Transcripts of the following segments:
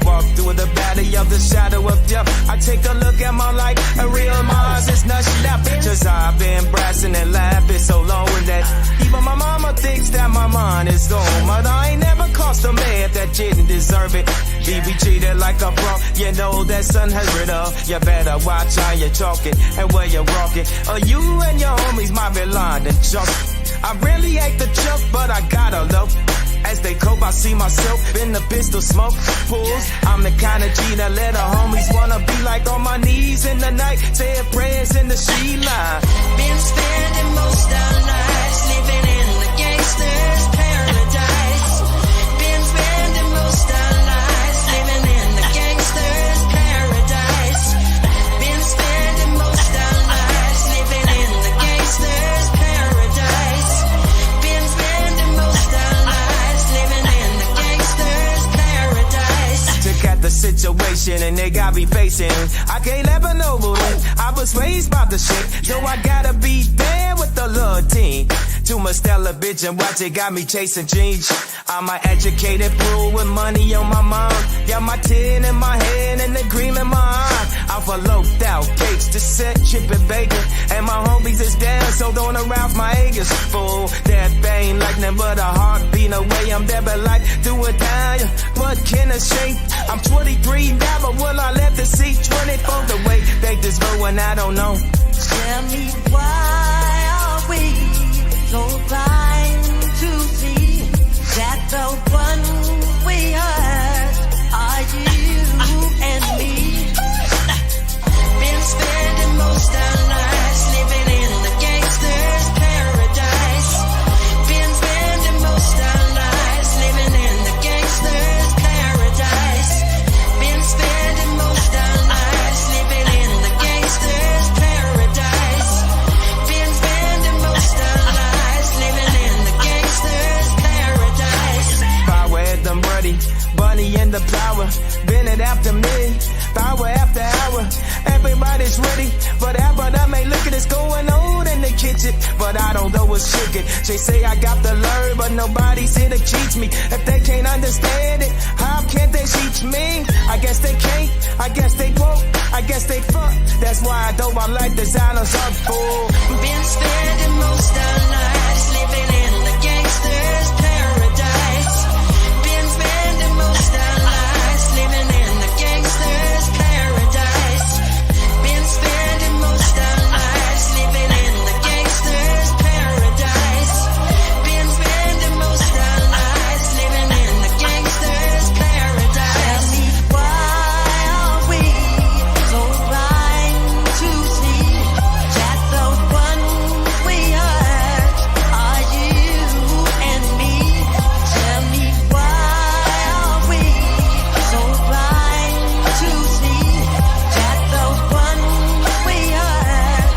walk through the valley of the shadow of death, I take a look at my life, a real Mars is nothing left. Cause I've been brassing and laughing so long that even my mama thinks that my mind is gone. But I ain't never cost a man that didn't deserve it. Be treated like a punk, you know that's unheard of. You better watch how you're talking and where you're walking, or you and your homies might be lying and junk. I really hate the joke, but I gotta love. As they cope, I see myself in the pistol smoke pools. I'm the kind of G that let the homies wanna be like on my knees in the night, saying prayers in the she line. Been spending most our lives living in the gangster's paradise. Been spending most our lives living in the gangster's paradise. Been spending most our lives living in the gangster's paradise. Been spending most our lives living in the gangster's paradise. Took out the situation and they got me facing. I can't let but know it. I was raised by the shit, so I gotta be there with the little team. Too much Stella bitch and watch it got me chasing jeans. I'm an educated fool with money on my mind. Got my tin in my hand and the cream in my eye. I'm for loped out cakes to set chipping bacon. And my homies is down, so don't arouse my acres. Fool, that bang like nothing but a heartbeat away. I'm there but like do it down. What can I say? I'm 23 now, but will I let the see 24 the way they just going? I don't know. Tell me why are we so blind to see that the one we hurt are you and me? Been spending most our lives living in the gangster's paradise. Been spending most our lives living in the gangster's paradise. Been spending most our lives living in the gangster's paradise. Been spending most our lives living in the gangster's paradise. Power at the muddy, bunny in the flower. Been it after me, power after hour. Everybody's ready, whatever that may look at is going on in the kitchen. But I don't know what's shaking. They say I got to learn, but nobody's here to teach me. If they can't understand it, how can they teach me? I guess they can't, I guess they won't, I guess they fuck. That's why I don't want like designers up for. Been spending most our lives living in the gangster's paradise. Been spending most our lives living in the gangster's paradise. Been spending most our lives living in the gangster's paradise. Been spending most our lives living in the gangster's paradise. Tell me why are we so blind to see that the one we hurt are you and me? Tell me why are we so blind to see that the one we hurt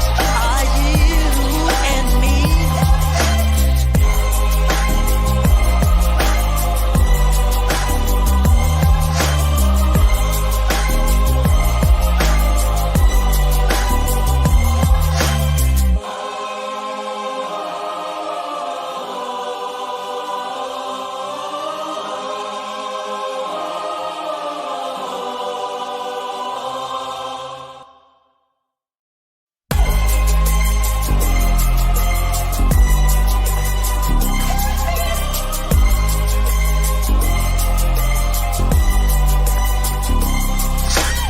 are you and me?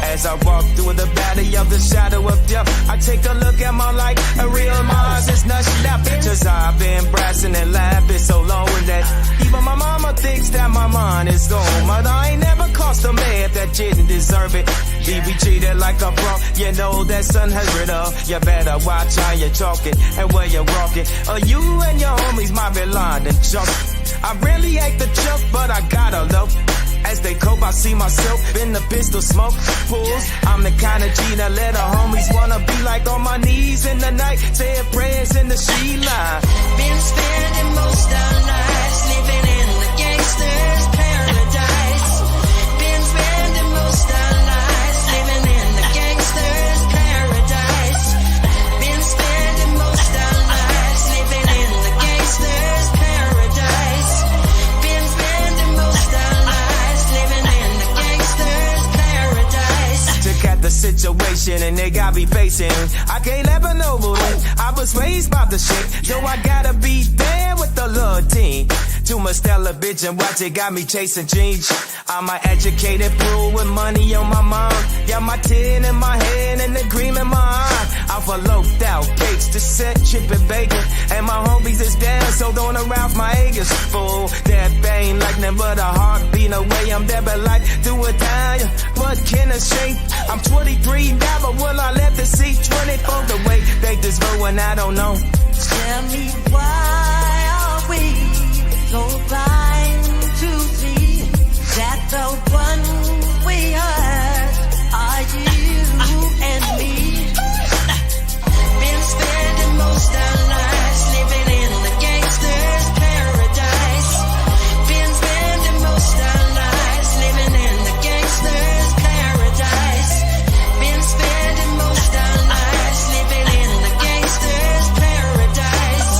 As I walk through the valley of the shadow of death, I take a look at my life, a real Mars is nothing left. Cause I've been brassing and laughing so long that even my mama thinks that my mind is gone. But I ain't never cost a man that didn't deserve it. Be treated like a punk, you know that's unheard of. You better watch how you're talking and where you're walking, or you and your homies might be lying and junk. I really hate the joke, but I gotta love. As they cope, I see myself in the pistol smoke pools. I'm the kind of G that let the homies wanna be like on my knees in the night, saying prayers in the she line. Been spending most our lives living in the gangster's paradise. Been spending most our lives living in the gangster's paradise. Been spending most our lives living in the gangster's paradise. Been spending most our lives living in the gangster's situation and they got me facing. I can't let her know, boo. I was raised by the shit, so I gotta be there with the little team. Too much Stella bitch and watch it got me chasing jeans. I'm an educated fool with money on my mind. Got my tin in my head and the cream in my eye. I'm for loped out cakes to set, chip and bacon. And my homies is down, so don't arouse my acres. Fool, that bang like nothing but a heartbeat away. I'm there but like do it down. What can I say? I'm 23 now, but will I let the see 24 the way they just going? I don't know. Tell me why are we so blind to see that the one we hurt are you and me? Been spending most our lives living in the gangster's paradise. Been spending most our lives living in the gangster's paradise. Been spending most our lives living in the gangster's paradise.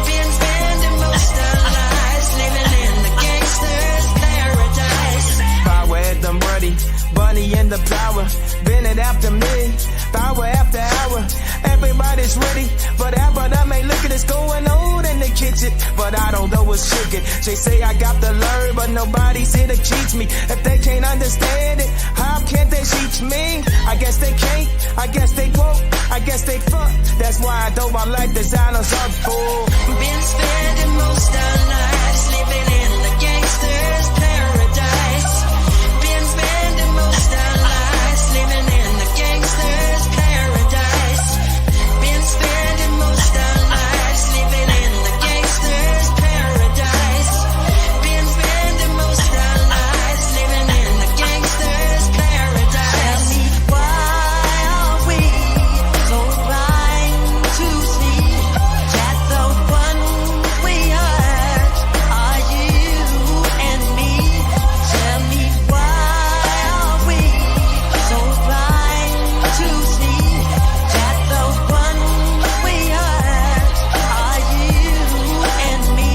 Been spending most our lives living in the gangster's paradise. Power at the muddy, bunny in the flower. Been it after me, power after hour. Everybody's ready, but I may look at this going on in the kitchen. But I don't know what's shaking. They say I got the learn, but nobody's here to teach me. If they can't understand it, how can they teach me? I guess they can't, I guess they won't, I guess they fuck. That's why I don't like designers up for. Been spending most our lives living in the gangster's paradise. Been spending most our lives living in the gangster's paradise. Been spending most our lives living in the gangster's paradise. Been spending most our lives living in the gangster's paradise. Tell me why are we so blind to see that the one we hurt are you and me? Tell me why are we so blind to see that the one we hurt are you and me?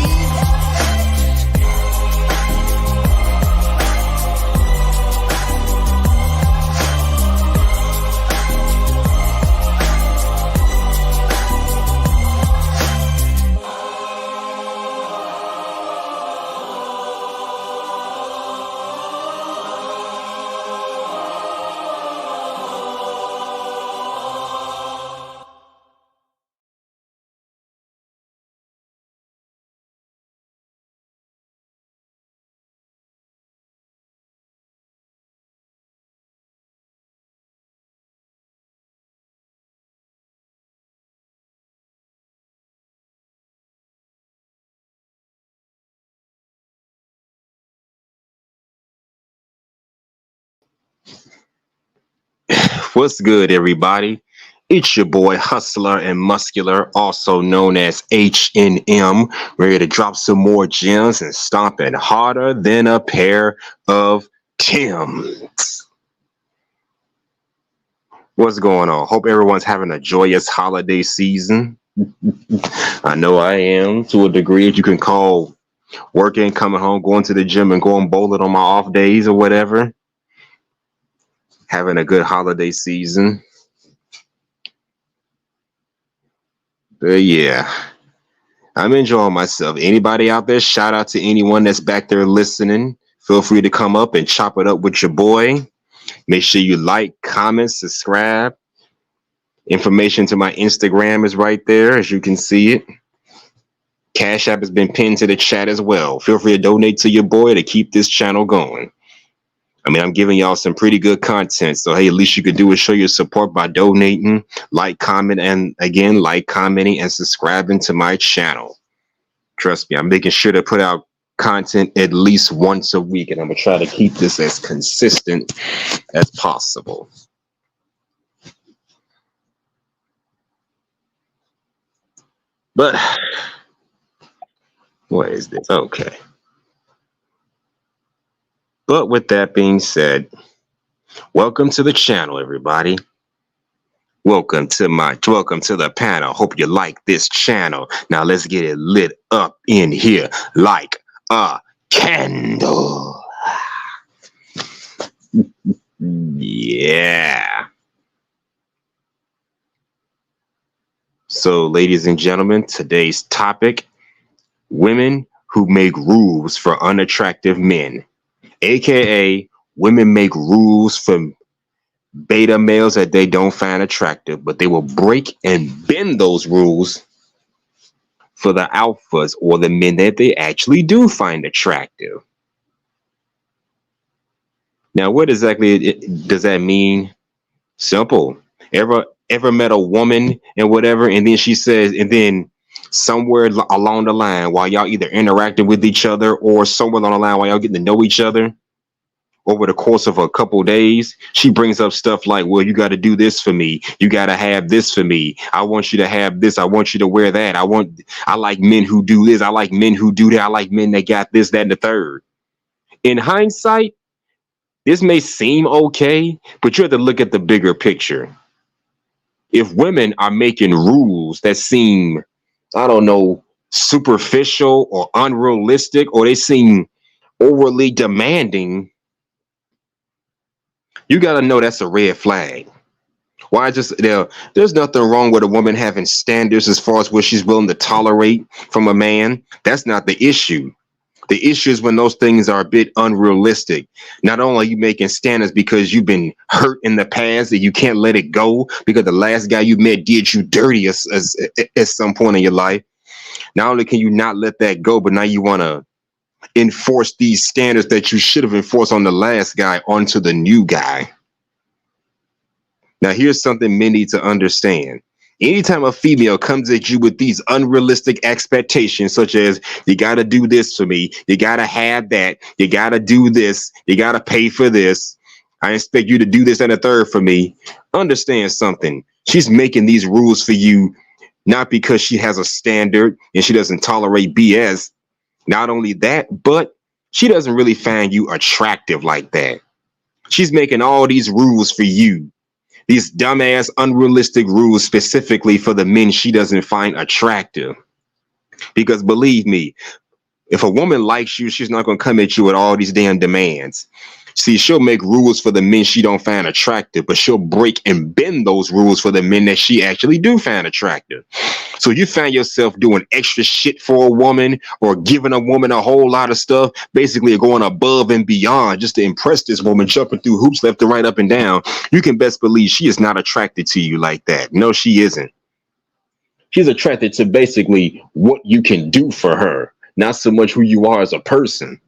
What's good, everybody? It's your boy Hustler and Muscular, also known as H&M, ready to drop some more gems and stomping harder than a pair of Timbs. What's going on? Hope everyone's having a joyous holiday season. I know I am, to a degree that you can call working, coming home, going to the gym, and going bowling on my off days or whatever. Having a good holiday season. But yeah, I'm enjoying myself. Anybody out there, shout out to anyone that's back there listening. Feel free to come up and chop it up with your boy. Make sure you like, comment, subscribe. Information to my Instagram is right there, as you can see it. Cash App has been pinned to the chat as well. Feel free to donate to your boy to keep this channel going. I mean, I'm giving y'all some pretty good content. So, hey, at least you could do is show your support by donating, like, comment, and again, like, commenting, and subscribing to my channel. Trust me, I'm making sure to put out content at least once a week, and I'm going to try to keep this as consistent as possible. But what is this? Okay. But with that being said, welcome to the channel, everybody. Welcome to the panel. Hope you like this channel. Now let's get it lit up in here like a candle. Yeah. So, ladies and gentlemen, today's topic: women who make rules for unattractive men, aka women make rules for beta males that they don't find attractive, but they will break and bend those rules for the alphas or the men that they actually do find attractive. Now, what exactly does that mean? Simple. Ever met a woman and whatever, and then she says, and then somewhere along the line, while y'all either interacting with each other or somewhere along the line while y'all getting to know each other over the course of a couple days, she brings up stuff like, well, you got to do this for me. You got to have this for me. I want you to have this. I want you to wear that. I like men who do this. I like men who do that. I like men that got this, that, and the third. In hindsight, this may seem okay, but you have to look at the bigger picture. If women are making rules that seem, I don't know, superficial or unrealistic, or they seem overly demanding, you got to know that's a red flag. Why there's nothing wrong with a woman having standards as far as what she's willing to tolerate from a man. That's not the issue. The issue is when those things are a bit unrealistic. Not only are you making standards because you've been hurt in the past that you can't let it go because the last guy you met did you dirty at some point in your life. Not only can you not let that go, but now you want to enforce these standards that you should have enforced on the last guy onto the new guy. Now, here's something men need to understand. Anytime a female comes at you with these unrealistic expectations, such as you got to do this for me, you got to have that, you got to do this, you got to pay for this, I expect you to do this and a third for me, understand something. She's making these rules for you not because she has a standard and she doesn't tolerate BS. Not only that, but she doesn't really find you attractive like that. She's making all these rules for you. These dumbass, unrealistic rules specifically for the men she doesn't find attractive. Because believe me, if a woman likes you, she's not going to come at you with all these damn demands. See, she'll make rules for the men she don't find attractive, but she'll break and bend those rules for the men that she actually do find attractive. So you find yourself doing extra shit for a woman or giving a woman a whole lot of stuff, basically going above and beyond just to impress this woman, jumping through hoops left and right, up and down. You can best believe she is not attracted to you like that. No, she isn't. She's attracted to basically what you can do for her, not so much who you are as a person.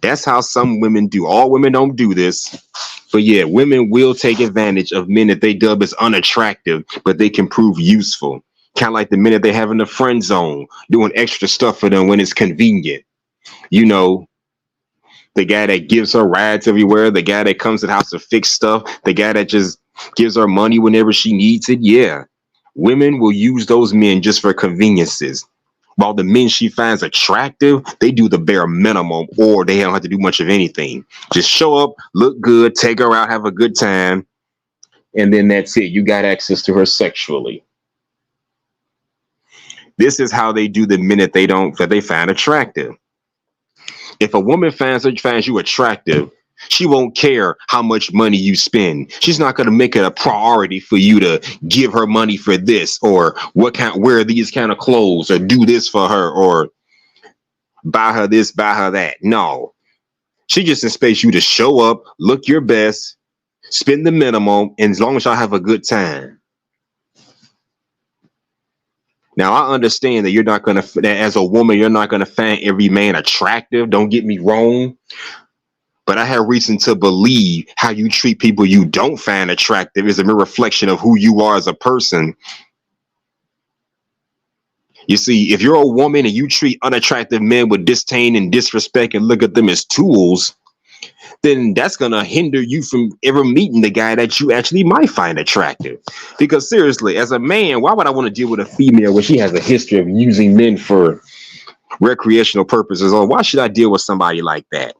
That's how some women do. All women don't do this. But yeah, women will take advantage of men that they dub as unattractive, but they can prove useful. Kind of like the men that they have in the friend zone, doing extra stuff for them when it's convenient. You know, the guy that gives her rides everywhere, the guy that comes to the house to fix stuff, the guy that just gives her money whenever she needs it. Yeah, women will use those men just for conveniences. While the men she finds attractive, they do the bare minimum, or they don't have to do much of anything. Just show up, look good, take her out, have a good time, and then that's it. You got access to her sexually. This is how they do the men that they find attractive. If a woman finds you attractive, she won't care how much money you spend. She's not going to make it a priority for you to give her money for this, or wear these kind of clothes, or do this for her, or buy her this, buy her that. No, she just expects you to show up, look your best, spend the minimum, and as long as y'all have a good time. Now, I understand that that as a woman, you're not going to find every man attractive. Don't get me wrong. But I have reason to believe how you treat people you don't find attractive is a mere reflection of who you are as a person. You see, if you're a woman and you treat unattractive men with disdain and disrespect and look at them as tools, then that's going to hinder you from ever meeting the guy that you actually might find attractive. Because seriously, as a man, why would I want to deal with a female when she has a history of using men for recreational purposes? Or why should I deal with somebody like that?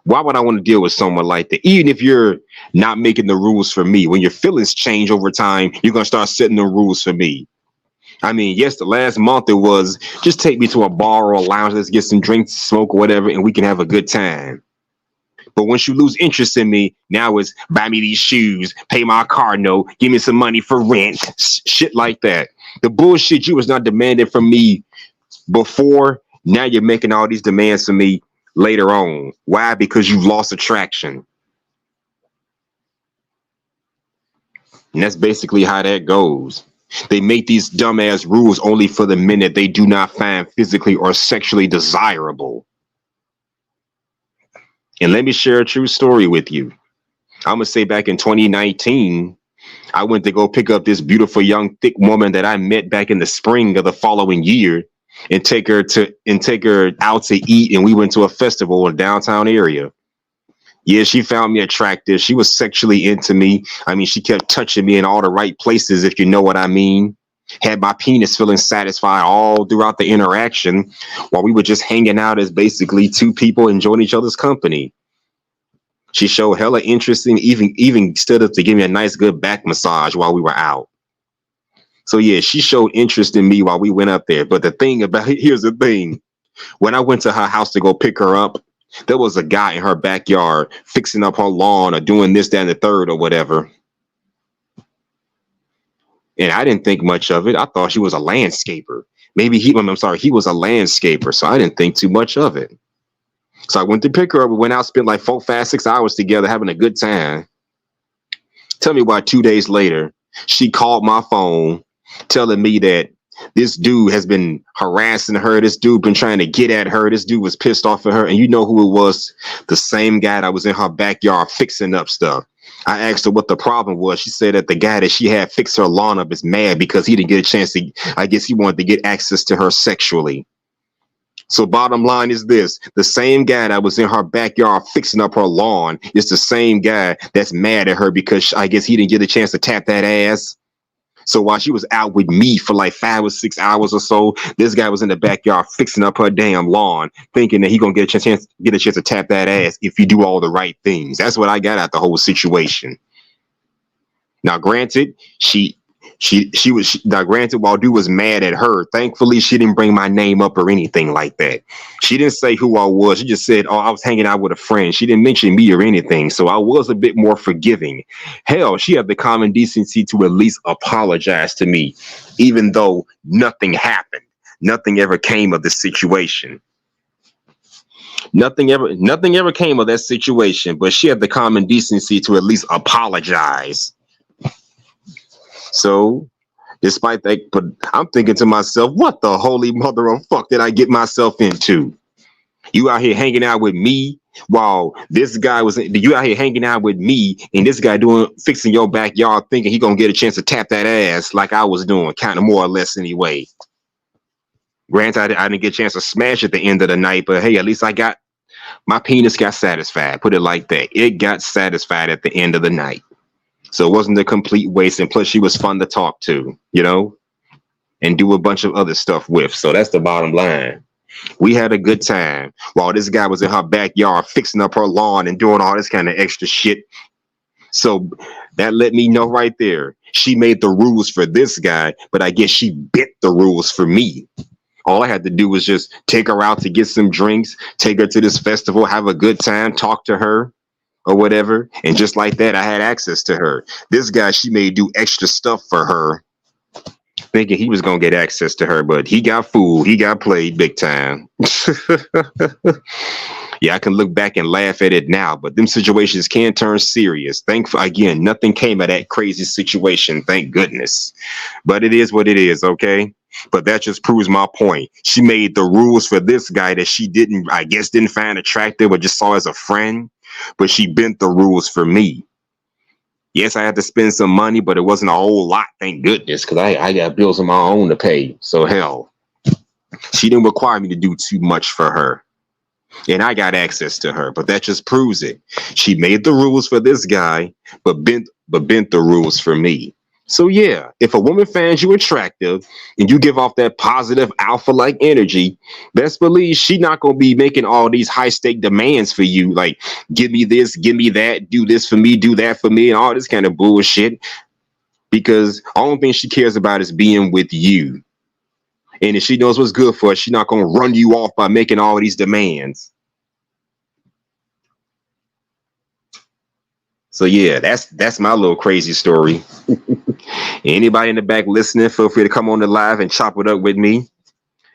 Why would I want to deal with someone like that? Even if you're not making the rules for me, when your feelings change over time, you're going to start setting the rules for me. I mean, yes, the last month it was just take me to a bar or a lounge, let's get some drinks, smoke or whatever, and we can have a good time. But once you lose interest in me, now it's buy me these shoes, pay my car note, give me some money for rent, shit like that. The bullshit you was not demanding from me before, now you're making all these demands from me later on. Why? Because you've lost attraction. And that's basically how that goes. They make these dumbass rules only for the men that they do not find physically or sexually desirable. And let me share a true story with you. I'm going to say back in 2019, I went to go pick up this beautiful young thick woman that I met back in the spring of the following year and take her out to eat. And we went to a festival in the downtown area. Yeah, she found me attractive. She was sexually into me. I mean, she kept touching me in all the right places, if you know what I mean. Had my penis feeling satisfied all throughout the interaction while we were just hanging out as basically two people enjoying each other's company. She showed hella interest in even stood up to give me a nice good back massage while we were out. So yeah, she showed interest in me while we went up there. But here's the thing. When I went to her house to go pick her up, there was a guy in her backyard fixing up her lawn or doing this, that, and the third or whatever. And I didn't think much of it. I thought she was a landscaper. He was a landscaper. So I didn't think too much of it. So I went to pick her up. We went out, spent like 4, 5, 6 hours together having a good time. Tell me why 2 days later, she called my phone telling me that this dude has been harassing her. This dude been trying to get at her. This dude was pissed off at her. And you know who it was? The same guy that was in her backyard fixing up stuff. I asked her what the problem was. She said that the guy that she had fix her lawn up is mad because he didn't get a chance to, I guess he wanted to get access to her sexually. So bottom line is this: the same guy that was in her backyard fixing up her lawn is the same guy that's mad at her because I guess he didn't get a chance to tap that ass. So while she was out with me for like 5 or 6 hours or so, this guy was in the backyard fixing up her damn lawn, thinking that he gonna get a chance to tap that ass if you do all the right things. That's what I got out the whole situation. Now, granted, while dude was mad at her, thankfully she didn't bring my name up or anything like that. She didn't say who I was. She just said, "Oh, I was hanging out with a friend." She didn't mention me or anything, so I was a bit more forgiving. Hell, she had the common decency to at least apologize to me, even though nothing happened. Nothing ever came of the situation. Nothing ever came of that situation, but she had the common decency to at least apologize. So, despite that, but I'm thinking to myself, what the holy mother of fuck did I get myself into? You out here hanging out with me while this guy you out here hanging out with me and this guy fixing your backyard thinking he gonna get a chance to tap that ass like I was doing, kind of more or less anyway. Granted, I didn't get a chance to smash at the end of the night, but hey, at least my penis got satisfied. Put it like that. It got satisfied at the end of the night. So it wasn't a complete waste. And plus she was fun to talk to, and do a bunch of other stuff with. So that's the bottom line. We had a good time while this guy was in her backyard fixing up her lawn and doing all this kind of extra shit. So that let me know right there. She made the rules for this guy, but I guess she bent the rules for me. All I had to do was just take her out to get some drinks, take her to this festival, have a good time, talk to her or whatever. And just like that, I had access to her. This guy, she made do extra stuff for her, thinking he was going to get access to her, but he got fooled. He got played big time. Yeah, I can look back and laugh at it now, but them situations can turn serious. Again, nothing came of that crazy situation, thank goodness. But it is what it is, okay? But that just proves my point. She made the rules for this guy that she didn't find attractive or just saw as a friend, but she bent the rules for me. Yes, I had to spend some money, but it wasn't a whole lot, thank goodness, because I got bills of my own to pay. So hell, she didn't require me to do too much for her. And I got access to her, but that just proves it. She made the rules for this guy, but bent the rules for me. So yeah, if a woman finds you attractive and you give off that positive alpha-like energy, best believe she's not going to be making all these high-stake demands for you, like give me this, give me that, do this for me, do that for me, and all this kind of bullshit, because the only thing she cares about is being with you. And if she knows what's good for her, she's not going to run you off by making all these demands. So yeah, that's my little crazy story. Anybody in the back listening, feel free to come on the live and chop it up with me.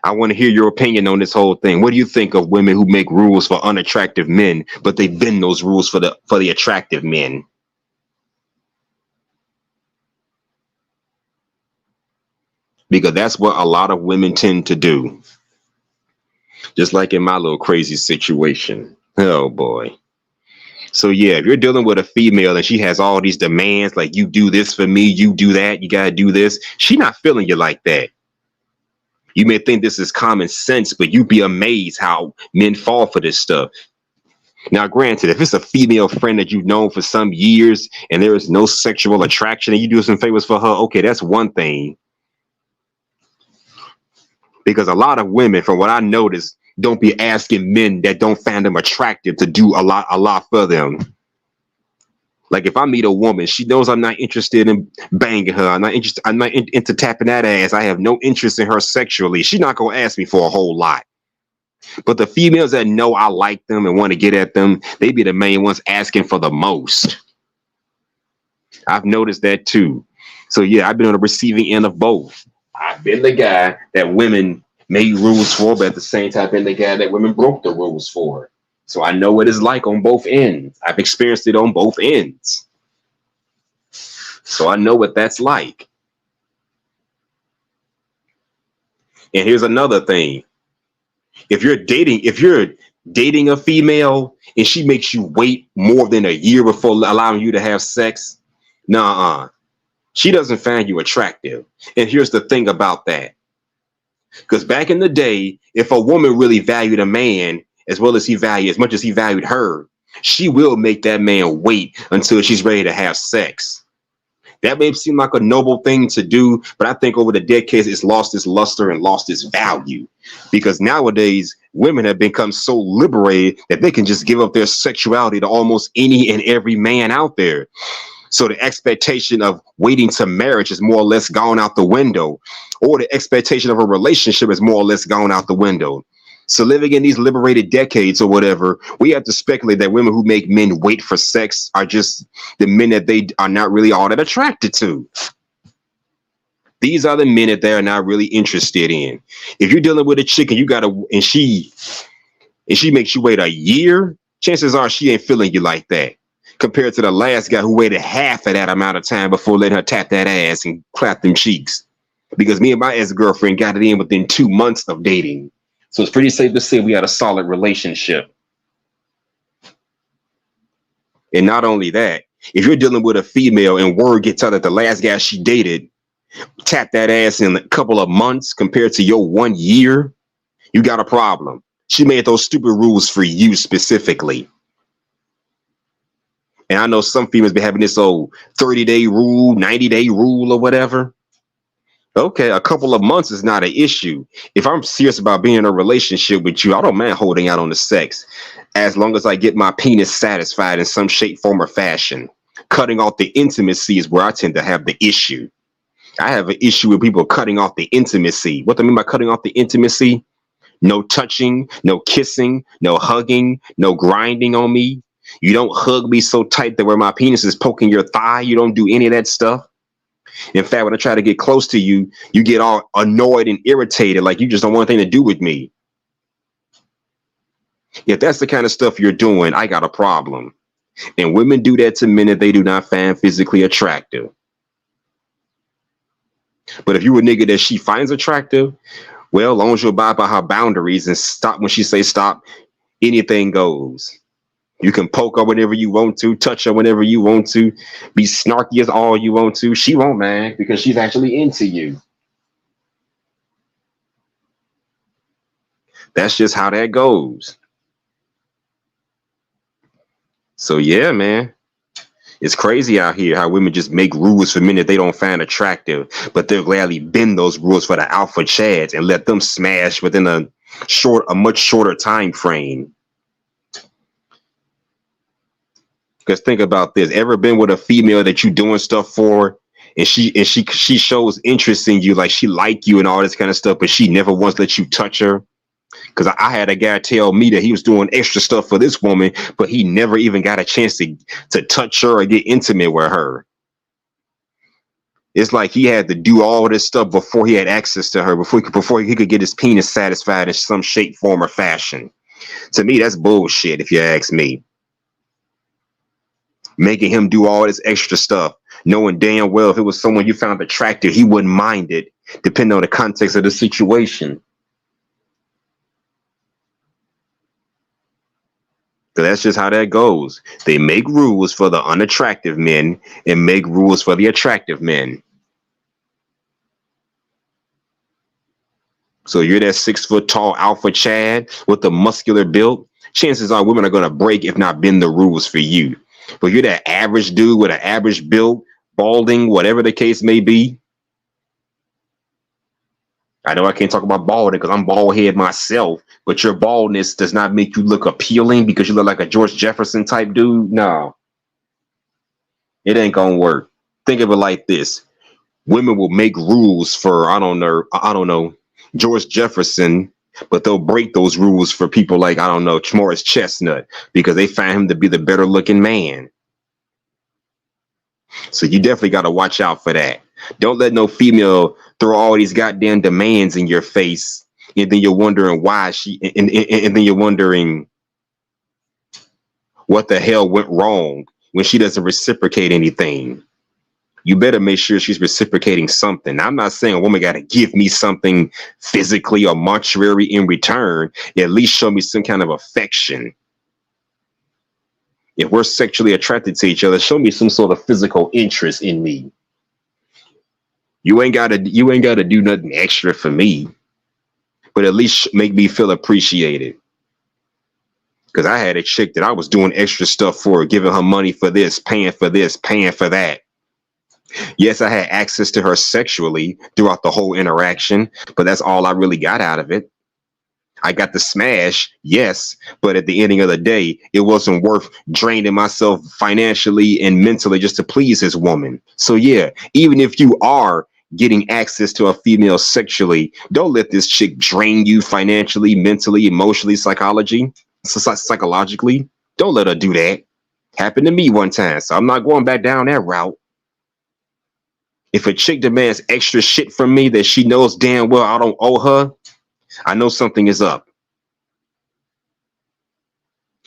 I want to hear your opinion on this whole thing. What do you think of women who make rules for unattractive men, but they bend those rules for the attractive men? Because that's what a lot of women tend to do. Just like in my little crazy situation. Oh boy. So yeah, if you're dealing with a female and she has all these demands, like you do this for me, you do that, you gotta do this, she not feeling you like that. You may think this is common sense, but you'd be amazed how men fall for this stuff. Now, granted, if it's a female friend that you've known for some years and there is no sexual attraction and you do some favors for her, okay, that's one thing. Because a lot of women, from what I noticed, don't be asking men that don't find them attractive to do a lot for them. Like if I meet a woman, she knows I'm not interested in banging her. I'm not into tapping that ass. I have no interest in her sexually. She's not gonna ask me for a whole lot. But the females that know I like them and want to get at them, they be the main ones asking for the most. I've noticed that too. So yeah, I've been on the receiving end of both. I've been the guy that women made rules for, but at the same time, I've been the guy that women broke the rules for. So I know what it's like on both ends. I've experienced it on both ends. So I know what that's like. And here's another thing. If you're dating a female and she makes you wait more than a year before allowing you to have sex, nah, she doesn't find you attractive. And here's the thing about that. Because back in the day, if a woman really valued a man as much as he valued her, she will make that man wait until she's ready to have sex. That may seem like a noble thing to do, but I think over the decades, it's lost its luster and lost its value. Because nowadays, women have become so liberated that they can just give up their sexuality to almost any and every man out there. So the expectation of waiting to marriage is more or less gone out the window, or the expectation of a relationship is more or less gone out the window. So living in these liberated decades or whatever, we have to speculate that women who make men wait for sex are just the men that they are not really all that attracted to. These are the men that they are not really interested in. If you're dealing with a chick and she makes you wait a year, chances are she ain't feeling you like that. Compared to the last guy who waited half of that amount of time before letting her tap that ass and clap them cheeks. Because me and my ex-girlfriend got it in within 2 months of dating. So it's pretty safe to say we had a solid relationship. And not only that, if you're dealing with a female and word gets out that the last guy she dated tapped that ass in a couple of months compared to your 1 year, you got a problem. She made those stupid rules for you specifically. And I know some females be having this old 30-day rule, 90-day rule or whatever. Okay, a couple of months is not an issue. If I'm serious about being in a relationship with you, I don't mind holding out on the sex as long as I get my penis satisfied in some shape, form, or fashion. Cutting off the intimacy is where I tend to have the issue. I have an issue with people cutting off the intimacy. What do I mean by cutting off the intimacy? No touching, no kissing, no hugging, no grinding on me. You don't hug me so tight that where my penis is poking your thigh. You don't do any of that stuff. In fact, when I try to get close to you, you get all annoyed and irritated, like you just don't want anything to do with me. If that's the kind of stuff you're doing, I got a problem. And women do that to men that they do not find physically attractive. But if you a nigga that she finds attractive, well, as long as you abide by her boundaries and stop when she says stop, anything goes. You can poke her whenever you want to, touch her whenever you want to, be snarky as all you want to. She won't, man, because she's actually into you. That's just how that goes. So yeah, man, it's crazy out here how women just make rules for men that they don't find attractive, but they'll gladly bend those rules for the alpha chads and let them smash within a much shorter time frame. Because think about this. Ever been with a female that you doing stuff for and she shows interest in you, like she like you and all this kind of stuff, but she never once let you touch her? Because I had a guy tell me that he was doing extra stuff for this woman, but he never even got a chance to touch her or get intimate with her. It's like he had to do all this stuff before he had access to her, before he could get his penis satisfied in some shape, form, or fashion. To me, that's bullshit, if you ask me. Making him do all this extra stuff, knowing damn well if it was someone you found attractive, he wouldn't mind it, depending on the context of the situation. So that's just how that goes. They make rules for the unattractive men and make rules for the attractive men. So you're that 6 foot tall alpha Chad with the muscular build. Chances are women are going to break, if not bend the rules for you. But you're that average dude with an average build, balding, whatever the case may be. I know I can't talk about balding because I'm bald head myself, but your baldness does not make you look appealing because you look like a George Jefferson type dude. No, it ain't gonna work. Think of it like this. Women will make rules for, I don't know, George Jefferson, but they'll break those rules for people like, I don't know, Morris Chestnut, because they find him to be the better looking man. So you definitely got to watch out for that. Don't let no female throw all these goddamn demands in your face, and then you're wondering why and then you're wondering what the hell went wrong when she doesn't reciprocate anything. You better make sure she's reciprocating something. I'm not saying a woman got to give me something physically or monetary in return. At least show me some kind of affection. If we're sexually attracted to each other, show me some sort of physical interest in me. You ain't gotta do nothing extra for me, but at least make me feel appreciated. Because I had a chick that I was doing extra stuff for, giving her money for this, paying for that. Yes, I had access to her sexually throughout the whole interaction, but that's all I really got out of it. I got the smash, yes, but at the ending of the day, it wasn't worth draining myself financially and mentally just to please this woman. So yeah, even if you are getting access to a female sexually, don't let this chick drain you financially, mentally, emotionally, psychologically. Don't let her do that. Happened to me one time, so I'm not going back down that route. If a chick demands extra shit from me that she knows damn well I don't owe her, I know something is up.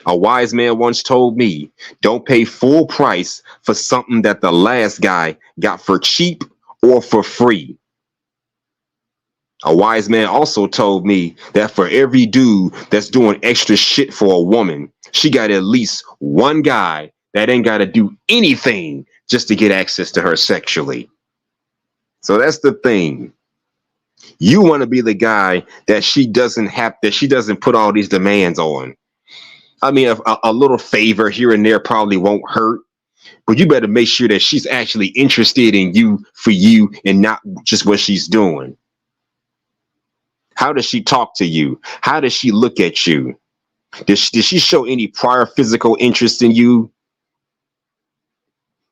A wise man once told me, don't pay full price for something that the last guy got for cheap or for free. A wise man also told me that for every dude that's doing extra shit for a woman, she got at least one guy that ain't got to do anything just to get access to her sexually. So that's the thing. You want to be the guy that she doesn't put all these demands on. I mean, a little favor here and there probably won't hurt, but you better make sure that she's actually interested in you for you and not just what she's doing. How does she talk to you? How does she look at you? Did she show any prior physical interest in you?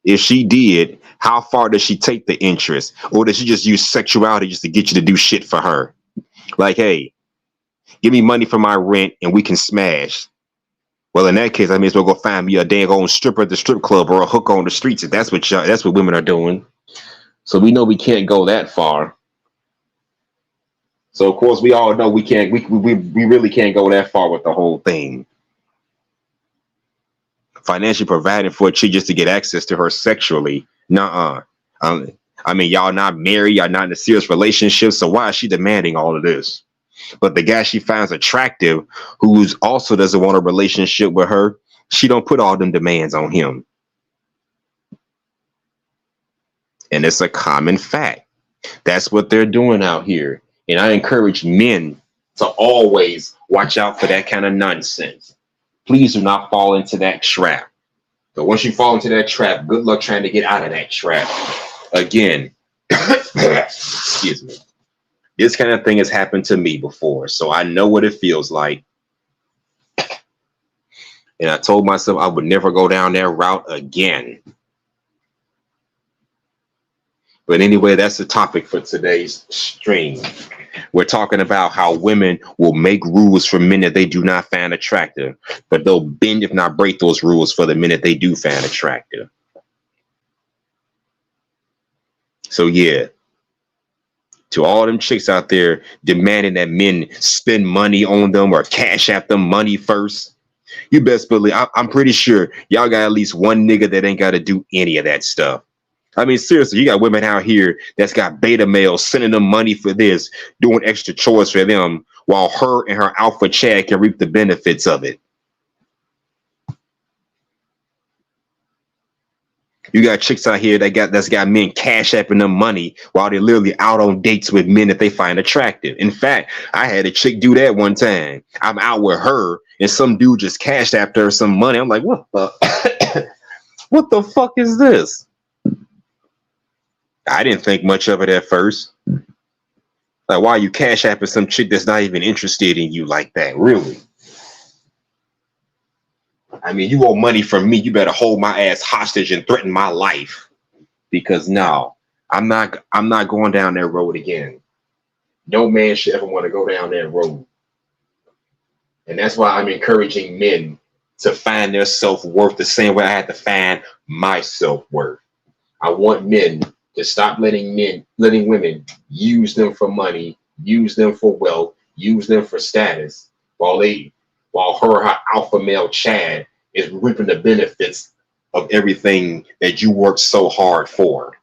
If she did, how far does she take the interest? Or does she just use sexuality just to get you to do shit for her? Like, hey, give me money for my rent and we can smash. Well, in that case, I may as well go find me a dang old stripper at the strip club or a hooker on the streets. If that's what women are doing. So we know we can't go that far. So of course we all know we really can't go that far with the whole thing. Financially providing for a chick just to get access to her sexually. Nuh-uh. I mean, y'all not married, y'all not in a serious relationship, so why is she demanding all of this? But the guy she finds attractive, who's also doesn't want a relationship with her, she don't put all them demands on him. And it's a common fact. That's what they're doing out here. And I encourage men to always watch out for that kind of nonsense. Please do not fall into that trap. But once you fall into that trap, good luck trying to get out of that trap. Again, excuse me. This kind of thing has happened to me before, so I know what it feels like. And I told myself I would never go down that route again. But anyway, that's the topic for today's stream. We're talking about how women will make rules for men that they do not find attractive, but they'll bend, if not break, those rules for the men that they do find attractive. So yeah, to all them chicks out there demanding that men spend money on them or cash app them money first, you best believe I'm pretty sure y'all got at least one nigga that ain't got to do any of that stuff. I mean, seriously, you got women out here that's got beta males sending them money for this, doing extra chores for them, while her and her alpha Chad can reap the benefits of it. You got chicks out here that's got men cash apping them money while they're literally out on dates with men that they find attractive. In fact, I had a chick do that one time. I'm out with her and some dude just cash apped her some money. I'm like, what the what the fuck is this? I didn't think much of it at first. Like, why are you cash apping some chick that's not even interested in you like that? Really? I mean, you want money from me, you better hold my ass hostage and threaten my life. Because no, I'm not going down that road again. No man should ever want to go down that road. And that's why I'm encouraging men to find their self-worth the same way I had to find my self-worth. I want men to stop letting women use them for money, use them for wealth, use them for status, while her alpha male Chad is reaping the benefits of everything that you worked so hard for.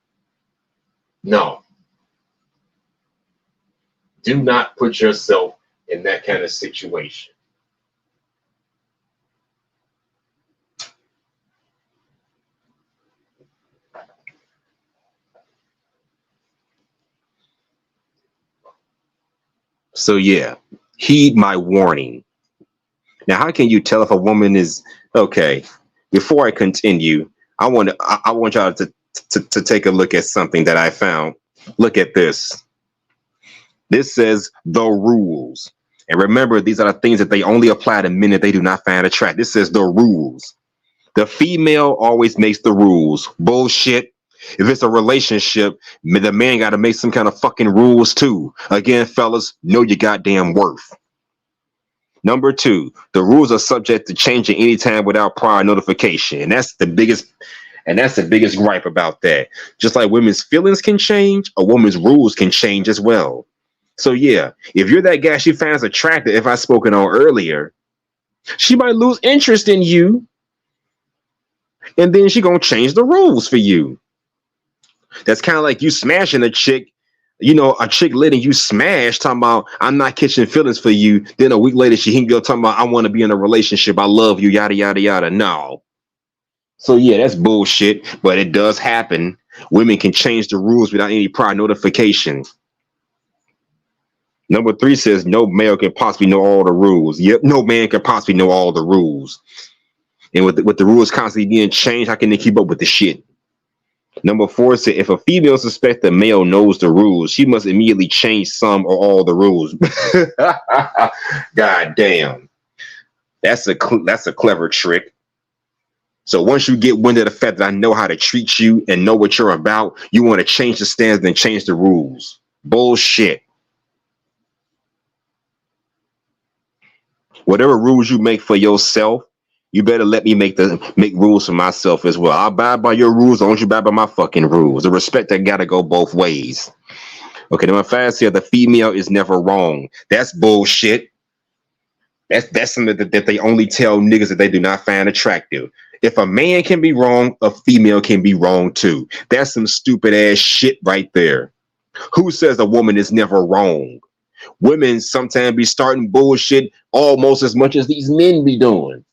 No. Do not put yourself in that kind of situation. So yeah, heed my warning. Now, how can you tell if a woman is okay? Before I continue, I want y'all to take a look at something that I found. Look at this. This says the rules. And remember, these are the things that they only apply to men that they do not find attractive. This says the rules. The female always makes the rules. Bullshit. If it's a relationship, the man got to make some kind of fucking rules too. Again, fellas, know your goddamn worth. Number 2, the rules are subject to changing anytime without prior notification. And that's the biggest gripe about that. Just like women's feelings can change, a woman's rules can change as well. So yeah, if you're that guy she finds attractive, if I spoken on earlier, she might lose interest in you. And then she gonna change the rules for you. That's kind of like you smashing a chick, you know, a chick letting you smash, talking about, I'm not catching feelings for you. Then a week later, she can go talking about, I want to be in a relationship. I love you, yada, yada, yada. No. So yeah, that's bullshit, but it does happen. Women can change the rules without any prior notification. Number 3 says no male can possibly know all the rules. Yep, no man can possibly know all the rules. And with the rules constantly being changed, how can they keep up with the shit? Number 4 said if a female suspects the male knows the rules, she must immediately change some or all the rules. God damn. That's a clever trick. So once you get wind of the fact that I know how to treat you and know what you're about, you want to change the standards and change the rules. Bullshit. Whatever rules you make for yourself, you better let me make rules for myself as well. I'll abide by your rules, don't you abide by my fucking rules. The respect that gotta go both ways. Okay, number 5 said the female is never wrong. That's bullshit. That's something that they only tell niggas that they do not find attractive. If a man can be wrong, a female can be wrong too. That's some stupid ass shit right there. Who says a woman is never wrong? Women sometimes be starting bullshit almost as much as these men be doing.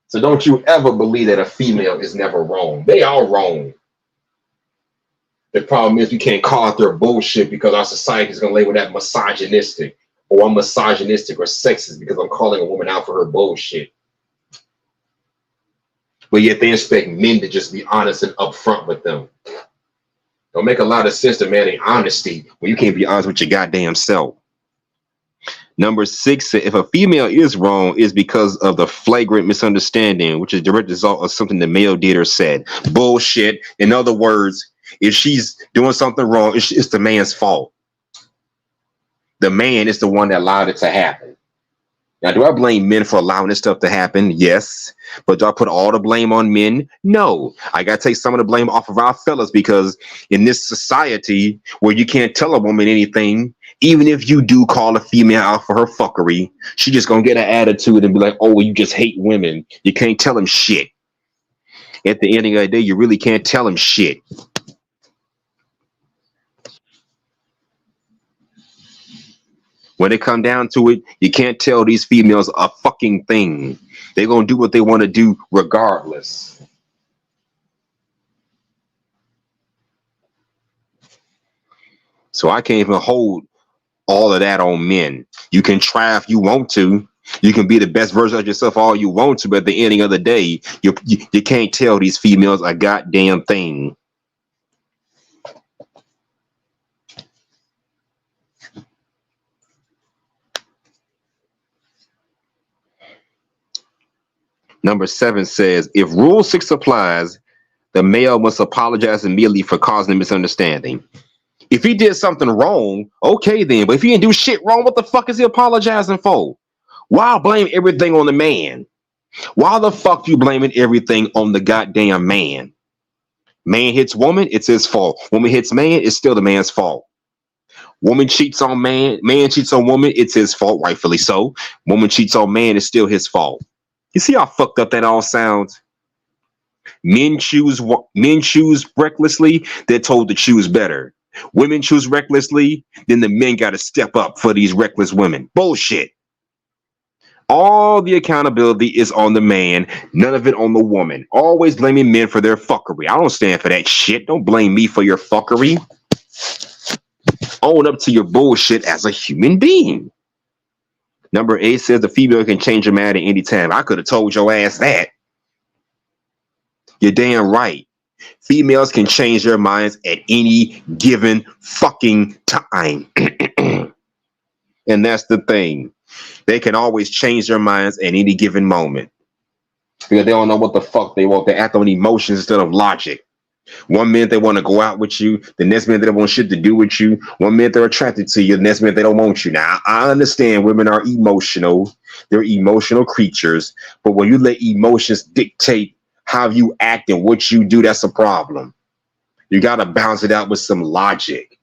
So don't you ever believe that a female is never wrong. They are wrong. The problem is we can't call out their bullshit because our society is going to label that misogynistic, or I'm misogynistic or sexist because I'm calling a woman out for her bullshit. But yet they expect men to just be honest and upfront with them. Don't make a lot of sense demanding honesty when you can't be honest with your goddamn self. Number 6, if a female is wrong, is because of the flagrant misunderstanding, which is a direct result of something the male did or said. Bullshit. In other words, if she's doing something wrong, it's the man's fault. The man is the one that allowed it to happen. Now, do I blame men for allowing this stuff to happen? Yes. But do I put all the blame on men? No. I got to take some of the blame off of our fellas, because in this society where you can't tell a woman anything, even if you do call a female out for her fuckery, she just going to get an attitude and be like, oh, well, you just hate women. You can't tell them shit. At the end of the day, you really can't tell them shit. When it come down to it, you can't tell these females a fucking thing. They're going to do what they want to do regardless. So I can't even hold all of that on men. You can try if you want to. You can be the best version of yourself all you want to, but at the end of the day, you can't tell these females a goddamn thing. Number 7 says, if Rule 6 applies, the male must apologize immediately for causing a misunderstanding. If he did something wrong, okay then. But if he didn't do shit wrong, what the fuck is he apologizing for? Why blame everything on the man? Why the fuck you blaming everything on the goddamn man? Man hits woman, it's his fault. Woman hits man, it's still the man's fault. Woman cheats on man, man cheats on woman, it's his fault, rightfully so. Woman cheats on man, it's still his fault. You see how fucked up that all sounds? Men choose recklessly, they're told to choose better. Women choose recklessly, then the men got to step up for these reckless women. Bullshit. All the accountability is on the man, none of it on the woman. Always blaming men for their fuckery. I don't stand for that shit. Don't blame me for your fuckery. Own up to your bullshit as a human being. Number 8 says the female can change her mind at any time. I could have told your ass that. You're damn right. Females can change their minds at any given fucking time. And that's the thing. They can always change their minds at any given moment. Because they don't know what the fuck they want. They act on emotions instead of logic. One minute they want to go out with you, the next minute they don't want shit to do with you. One minute they're attracted to you, the next minute they don't want you. Now, I understand women are emotional. They're emotional creatures. But when you let emotions dictate how you act and what you do, that's a problem. You got to balance it out with some logic.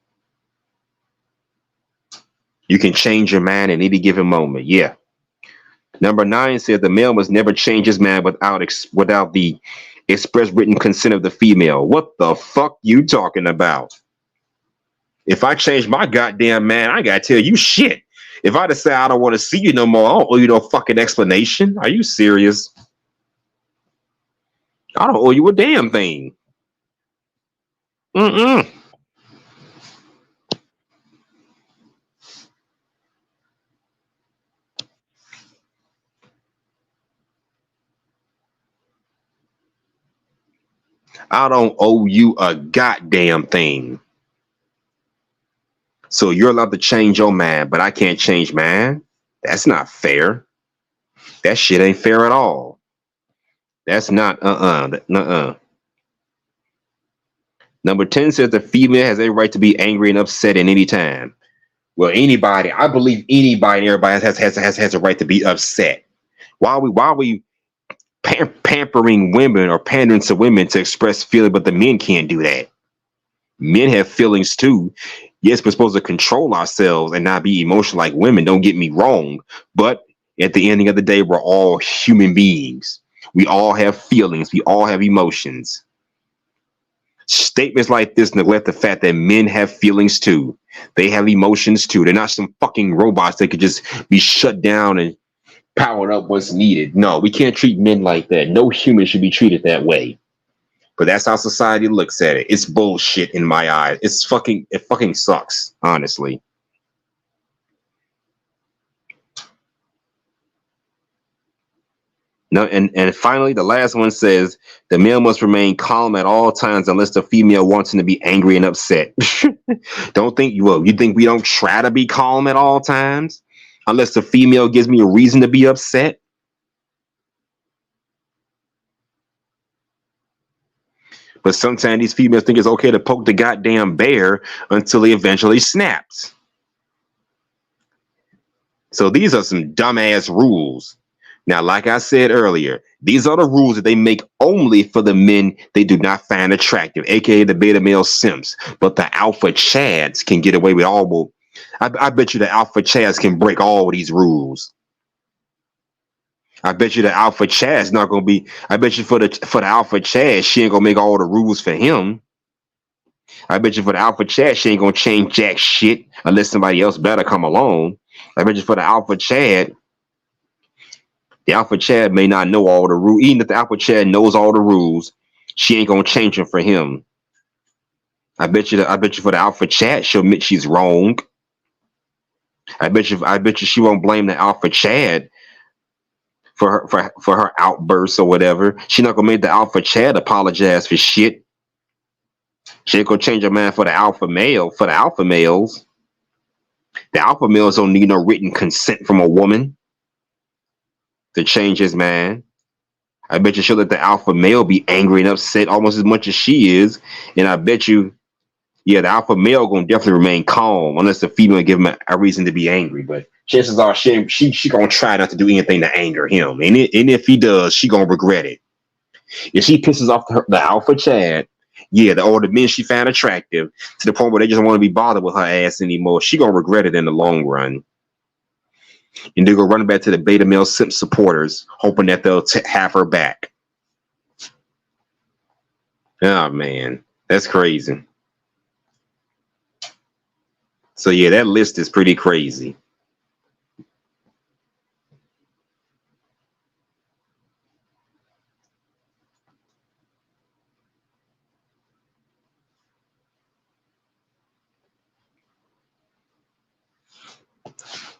You can change your mind at any given moment. Yeah. Number 9 says the male must never change his mind without the express written consent of the female. What the fuck you talking about? If I change my goddamn man, I gotta tell you shit. If I decide I don't want to see you no more, I don't owe you no fucking explanation. Are you serious? I don't owe you a damn thing. I don't owe you a goddamn thing. So you're allowed to change your mind, but I can't change mine? That's not fair. That shit ain't fair at all. That's not Number 10 says the female has a right to be angry and upset at any time. Well, anybody, I believe anybody and everybody has a right to be upset. Why are we pampering women or pandering to women to express feeling, but the men can't do that? Men have feelings too. Yes, we're supposed to control ourselves and not be emotional like women. Don't get me wrong. But at the ending of the day, we're all human beings. We all have feelings. We all have emotions. Statements like this neglect the fact that men have feelings too. They have emotions too. They're not some fucking robots that could just be shut down and powered up what's needed. No, we can't treat men like that. No human should be treated that way. But that's how society looks at it. It's bullshit in my eyes. It fucking sucks, honestly. No, and finally, the last one says the male must remain calm at all times unless the female wants him to be angry and upset. You think we don't try to be calm at all times unless the female gives me a reason to be upset? But sometimes these females think it's okay to poke the goddamn bear until he eventually snaps. So these are some dumbass rules. Now, like I said earlier, these are the rules that they make only for the men they do not find attractive, aka the beta male simps. But the alpha chads can get away with all. I bet you the alpha chads can break all these rules. I bet you the alpha chad's not gonna be. I bet you for the alpha chad, she ain't gonna make all the rules for him. I bet you for the alpha chad, she ain't gonna change jack shit unless somebody else better come along. I bet you for the alpha chad may not know all the rules. Even if the alpha chad knows all the rules, she ain't gonna change them for him. I bet you for the alpha chad, she'll admit she's wrong. I bet you she won't blame the alpha chad for her outbursts or whatever. She not gonna make the alpha chad apologize for shit. She ain't gonna change her mind for the alpha male. For the alpha males, the alpha males don't need no written consent from a woman to change his mind. I bet you she'll let the alpha male be angry and upset almost as much as she is. And I bet you, yeah, the alpha male gonna definitely remain calm unless the female give him a reason to be angry. But chances are she gonna try not to do anything to anger him. And if he does, she gonna regret it. If she pisses off the alpha chad, yeah, the men she found attractive to the point where they just don't want to be bothered with her ass anymore, she gonna regret it in the long run. And they're gonna run back to the beta male simp supporters, hoping that they'll have her back. Oh man, that's crazy. So yeah, that list is pretty crazy.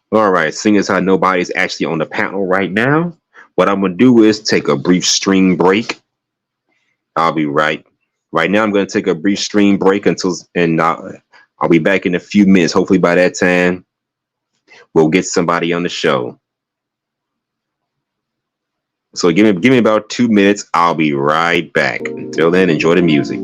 All right, seeing as how nobody's actually on the panel right now, what I'm gonna do is take a brief stream break. I'll be right now. I'm gonna take a brief stream break and I'll be back in a few minutes. Hopefully by that time, we'll get somebody on the show. So give me about 2 minutes. I'll be right back. Until then, enjoy the music.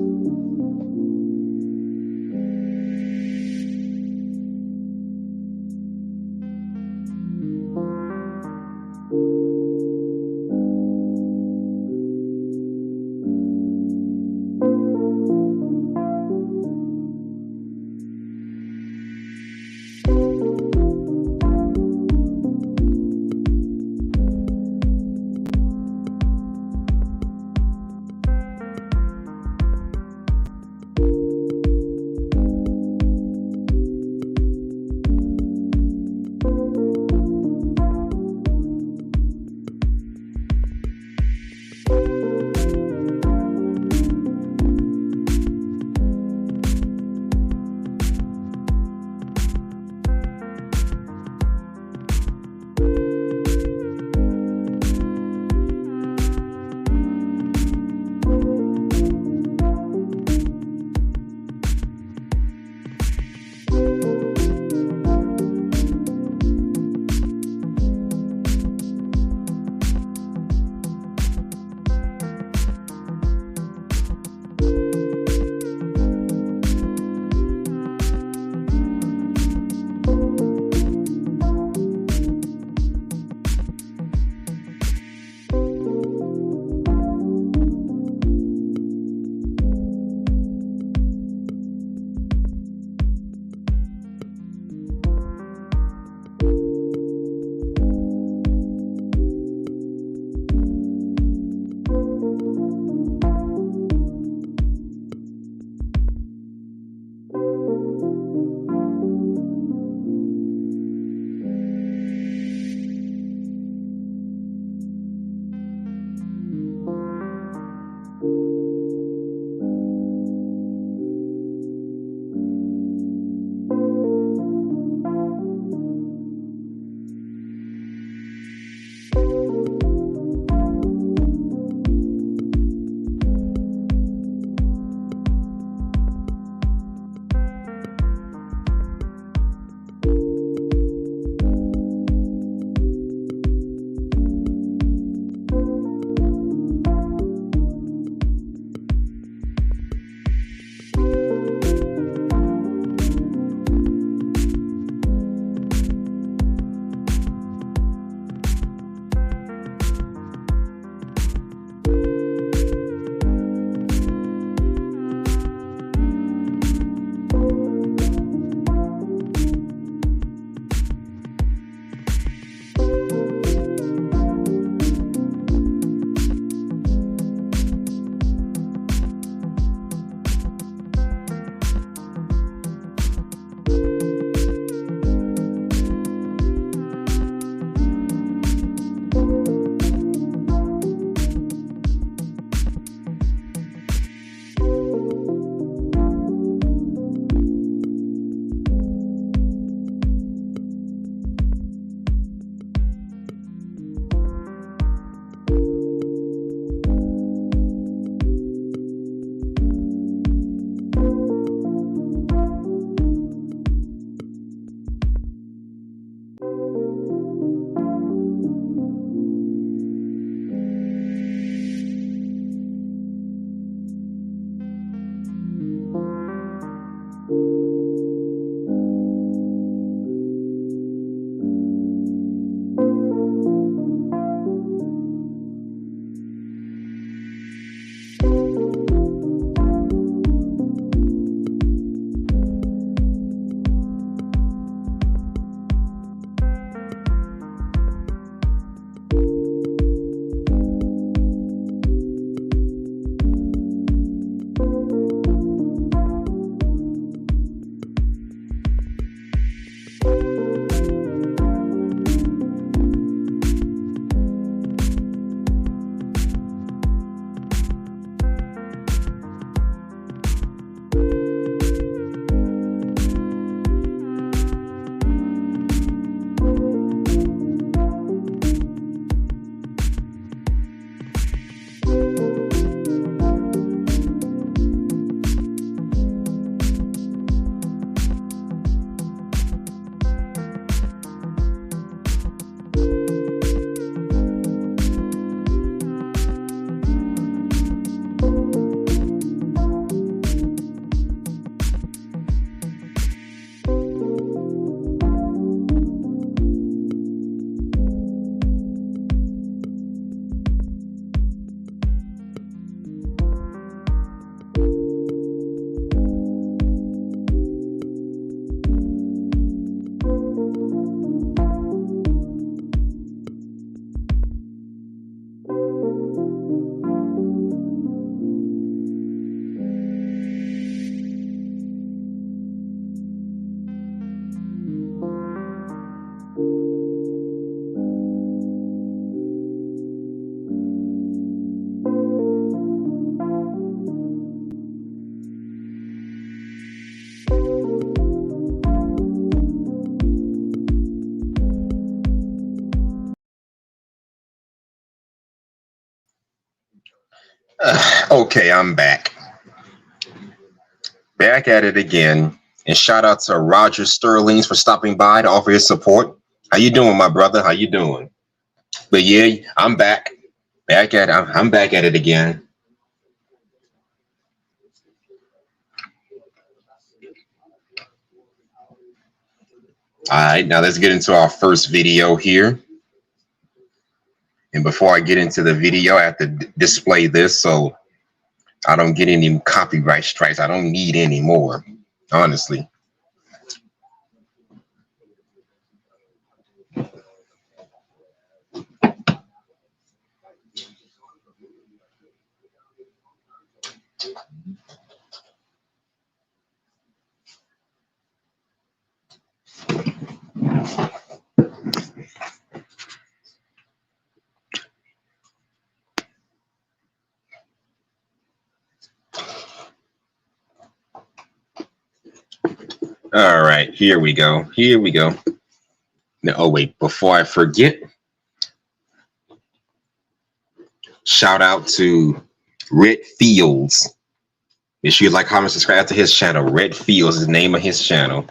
Okay, I'm back. Back at it again. And shout out to Roger Sterlings for stopping by to offer his support. How you doing, my brother? How you doing? But yeah, I'm back. I'm back at it again. All right, now let's get into our first video here. And before I get into the video, I have to display this so I don't get any copyright strikes. I don't need any more, honestly. All right, here we go. Now, oh wait, before I forget, shout out to Red Fields. Make sure you like, comment, subscribe to his channel. Red Fields is the name of his channel.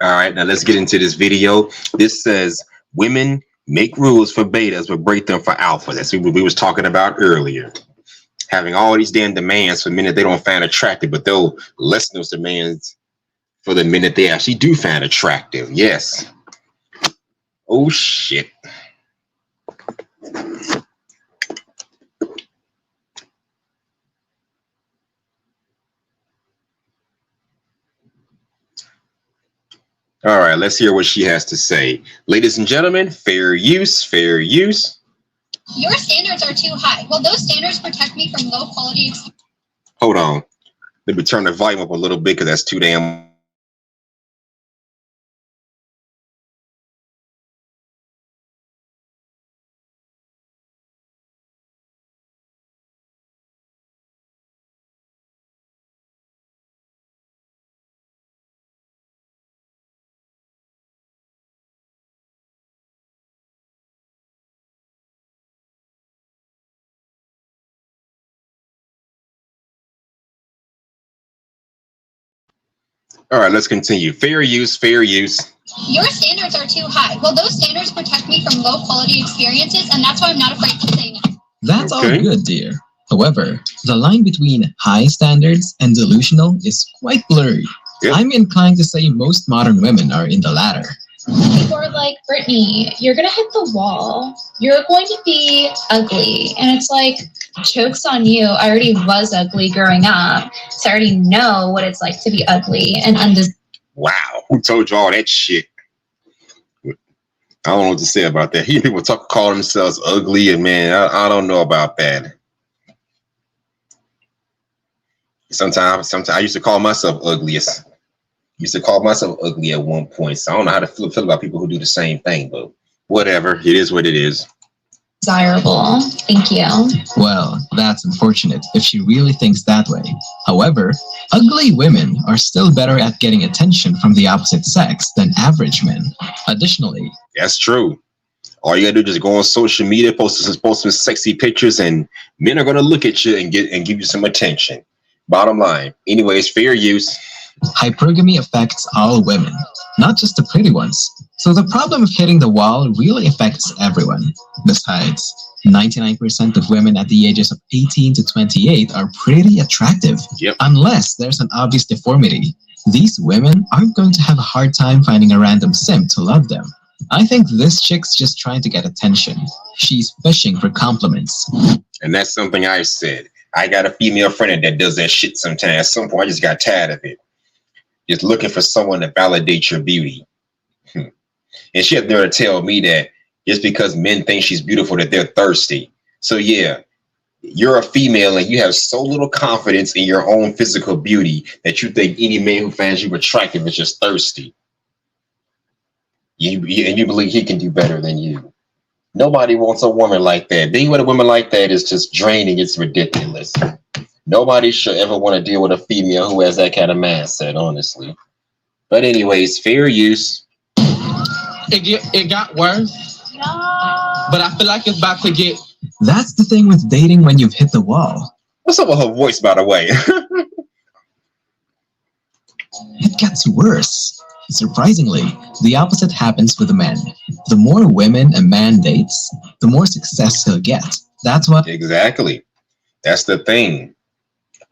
All right, now let's get into this video. This says women make rules for betas but break them for alphas. That's what we was talking about earlier. Having all these damn demands for men that they don't find attractive, but they'll lessen those demands for the men that they actually do find attractive. Yes. Oh shit. All right, let's hear what she has to say. Ladies and gentlemen, fair use, fair use. Your standards are too high. Will those standards protect me from low quality? Hold on. Let me turn the volume up a little bit because that's too damn. All right, let's continue. Fair use, fair use. Your standards are too high. Will those standards protect me from low quality experiences? And that's why I'm not afraid to say no. That's all good, dear. However, the line between high standards and delusional is quite blurry. Yep. I'm inclined to say most modern women are in the latter. People are like, Brittany, you're going to hit the wall. You're going to be ugly. And it's like, joke's on you. I already was ugly growing up. So I already know what it's like to be ugly and Wow. Who told you all that shit? I don't know what to say about that. Here people call themselves ugly, and man, I don't know about that. Sometimes I used to call myself ugliest. Used to call myself ugly at one point. So I don't know how to feel about people who do the same thing, but whatever. It is what it is. desirable. Thank you. Well, that's unfortunate if she really thinks that way. However, ugly women are still better at getting attention from the opposite sex than average men. Additionally, that's true. All you gotta do is just go on social media, post some sexy pictures, and men are gonna look at you and give you some attention. Bottom line. Anyways, fair use. hypergamy affects all women, not just the pretty ones. So the problem of hitting the wall really affects everyone. Besides, 99% of women at the ages of 18 to 28 are pretty attractive. Yep. Unless there's an obvious deformity, these women aren't going to have a hard time finding a random simp to love them. I think this chick's just trying to get attention. She's fishing for compliments. And that's something I said. I got a female friend that does that shit sometimes. At some point, I just got tired of it. Just looking for someone to validate your beauty. And she had there to tell me that just because men think she's beautiful that they're thirsty. So yeah, you're a female and you have so little confidence in your own physical beauty that you think any man who finds you attractive is just thirsty. And you believe he can do better than you. Nobody wants a woman like that. Being with a woman like that is just draining. It's ridiculous. Nobody should ever want to deal with a female who has that kind of mindset, honestly. But anyways, fair use. It got worse, but I feel like it's about to get That's the thing with dating when you've hit the wall. What's up with her voice, by the way? It gets worse. Surprisingly, the opposite happens with the men. The more women a man dates, the more success he'll get. That's what Exactly. That's the thing.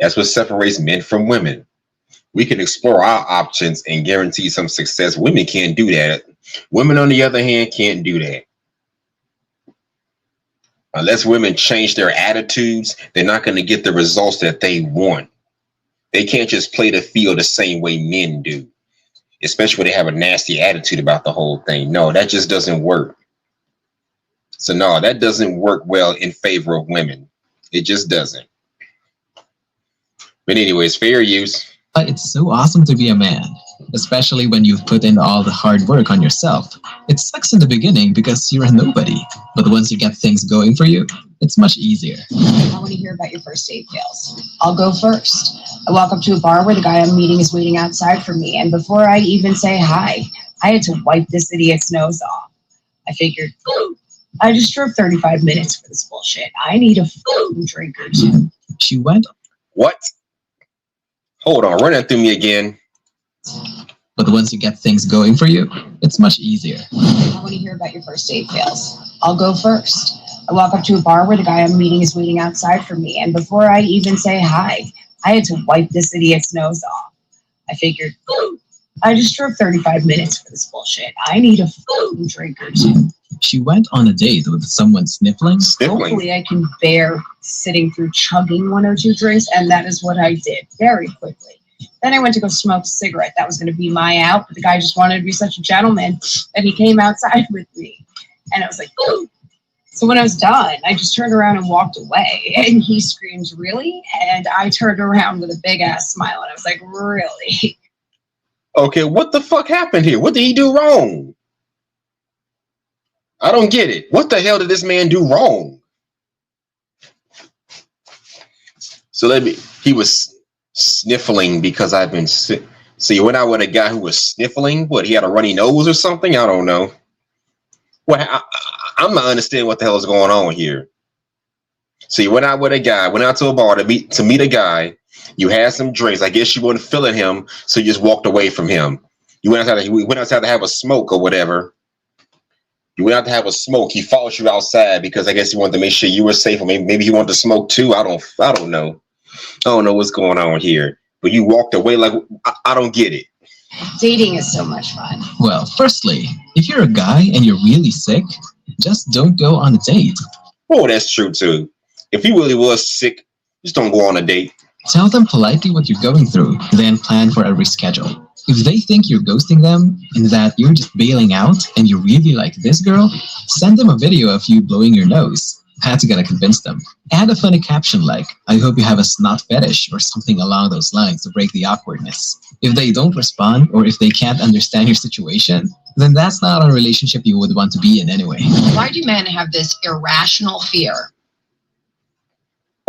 That's what separates men from women. We can explore our options and guarantee some success. Women can't do that. Women, on the other hand, can't do that. Unless women change their attitudes, they're not going to get the results that they want. They can't just play the field the same way men do, especially when they have a nasty attitude about the whole thing. No, that just doesn't work. So no, that doesn't work well in favor of women. It just doesn't. But anyways, fair use. it's so awesome to be a man, especially when you've put in all the hard work on yourself. It sucks in the beginning because you're a nobody, but once you get things going for you, it's much easier. I want to hear about your first date fails. I'll go first. I walk up to a bar where the guy I'm meeting is waiting outside for me, and before I even say hi, I had to wipe this idiot's nose off. I figured, I just drove 35 minutes for this bullshit. I need a fucking drink or two. She went, What? Hold on, run that through me again. but once you get things going for you, it's much easier. I want to hear about your first date fails. I'll go first. I walk up to a bar where the guy I'm meeting is waiting outside for me, and before I even say hi, I had to wipe this idiot's nose off. I figured, I just drove 35 minutes for this bullshit. I need a fucking drink or two. She went on a date with someone sniffling. Hopefully I can bear sitting through chugging one or two drinks, and that is what I did very quickly. Then I went to go smoke a cigarette. That was going to be my out, but the guy just wanted to be such a gentleman that he came outside with me. And I was like, ooh. So when I was done, I just turned around and walked away. And he screamed, really? And I turned around with a big ass smile, and I was like, really? Okay, what the fuck happened here? What did he do wrong? I don't get it. What the hell did this man do wrong? So he was sniffling because I've been sick. So you went out with a guy who was sniffling? What, he had a runny nose or something? I don't know. Well, I'm not understanding what the hell is going on here. So you went out with a guy, went out to a bar to meet a guy. You had some drinks. I guess you weren't feeling him, so you just walked away from him. You went outside to have a smoke or whatever. You went out to have a smoke. He followed you outside because I guess he wanted to make sure you were safe, or maybe he wanted to smoke too. I don't know. I don't know what's going on here. But you walked away like I don't get it. Dating is so much fun. Well, firstly, if you're a guy and you're really sick, just don't go on a date. Oh, that's true too. If he really was sick, just don't go on a date. Tell them politely what you're going through, then plan for a reschedule. If they think you're ghosting them and that you're just bailing out and you really like this girl, send them a video of you blowing your nose. That's gonna convince them. Add a funny caption like, I hope you have a snot fetish or something along those lines to break the awkwardness. If they don't respond or if they can't understand your situation, then that's not a relationship you would want to be in anyway. Why do men have this irrational fear?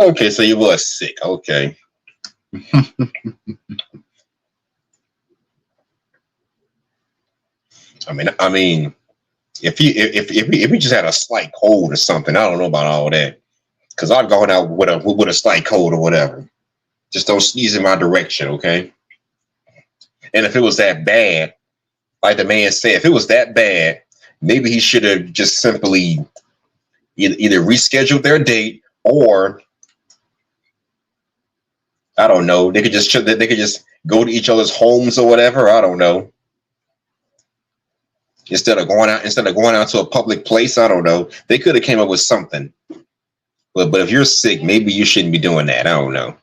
Okay, so you was sick. Okay. I mean, if you just had a slight cold or something, I don't know about all that. Because I've gone out with a slight cold or whatever. Just don't sneeze in my direction, okay? And if it was that bad, like the man said, if it was that bad, maybe he should have just simply either rescheduled their date, or I don't know. They could just go to each other's homes or whatever. I don't know. Instead of going out to a public place, I don't know. They could have came up with something. But if you're sick, maybe you shouldn't be doing that. I don't know.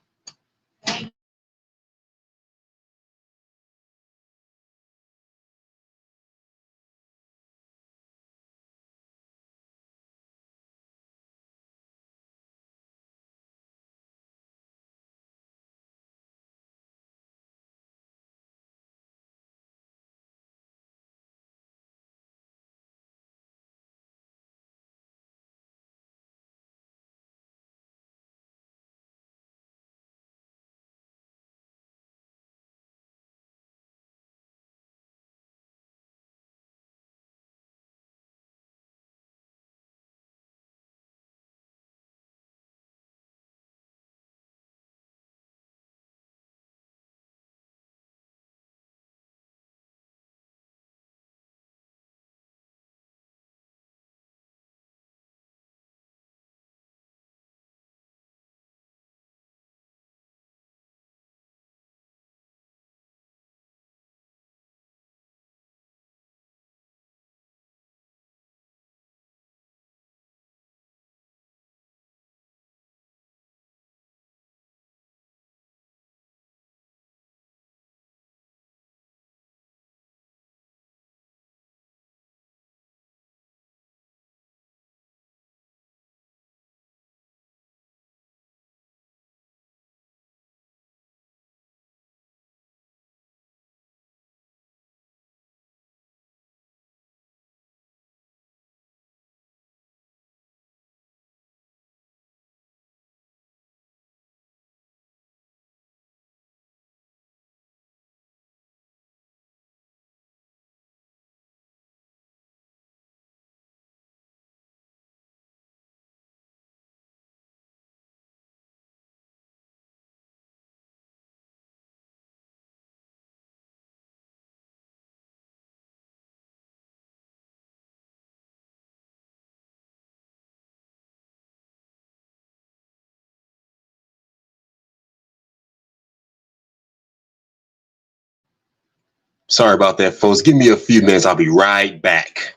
Sorry about that, folks. Give me a few minutes. I'll be right back.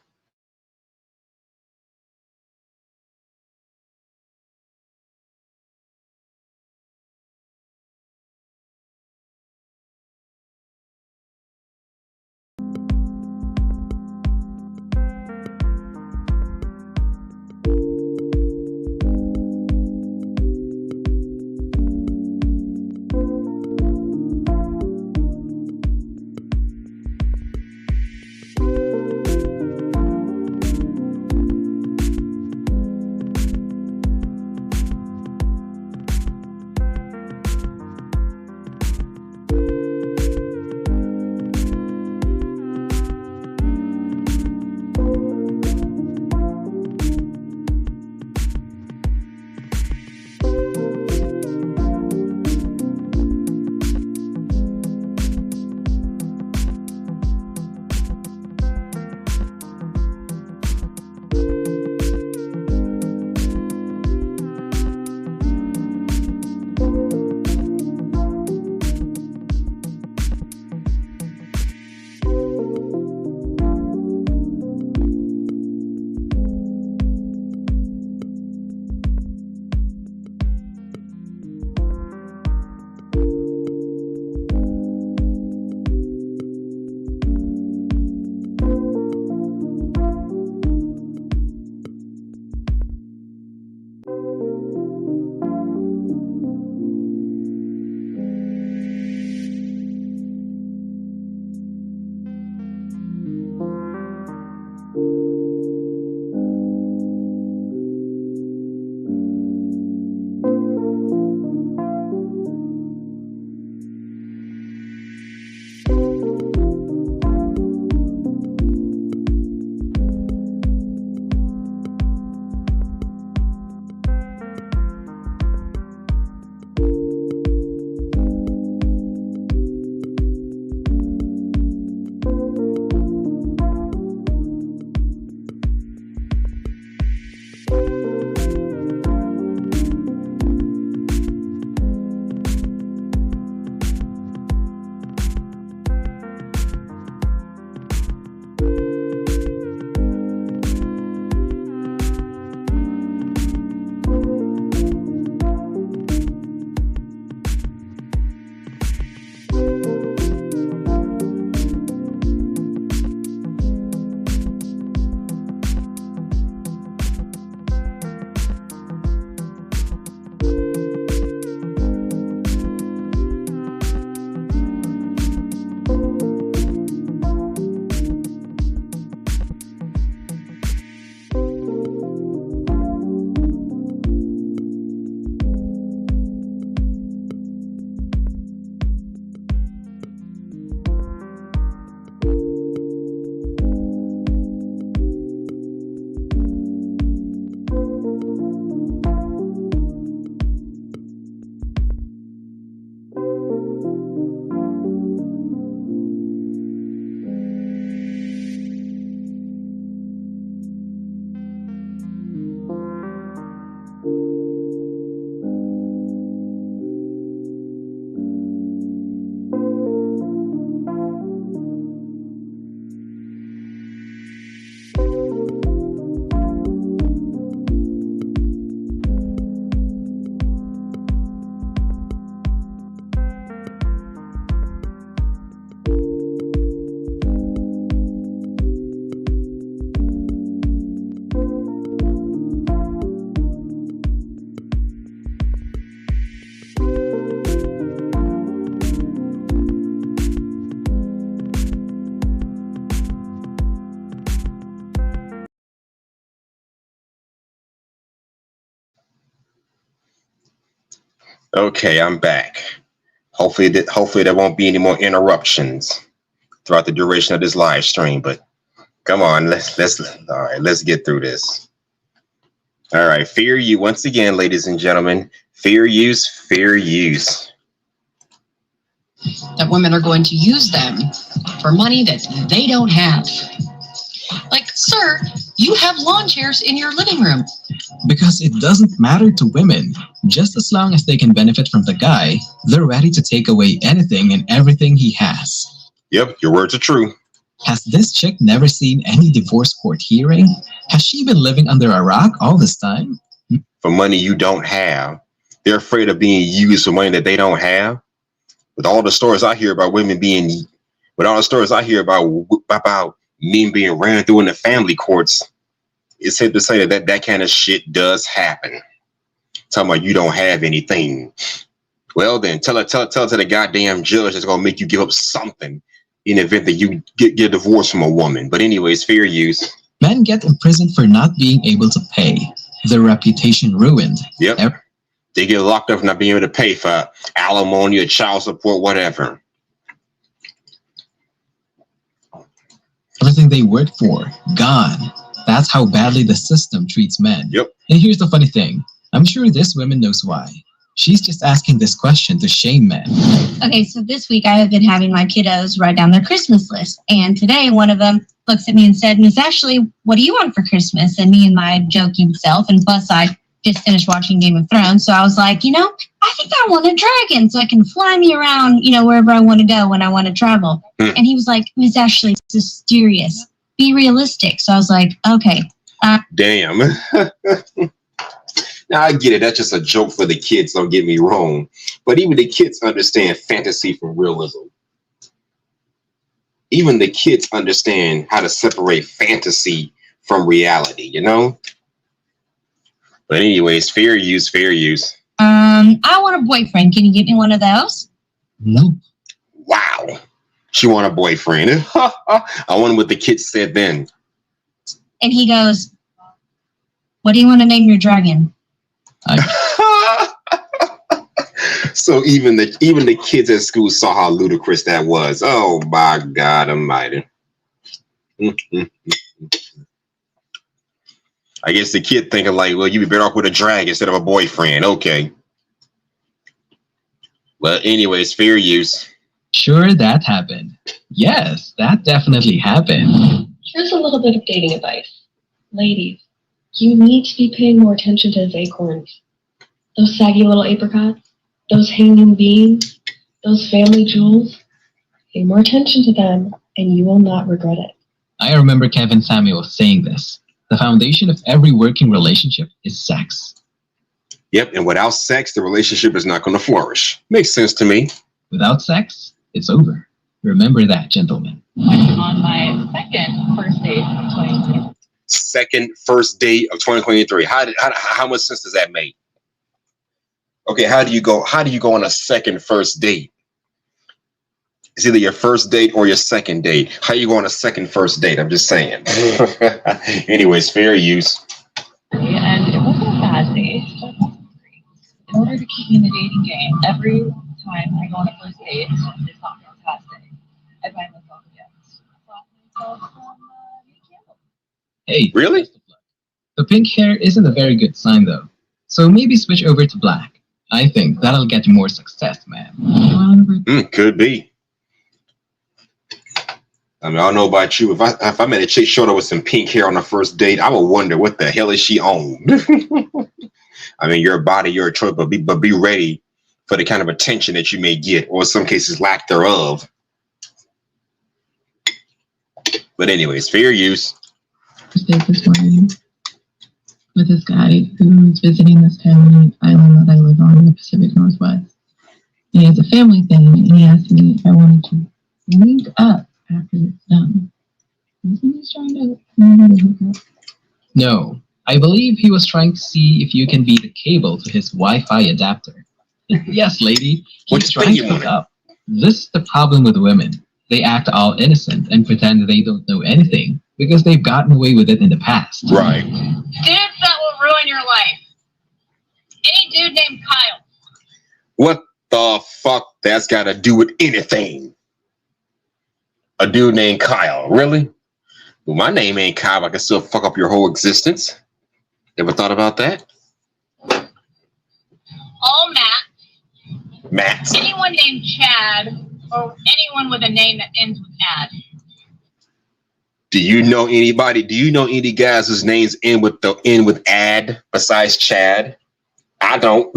Okay, I'm back. Hopefully there won't be any more interruptions throughout the duration of this live stream. But come on, let's get through this. All right, fair use once again, ladies and gentlemen. Fair use, fair use. That women are going to use them for money that they don't have. Like, sir, you have lawn chairs in your living room. Because it doesn't matter to women. Just as long as they can benefit from the guy, they're ready to take away anything and everything he has. Yep, your words are true. Has this chick never seen any divorce court hearing? Has she been living under a rock all this time? For money you don't have. They're afraid of being used for money that they don't have. With all the stories I hear about women being, with all the stories I hear about men being ran through in the family courts, it's safe to say that kind of shit does happen. Talking about you don't have anything. Well, then tell it to the goddamn judge that's gonna make you give up something in the event that you get divorced from a woman. But anyways, fair use. Men get imprisoned for not being able to pay. Their reputation ruined. Yep. They get locked up for not being able to pay for alimony or child support, whatever. Everything they worked for, gone. That's how badly the system treats men. Yep. And here's the funny thing. I'm sure this woman knows why. She's just asking this question to shame men. Okay, so this week I have been having my kiddos write down their Christmas list. And today one of them looks at me and said, Miss Ashley, what do you want for Christmas? And me and my joking self, and plus I just finished watching Game of Thrones. So I was like, I think I want a dragon so I can fly me around, wherever I want to go when I want to travel. And he was like, Miss Ashley, this is serious. Be realistic. So I was like, okay. Damn. Now I get it. That's just a joke for the kids. Don't get me wrong. But even the kids understand fantasy from realism. Even the kids understand how to separate fantasy from reality, But anyways, fair use, fair use. I want a boyfriend. Can you get me one of those? Nope. Wow. She want a boyfriend. I wonder what the kids said then. And he goes, what do you want to name your dragon? So even the kids at school saw how ludicrous that was. Oh my God Almighty. I guess the kid thinking like, well, you'd be better off with a dragon instead of a boyfriend. Okay. Well, anyways, fair use. Sure, that happened. Yes, that definitely happened. Here's a little bit of dating advice. Ladies, you need to be paying more attention to those acorns. Those saggy little apricots. Those hanging beans. Those family jewels. Pay more attention to them and you will not regret it. I remember Kevin Samuel saying this. The foundation of every working relationship is sex. Yep, and without sex, the relationship is not going to flourish. Makes sense to me. Without sex, it's over. Remember that, gentlemen. On my second first date of 2023. Second first date of 2023. How much sense does that make? Okay, how do you go on a second first date? It's either your first date or your second date. How you go on a second first date? I'm just saying. Anyways, fair use. And it wasn't a bad date, but it wasn't great. In order to keep me in the dating game, every time I go on a first date, it's not fantastic. I find myself against. I thought myself from Campbell. Hey, really? The pink hair isn't a very good sign, though. So maybe switch over to black. I think that'll get you more success, man. Could be. I mean, I don't know about you. If I met a chick showed up with some pink hair on the first date, I would wonder what the hell is she on. I mean, your body, your choice, but be ready for the kind of attention that you may get, or in some cases, lack thereof. But anyways, fair use. Date this morning with this guy who's visiting this tiny island that I live on in the Pacific Northwest. He has a family thing, and he asked me if I wanted to link up after it's done. Isn't he trying to hook up? No, I believe he was trying to see if you can be the cable to his Wi-Fi adapter. Yes, lady, he's trying to hook up. This is the problem with women. They act all innocent and pretend they don't know anything because they've gotten away with it in the past. Right. Dudes that will ruin your life. Any dude named Kyle. What the fuck that's got to do with anything? A dude named Kyle, really? Well, my name ain't Kyle. I can still fuck up your whole existence. Ever thought about that? All Matt. Matt. Anyone named Chad or anyone with a name that ends with ad. Do you know anybody? Do you know any guys whose names end with ad besides Chad? I don't.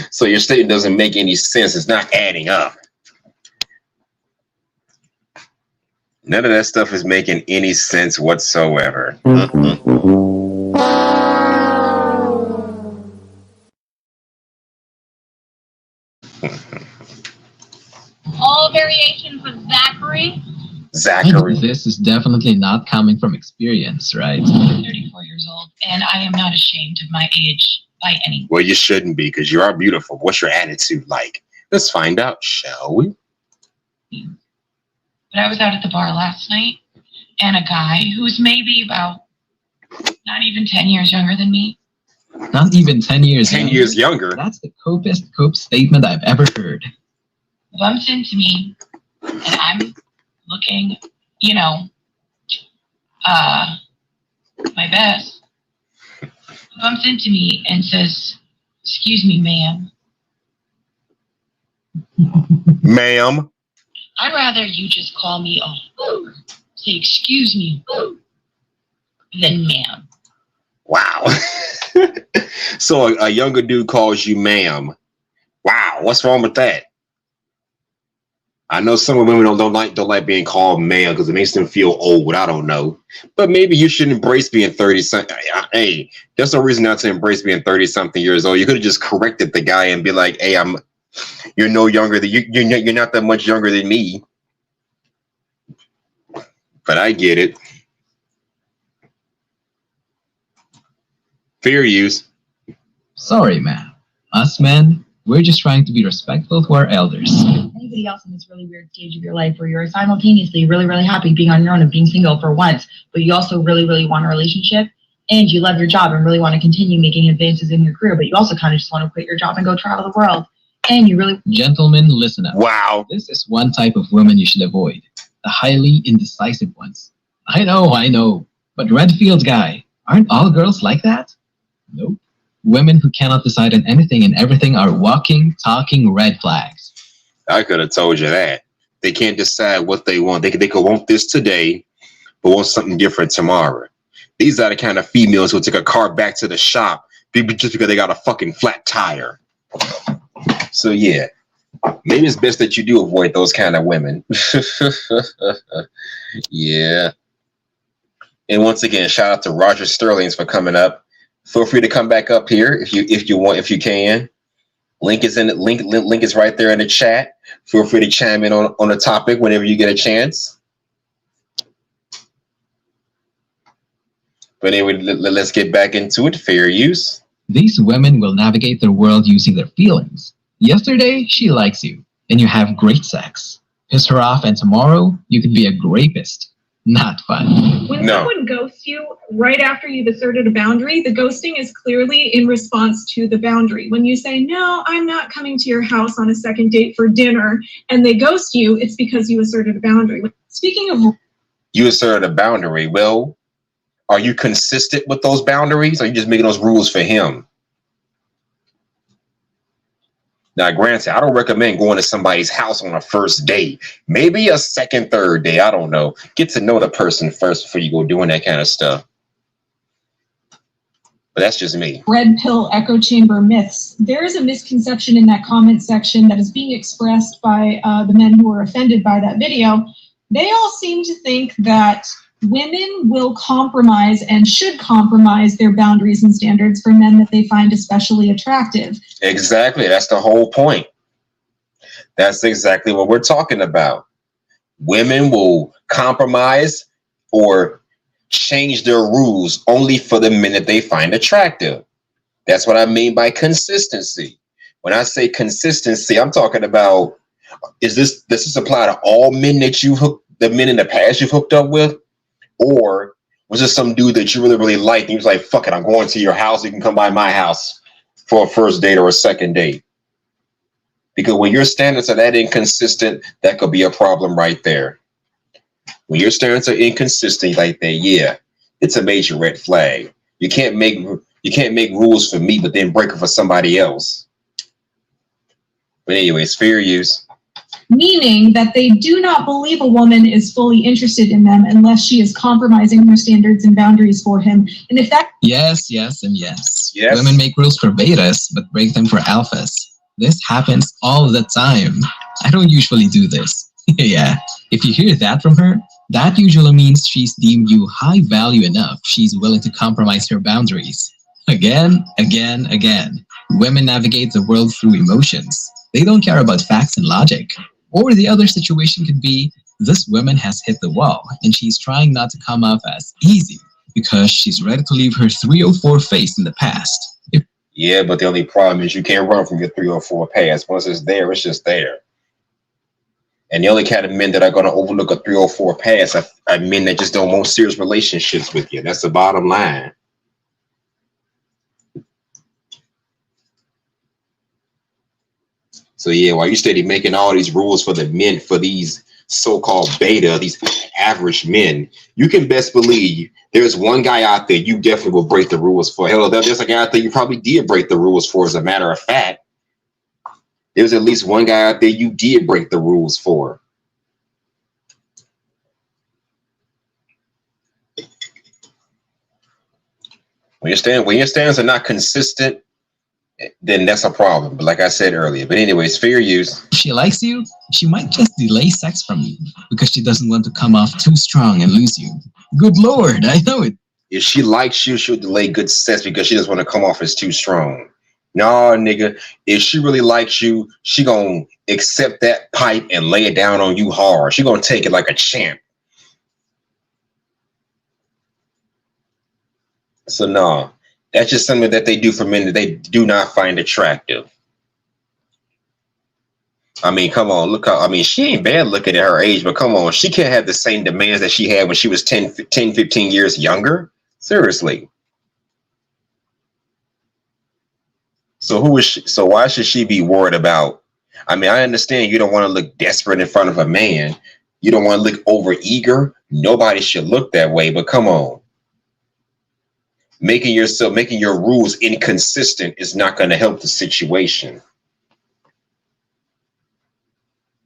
So your statement doesn't make any sense. It's not adding up. None of that stuff is making any sense whatsoever. Mm-mm. All variations of Zachary. Zachary. This is definitely not coming from experience, right? I'm 34 years old, and I am not ashamed of my age by any. Well, you shouldn't be, because you are beautiful. What's your attitude like? Let's find out, shall we? But I was out at the bar last night, and a guy who's maybe about not even 10 years younger than me. Not even 10 years 10 years younger? That's the copest cope statement I've ever heard. Bumps into me, and I'm looking, my best. Bumps into me and says, "Excuse me, ma'am." Ma'am. I'd rather you just call me say "excuse me" than ma'am. Wow. So a younger dude calls you ma'am. Wow, what's wrong with that? I know some women don't like being called ma'am because it makes them feel old. I don't know, but maybe you should embrace being 30-something. Hey, there's no reason not to embrace being 30-something years old. You could have just corrected the guy and be like, "Hey, you're no younger than you're not that much younger than me." But I get it. Fair use. Sorry, ma'am. Us men, we're just trying to be respectful to our elders. Anybody else in this really weird stage of your life where you're simultaneously really, really happy being on your own and being single for once, but you also really, really want a relationship, and you love your job and really want to continue making advances in your career, but you also kind of just want to quit your job and go travel the world, and you really... Gentlemen, listen up. Wow. This is one type of woman you should avoid. The highly indecisive ones. I know. But Redfield guy, aren't all girls like that? Nope. Women who cannot decide on anything and everything are walking, talking red flags. I could have told you that. They can't decide what they want. They could want this today, but want something different tomorrow. These are the kind of females who take a car back to the shop just because they got a fucking flat tire. So yeah, maybe it's best that you do avoid those kind of women. Yeah. And once again, shout out to Roger Sterlings for coming up. Feel free to come back up here if you can. Link is right there in the chat. Feel free to chime in on the topic whenever you get a chance. But anyway, let's get back into it. Fair use. These women will navigate their world using their feelings. Yesterday, she likes you, and you have great sex. Piss her off, and tomorrow, you could be a rapist. Not fun. When someone ghosts you right after you've asserted a boundary, the ghosting is clearly in response to the boundary. When you say, "No, I'm not coming to your house on a second date for dinner," and they ghost you, it's because you asserted a boundary. Speaking of... You asserted a boundary. Well, are you consistent with those boundaries? Or are you just making those rules for him? Now, granted, I don't recommend going to somebody's house on a first date. Maybe a second, third day. I don't know. Get to know the person first before you go doing that kind of stuff. But that's just me. Red pill echo chamber myths. There is a misconception in that comment section that is being expressed by the men who were offended by that video. They all seem to think that women will compromise and should compromise their boundaries and standards for men that they find especially attractive. Exactly. That's the whole point. That's exactly what we're talking about. Women will compromise or change their rules only for the men that they find attractive. That's what I mean by consistency. When I say consistency, I'm talking about, does this apply to all men that the men in the past you've hooked up with? Or was this some dude that you really, really liked and he was like, "Fuck it, I'm going to your house. You can come by my house for a first date or a second date." Because when your standards are that inconsistent, that could be a problem right there. When your standards are inconsistent like that, yeah, it's a major red flag. You can't make rules for me, but then break them for somebody else. But anyways, fair use. Meaning that they do not believe a woman is fully interested in them unless she is compromising her standards and boundaries for him. And if that... Yes. Women make rules for betas, but break them for alphas. This happens all the time. I don't usually do this. Yeah, if you hear that from her, That usually means she's deemed you high value enough. She's willing to compromise her boundaries. Again. Women navigate the world through emotions. They don't care about facts and logic. Or the other situation could be, this woman has hit the wall and she's trying not to come off as easy because she's ready to leave her 304 face in the past. Yeah, but the only problem is you can't run from your 304 past. Once it's there, it's just there. And the only kind of men that are going to overlook a 304 pass are men that just don't want serious relationships with you. That's the bottom line. So yeah, while you steady making all these rules for the men, for these so-called beta, these average men, you can best believe there's one guy out there you definitely will break the rules for. Hell, there's a guy out there you probably did break the rules for. As a matter of fact, there's at least one guy out there you did break the rules for. When your standards are not consistent, then that's a problem. But like I said earlier, but anyways, fair use. If she likes you, she might just delay sex from you because she doesn't want to come off too strong and lose you. Good Lord, I know it. If she likes you, she'll delay good sex because she doesn't want to come off as too strong. No, nigga, if she really likes you, she gonna accept that pipe and lay it down on you hard. She gonna take it like a champ. So no, that's just something that they do for men that they do not find attractive. I mean, come on, look how, I mean, she ain't bad looking at her age, but come on, she can't have the same demands that she had when she was 10, 15 years younger. Seriously. So who is she? So why should she be worried about? I mean, I understand you don't want to look desperate in front of a man. You don't want to look over eager. Nobody should look that way, but come on. Making your rules inconsistent is not going to help the situation.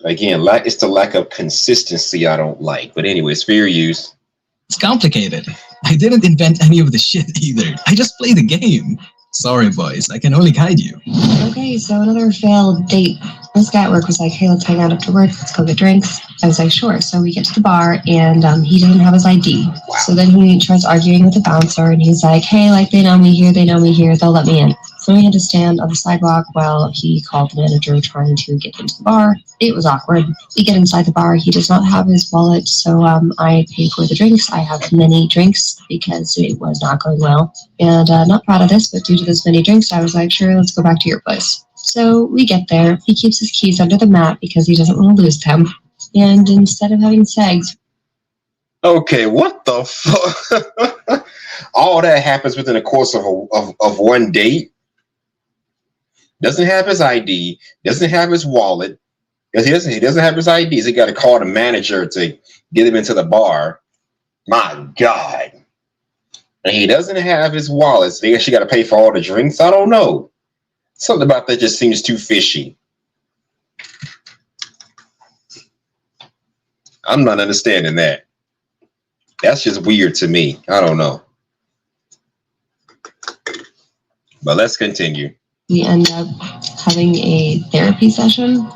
Again, it's the lack of consistency I don't like. But anyways, fair use. It's complicated. I didn't invent any of the shit either. I just play the game. Sorry, boys. I can only guide you. Okay, so another failed date. This guy at work was like, hey, let's hang out after work. Let's go get drinks. I was like, sure. So we get to the bar, and he didn't have his ID. Wow. So then he tries arguing with the bouncer, and he's like, hey, like, they know me here, they'll let me in. So we had to stand on the sidewalk while he called the manager trying to get into the bar. It was awkward. We get inside the bar. He does not have his wallet, so I pay for the drinks. I have many drinks because it was not going well. And not proud of this, but due to this many drinks, I was like, sure, let's go back to your place. So we get there. He keeps his keys under the mat because he doesn't want to lose them. And instead of having sex... Okay, what the fuck? All that happens within the course of one date? Doesn't have his ID, doesn't have his wallet. Because he doesn't have his IDs. He got to call the manager to get him into the bar. My God. And he doesn't have his wallet. So they actually got to pay for all the drinks. I don't know. Something about that just seems too fishy. I'm not understanding that. That's just weird to me. I don't know. But let's continue. We end up having a therapy session.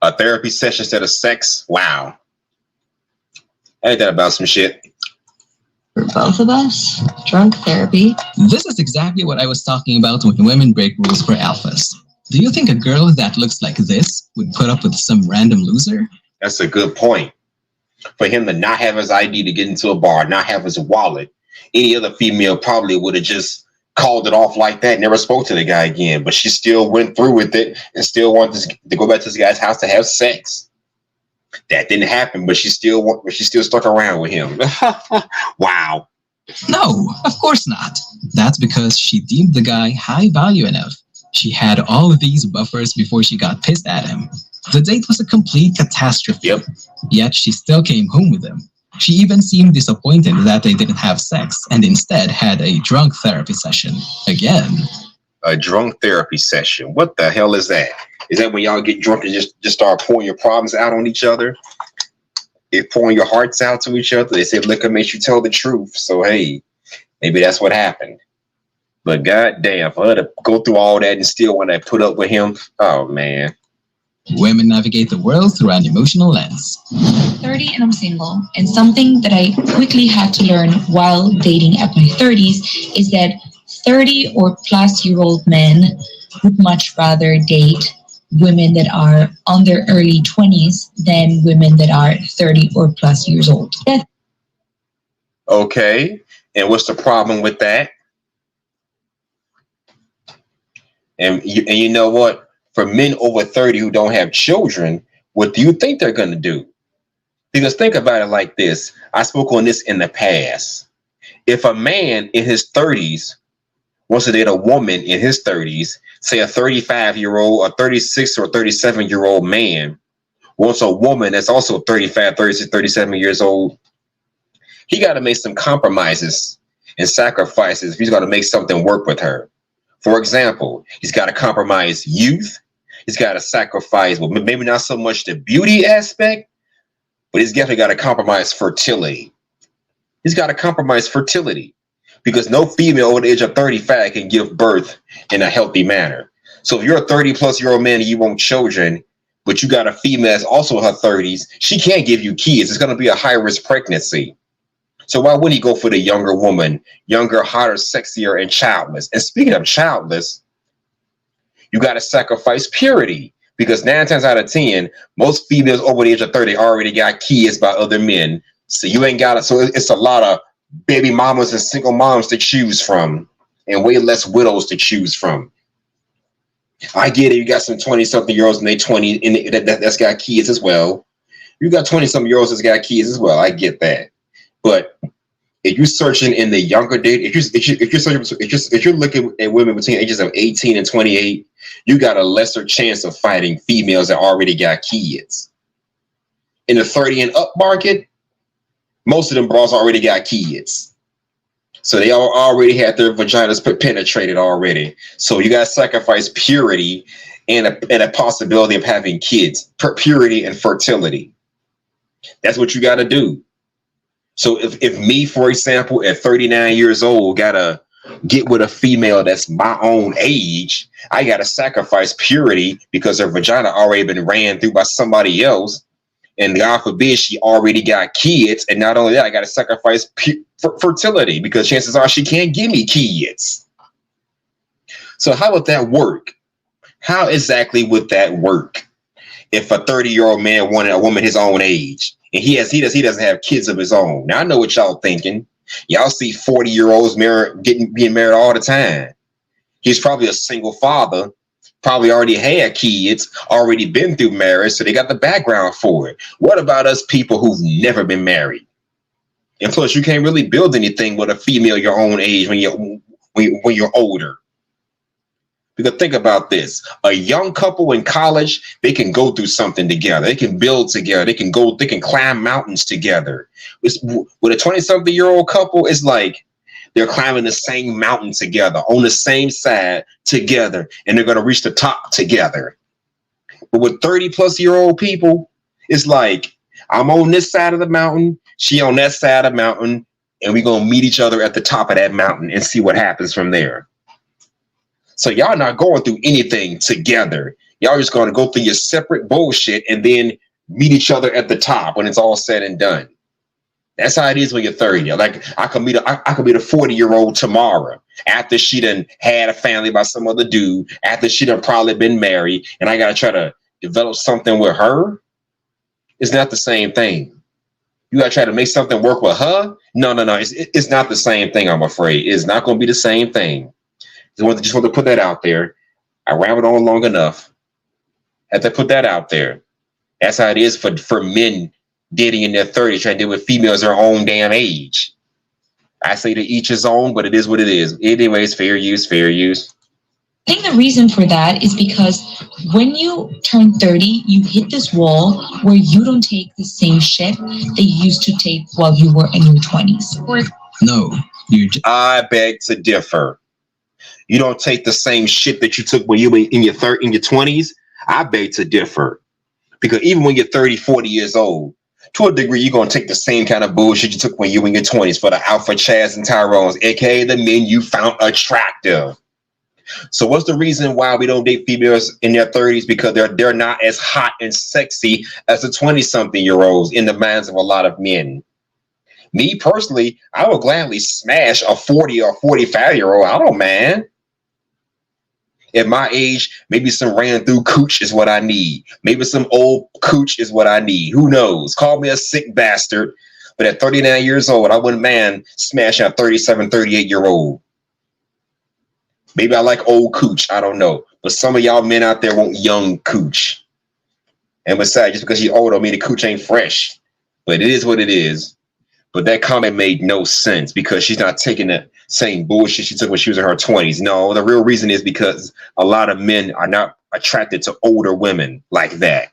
A therapy session instead of sex? Wow. Ain't that about some shit? For both of us, drunk therapy. This is exactly what I was talking about when women break rules for alphas. Do you think a girl that looks like this would put up with some random loser? That's a good point. For him to not have his ID to get into a bar, not have his wallet, any other female probably would have just called it off like that, never spoke to the guy again, but she still went through with it and still wanted to go back to this guy's house to have sex. That didn't happen, but she still stuck around with him. Wow. No, of course not. That's because she deemed the guy high value enough. She had all of these buffers before she got pissed at him. The date was a complete catastrophe. Yep. Yet she still came home with him. She even seemed disappointed that they didn't have sex and instead had a drunk therapy session. Again. A drunk therapy session. What the hell is that? Is that when y'all get drunk and just start pouring your problems out on each other? If pouring your hearts out to each other, they say liquor makes you tell the truth. So, hey, maybe that's what happened. But goddamn, for her to go through all that and still want to put up with him, oh, man. Women navigate the world through an emotional lens. 30 and I'm single. And something that I quickly had to learn while dating at my 30s is that 30 or plus year old men would much rather date women that are on their early 20s than women that are 30 or plus years old. Okay. And what's the problem with that? And you know what? For men over 30 who don't have children, what do you think they're going to do? Because think about it like this. I spoke on this in the past. If a man in his 30s wants to date a woman in his 30s, say a 35-year-old, or 36 or 37-year-old man wants a woman that's also 35, 36, 37 years old, he got to make some compromises and sacrifices if he's going to make something work with her. For example, he's got to compromise youth. He's got to sacrifice, well, maybe not so much the beauty aspect, but he's definitely got to compromise fertility. He's got to compromise fertility because no female over the age of 35 can give birth in a healthy manner. So if you're a 30-plus-year-old man and you want children, but you got a female that's also in her 30s, she can't give you kids. It's going to be a high-risk pregnancy. So why wouldn't he go for the younger woman, younger, hotter, sexier, and childless? And speaking of childless, you got to sacrifice purity because 9 times out of 10, most females over the age of 30 already got kids by other men. So you ain't got it. So it's a lot of baby mamas and single moms to choose from and way less widows to choose from. I get it. You got some 20-something-year-olds in their 20s and that's got kids as well. You got 20-something-year-olds that's got kids as well. I get that. But if you're searching in the younger date, if you're looking at women between the ages of 18 and 28, you got a lesser chance of fighting females that already got kids. In the 30 and up market, most of them bras already got kids. So they already had their vaginas penetrated already. So you got to sacrifice purity and a possibility of having kids, purity and fertility. That's what you got to do. So if me, for example, at 39 years old, gotta get with a female that's my own age, I gotta sacrifice purity because her vagina already been ran through by somebody else. And God forbid she already got kids. And not only that, I gotta sacrifice fertility because chances are she can't give me kids. So how would that work? How exactly would that work? If a 30-year-old man wanted a woman his own age, and he doesn't have kids of his own. Now I know what y'all thinking. Y'all see 40-year-olds being married all the time. He's probably a single father, probably already had kids, already been through marriage, so they got the background for it. What about us people who've never been married? And plus, you can't really build anything with a female your own age when you're older. Because think about this, a young couple in college, they can go through something together. They can build together. They can climb mountains together. With a 20-something-year-old couple, it's like they're climbing the same mountain together on the same side together, and they're going to reach the top together. But with 30-plus-year-old people, it's like I'm on this side of the mountain, she on that side of the mountain, and we're going to meet each other at the top of that mountain and see what happens from there. So y'all not going through anything together. Y'all just going to go through your separate bullshit and then meet each other at the top when it's all said and done. That's how it is when you're 30. Like I could meet a 40-year-old tomorrow after she done had a family by some other dude, after she done probably been married, and I got to try to develop something with her. It's not the same thing. You got to try to make something work with her. No. It's not the same thing, I'm afraid. It's not going to be the same thing. Just want to put that out there. I rambled on long enough. Had to put that out there. That's how it is for men dating in their 30s, trying to deal with females their own damn age. I say to each his own, but it is what it is. Anyways, fair use, fair use. I think the reason for that is because when you turn 30, you hit this wall where you don't take the same shit that you used to take while you were in your 20s. No, I beg to differ. You don't take the same shit that you took when you were in your 20s. I beg to differ. Because even when you're 30, 40 years old, to a degree, you're going to take the same kind of bullshit you took when you were in your 20s for the alpha Chads and Tyrones, aka the men you found attractive. So what's the reason why we don't date females in their 30s? Because they're not as hot and sexy as the 20-something-year-olds in the minds of a lot of men. Me personally, I would gladly smash a 40 or 45-year-old. I don't mind. At my age, maybe some ran through cooch is what I need. Maybe some old cooch is what I need. Who knows? Call me a sick bastard. But at 39 years old, I wouldn't mind smashing a 37, 38-year-old. Maybe I like old cooch. I don't know. But some of y'all men out there want young cooch. And besides, just because you're old don't mean the cooch ain't fresh. But it is what it is. But that comment made no sense because she's not taking the same bullshit she took when she was in her 20s. No, the real reason is because a lot of men are not attracted to older women like that.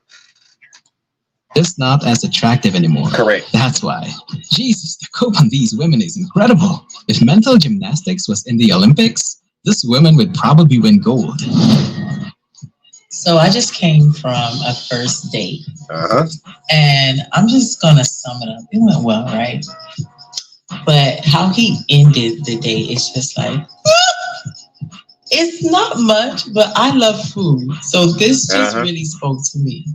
Just not as attractive anymore. Correct. That's why. Jesus, the cope on these women is incredible. If mental gymnastics was in the Olympics, this woman would probably win gold. So I just came from a first date. And I'm just going to sum it up. It went well, right? But how he ended the day is just like, it's not much, but I love food. So this just really spoke to me.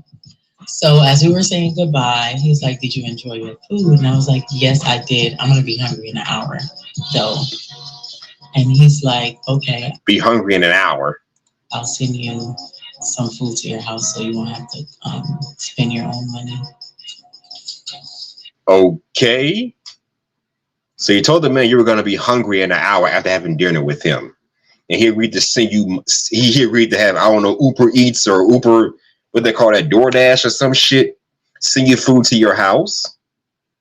So as we were saying goodbye, he was like, did you enjoy your food? And I was like, yes, I did. I'm going to be hungry in an hour. So, and he's like, okay. Be hungry in an hour. I'll send you some food to your house so you won't have to spend your own money. Okay. So you told the man you were going to be hungry in an hour after having dinner with him. And he agreed to send you, he agreed to have, I don't know, Uber Eats or Uber, what they call that, DoorDash or some shit, send you food to your house.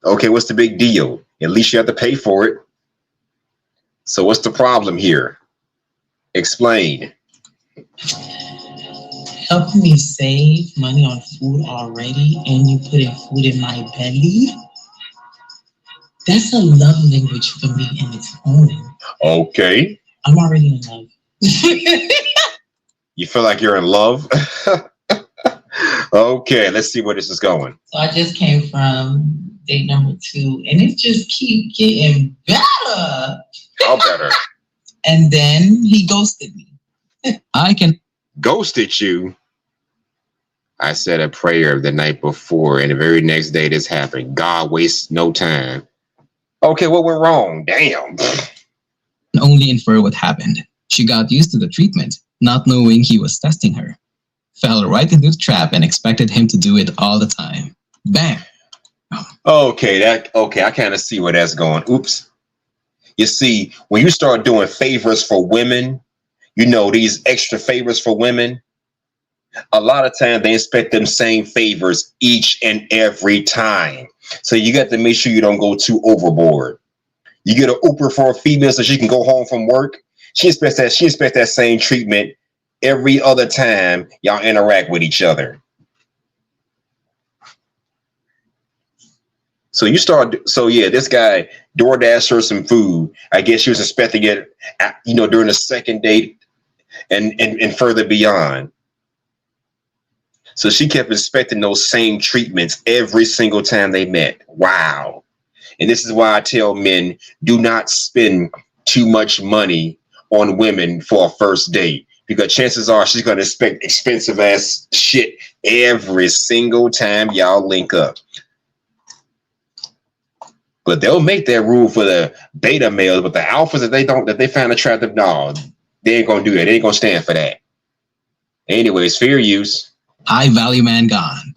Okay, what's the big deal? At least you have to pay for it. So what's the problem here? Explain. Helping me save money on food already, and you putting food in my belly? That's a love language for me in its own. Okay. I'm already in love. You feel like you're in love? Okay, let's see where this is going. So I just came from date number 2, and it just keep getting better. How better? And then he ghosted me. I can ghosted you. I said a prayer the night before, and the very next day this happened. God wastes no time. Okay, what went wrong? Damn. only infer what happened. She got used to the treatment, not knowing he was testing her. Fell right into the trap and expected him to do it all the time. Bam. Okay, I kind of see where that's going. Oops. You see, when you start doing favors for women, you know, these extra favors for women, a lot of times they expect them same favors each and every time. So you got to make sure you don't go too overboard. You get an Uber for a female so she can go home from work. She expects that same treatment every other time y'all interact with each other. So this guy DoorDashed her some food. I guess she was expecting it, during the second date and further beyond. So she kept expecting those same treatments every single time they met. Wow. And this is why I tell men, do not spend too much money on women for a first date, because chances are she's going to expect expensive ass shit every single time y'all link up. But they'll make that rule for the beta males, but the alphas that they find attractive, no, they ain't gonna do that. They ain't gonna stand for that. Anyways, fair use. High value man gone.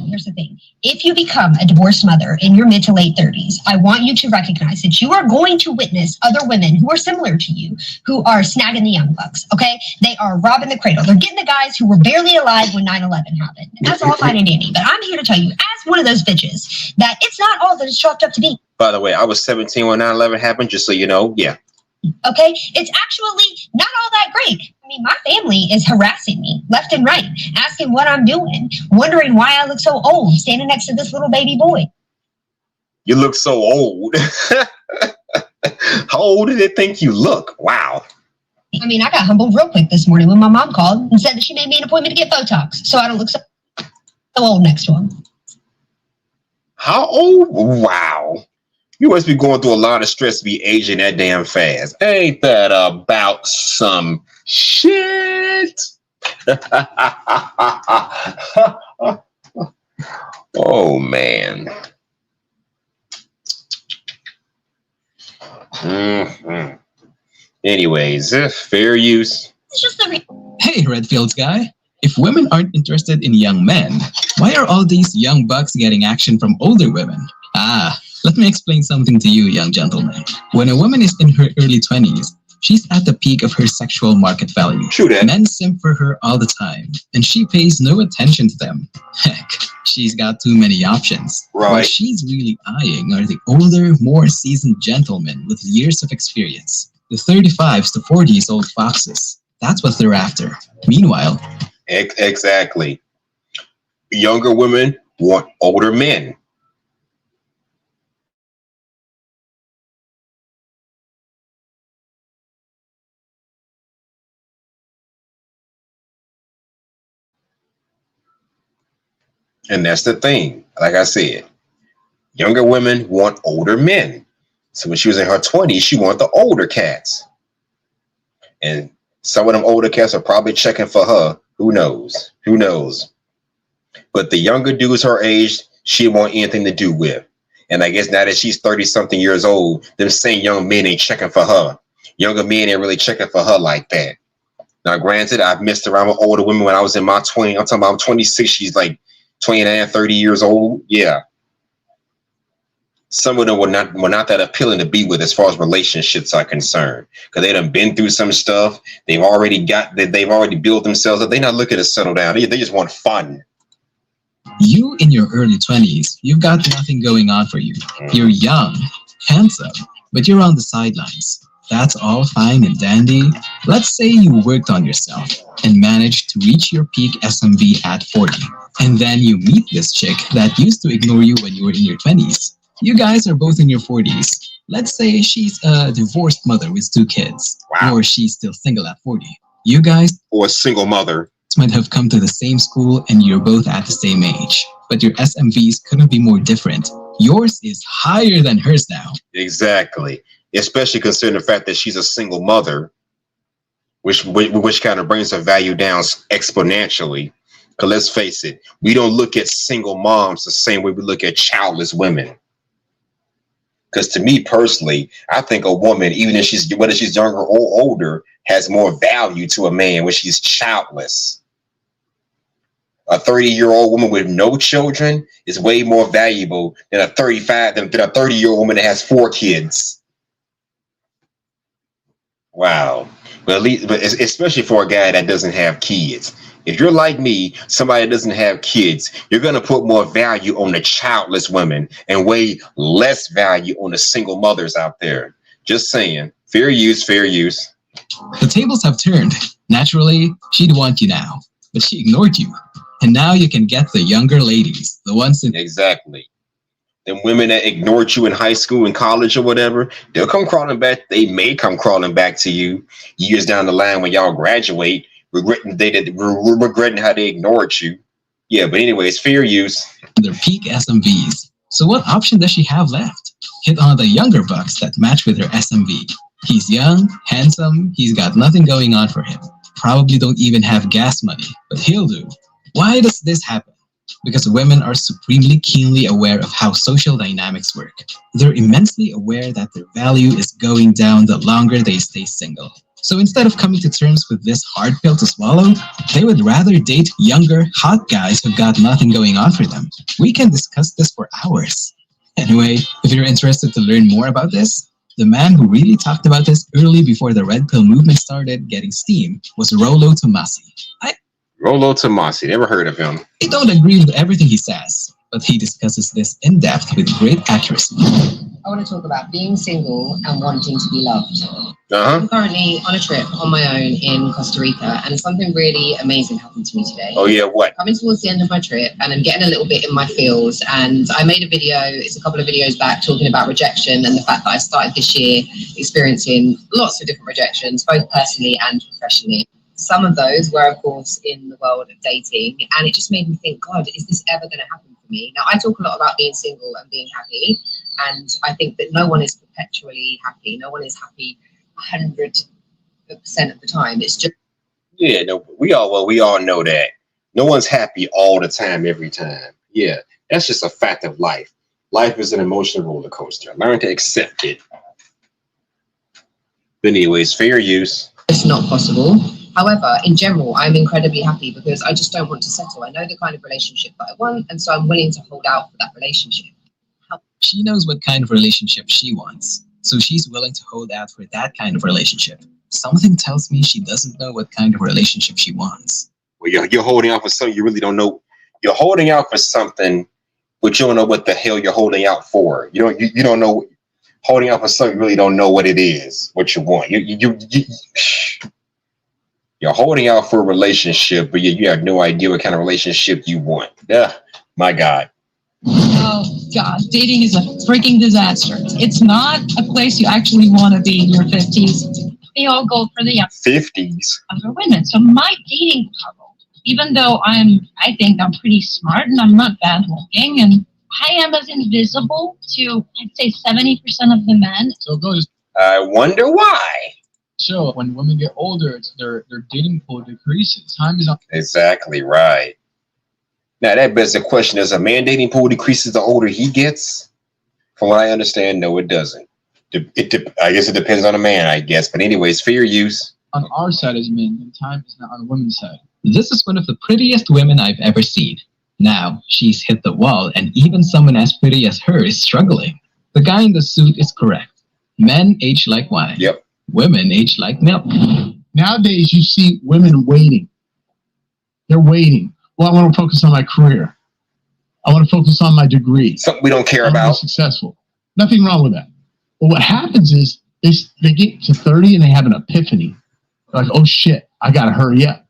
Here's the thing. If you become a divorced mother in your mid to late 30s, I want you to recognize that you are going to witness other women who are similar to you, who are snagging the young bucks, okay? They are robbing the cradle. They're getting the guys who were barely alive when 9/11 happened. And that's all fine and dandy. But I'm here to tell you, as one of those bitches, that it's not all that it's chalked up to be. By the way, I was 17 when 9/11 happened, just so you know. Yeah. Okay? It's actually not all that great. I mean, my family is harassing me left and right, asking what I'm doing, wondering why I look so old standing next to this little baby boy. You look so old. How old did they think you look? Wow. I mean, I got humbled real quick this morning when my mom called and said that she made me an appointment to get Botox so I don't look so old next to him. How old? Wow. You must be going through a lot of stress to be aging that damn fast. Ain't that about some shit? Oh, man. Mm-hmm. Anyways, fair use. Hey, Redfields guy. If women aren't interested in young men, why are all these young bucks getting action from older women? Let me explain something to you, young gentlemen. When a woman is in her early 20s, she's at the peak of her sexual market value. True that. Men simp for her all the time, and she pays no attention to them. Heck, she's got too many options. Right. What she's really eyeing are the older, more seasoned gentlemen with years of experience. The 35s to 40s old foxes. That's what they're after. Meanwhile, exactly. Younger women want older men. And that's the thing. Like I said, younger women want older men. So when she was in her 20s, she wanted the older cats. And some of them older cats are probably checking for her. Who knows? Who knows? But the younger dudes her age, she didn't want anything to do with. And I guess now that she's 30-something years old, them same young men ain't checking for her. Younger men ain't really checking for her like that. Now, granted, I've messed around with older women when I was in my 20s. I'm talking about I'm 26. She's like 29, 30 years old. Yeah. Some of them were not that appealing to be with as far as relationships are concerned, because they done been through some stuff. They've already built themselves up. They're not looking to settle down. They just want fun. you in your early 20s, you've got nothing going on for you. You're young, handsome, but you're on the sidelines. That's all fine and dandy. Let's say you worked on yourself and managed to reach your peak SMV at 40. And then you meet this chick that used to ignore you when you were in your 20s. You guys are both in your 40s. Let's say she's a divorced mother with 2 kids. Wow. Or she's still single at 40. You guys, or a single mother, might have come to the same school and you're both at the same age. But your SMVs couldn't be more different. Yours is higher than hers now. Exactly. Especially considering the fact that she's a single mother, which kind of brings her value down exponentially. Because let's face it, we don't look at single moms the same way we look at childless women. Because to me personally, I think a woman, even if whether she's younger or older, has more value to a man when she's childless. A 30-year-old woman with no children is way more valuable than a 30-year-old woman that has 4 kids. Wow. But especially for a guy that doesn't have kids. If you're like me, somebody that doesn't have kids, you're going to put more value on the childless women and way less value on the single mothers out there. Just saying. Fair use, fair use. The tables have turned. Naturally, she'd want you now, but she ignored you. And now you can get the younger ladies, the ones that... Exactly. Them women that ignored you in high school and college or whatever, they'll come crawling back. They may come crawling back to you years down the line when y'all graduate, regretting how they ignored you. Yeah, but anyways, fair use. Their peak SMVs. So what option does she have left? Hit on the younger bucks that match with her SMV. He's young, handsome, he's got nothing going on for him. Probably don't even have gas money, but he'll do. Why does this happen? Because women are supremely keenly aware of how social dynamics work. They're immensely aware that their value is going down the longer they stay single. So instead of coming to terms with this hard pill to swallow, they would rather date younger, hot guys who've got nothing going on for them. We can discuss this for hours. Anyway, if you're interested to learn more about this, the man who really talked about this early before the red pill movement started getting steam was Rollo Tomassi. Rollo Tomassi, never heard of him. I don't agree with everything he says, but he discusses this in depth with great accuracy. I want to talk about being single and wanting to be loved. Uh-huh. I'm currently on a trip on my own in Costa Rica, and something really amazing happened to me today. Oh yeah, what? Coming towards the end of my trip, and I'm getting a little bit in my feels, and I made a video, it's a couple of videos back, talking about rejection and the fact that I started this year experiencing lots of different rejections, both personally and professionally. Some of those were, of course, in the world of dating, and it just made me think, God, is this ever going to happen for me. Now, I talk a lot about being single and being happy, and I think that no one is perpetually happy. No one is happy 100% of the time. It's just no, we all know that no one's happy all the time, every time. Yeah, that's just a fact of life. Life is an emotional roller coaster. Learn to accept it. But anyways, fair use. It's not possible. However, in general, I'm incredibly happy because I just don't want to settle. I know the kind of relationship that I want, and so I'm willing to hold out for that relationship. She knows what kind of relationship she wants, so she's willing to hold out for that kind of relationship. Something tells me she doesn't know what kind of relationship she wants. Well, you're holding out for something you really don't know. You're holding out for something, but you don't know what the hell you're holding out for. You don't know. Holding out for something you really don't know what it is, what you want. You're holding out for a relationship, but you have no idea what kind of relationship you want. My God. Oh, God. Dating is a freaking disaster. It's not a place you actually want to be in your 50s. We all go for the 50s. Other women. So my dating bubble, even though I think I'm pretty smart and I'm not bad looking, and I am as invisible to, I'd say, 70% of the men. So those. I wonder why. So when women get older, it's their dating pool decreases. Time is on. Exactly right. Now that begs the question: does a man dating pool decreases the older he gets? From what I understand, no, it doesn't. I guess it depends on a man, I guess. But anyways, fair use. On our side as men, and time is not on the women's side. This is one of the prettiest women I've ever seen. Now, she's hit the wall, and even someone as pretty as her is struggling. The guy in the suit is correct. Men age like wine. Yep. Women age like milk. Nowadays, you see women waiting. They're waiting. Well, I want to focus on my career. I want to focus on my degree. Something we don't care I want to about. be successful. Nothing wrong with that. But what happens is they get to 30 and they have an epiphany. They're like, oh shit, I got to hurry up.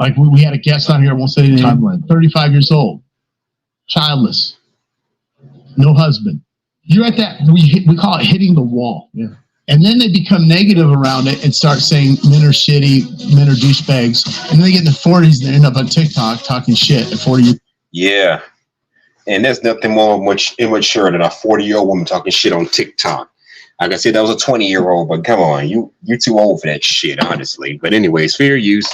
Like we had a guest on here, I won't say his name, 35 years old, childless, no husband. You're at that, we call it hitting the wall. Yeah. And then they become negative around it and start saying men are shitty, men are douchebags. And then they get in their 40s and they end up on TikTok talking shit at 40 years. Yeah. And there's nothing more immature than a 40-year-old woman talking shit on TikTok. Like I said, that was a 20-year-old, but come on, you're too old for that shit, honestly. But anyways, fair use.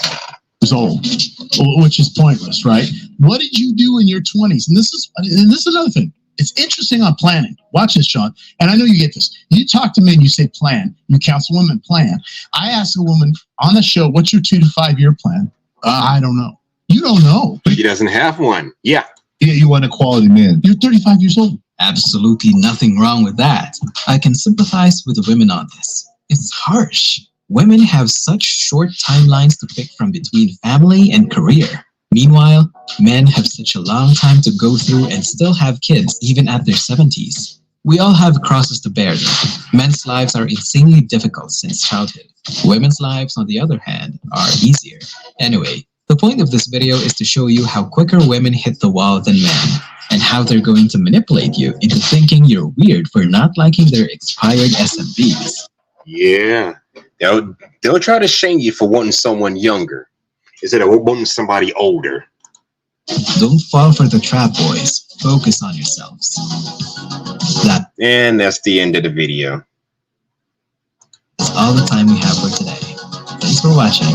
Old, which is pointless, right? What did you do in your 20s? And this is another thing. It's interesting on planning. Watch this, Sean. And I know you get this. You talk to men, you say plan. You counsel women, plan. I ask a woman on the show, what's your 2 to 5 year plan? I don't know. You don't know. But he doesn't have one. Yeah. Yeah, you want a quality man. You're 35 years old. Absolutely nothing wrong with that. I can sympathize with the women on this. It's harsh. Women have such short timelines to pick from between family and career. Meanwhile, men have such a long time to go through and still have kids even at their 70s. We all have crosses to bear though. Men's lives are insanely difficult since childhood. Women's lives, on the other hand, are easier. Anyway, the point of this video is to show you how quicker women hit the wall than men, and how they're going to manipulate you into thinking you're weird for not liking their expired SMVs. Yeah. They'll try to shame you for wanting someone younger instead of wanting somebody older. Don't fall for the trap, boys. Focus on yourselves. And that's the end of the video. That's all the time we have for today. Thanks for watching.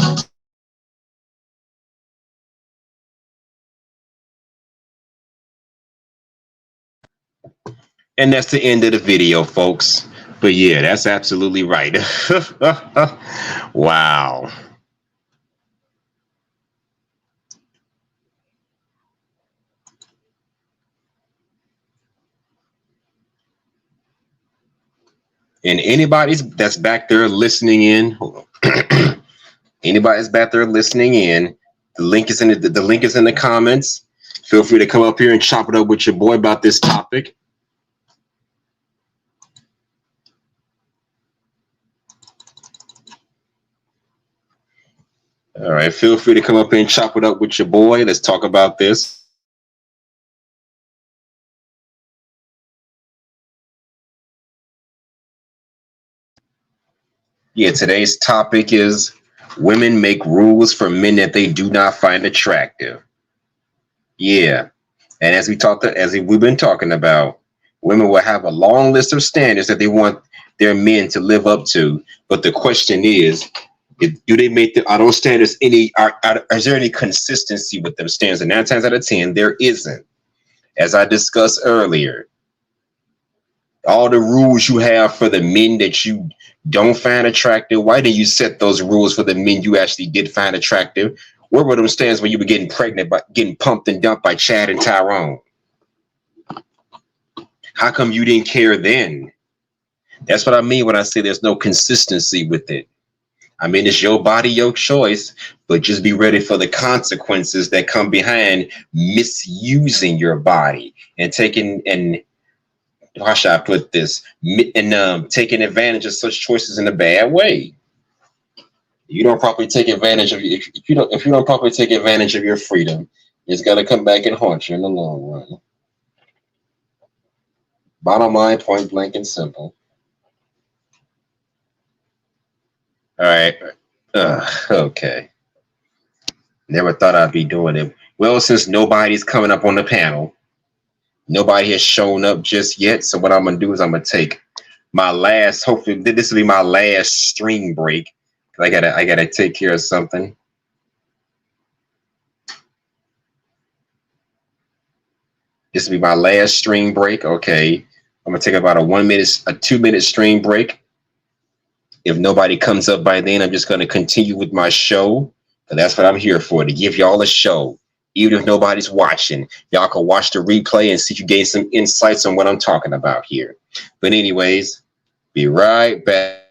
And that's the end of the video, folks. But yeah, that's absolutely right. Wow. And anybody that's back there listening in, hold on. Anybody that's back there listening in, the link is in the link is in the comments. Feel free to come up here and chop it up with your boy about this topic. All right, feel free to come up here and chop it up with your boy. Let's talk about this. Yeah, today's topic is women make rules for men that they do not find attractive. Yeah, And as we've been talking about, women will have a long list of standards that they want their men to live up to. But the question is, do they make are those standards is there any consistency with them standards? And 9 times out of 10, there isn't. As I discussed earlier, all the rules you have for the men that you don't find attractive, why didn't you set those rules for the men you actually did find attractive? Where were those standards when you were getting pregnant, by getting pumped and dumped by Chad and Tyrone? How come you didn't care then? That's what I mean when I say there's no consistency with it. I mean, it's your body, your choice, but just be ready for the consequences that come behind misusing your body and how should I put this? And taking advantage of such choices in a bad way. You don't properly take advantage of if you don't properly take advantage of your freedom, it's got to come back and haunt you in the long run. Bottom line, point blank and simple. All right. Okay. Never thought I'd be doing it. Well, since nobody's coming up on the panel, nobody has shown up just yet. So what I'm gonna do is I'm gonna take my last. Hopefully, this will be my last stream break. I gotta take care of something. This will be my last stream break. Okay, I'm gonna take about a 2-minute stream break. If nobody comes up by then, I'm just gonna continue with my show. But that's what I'm here for, to give y'all a show. Even if nobody's watching, y'all can watch the replay and see if you gain some insights on what I'm talking about here. But anyways, be right back.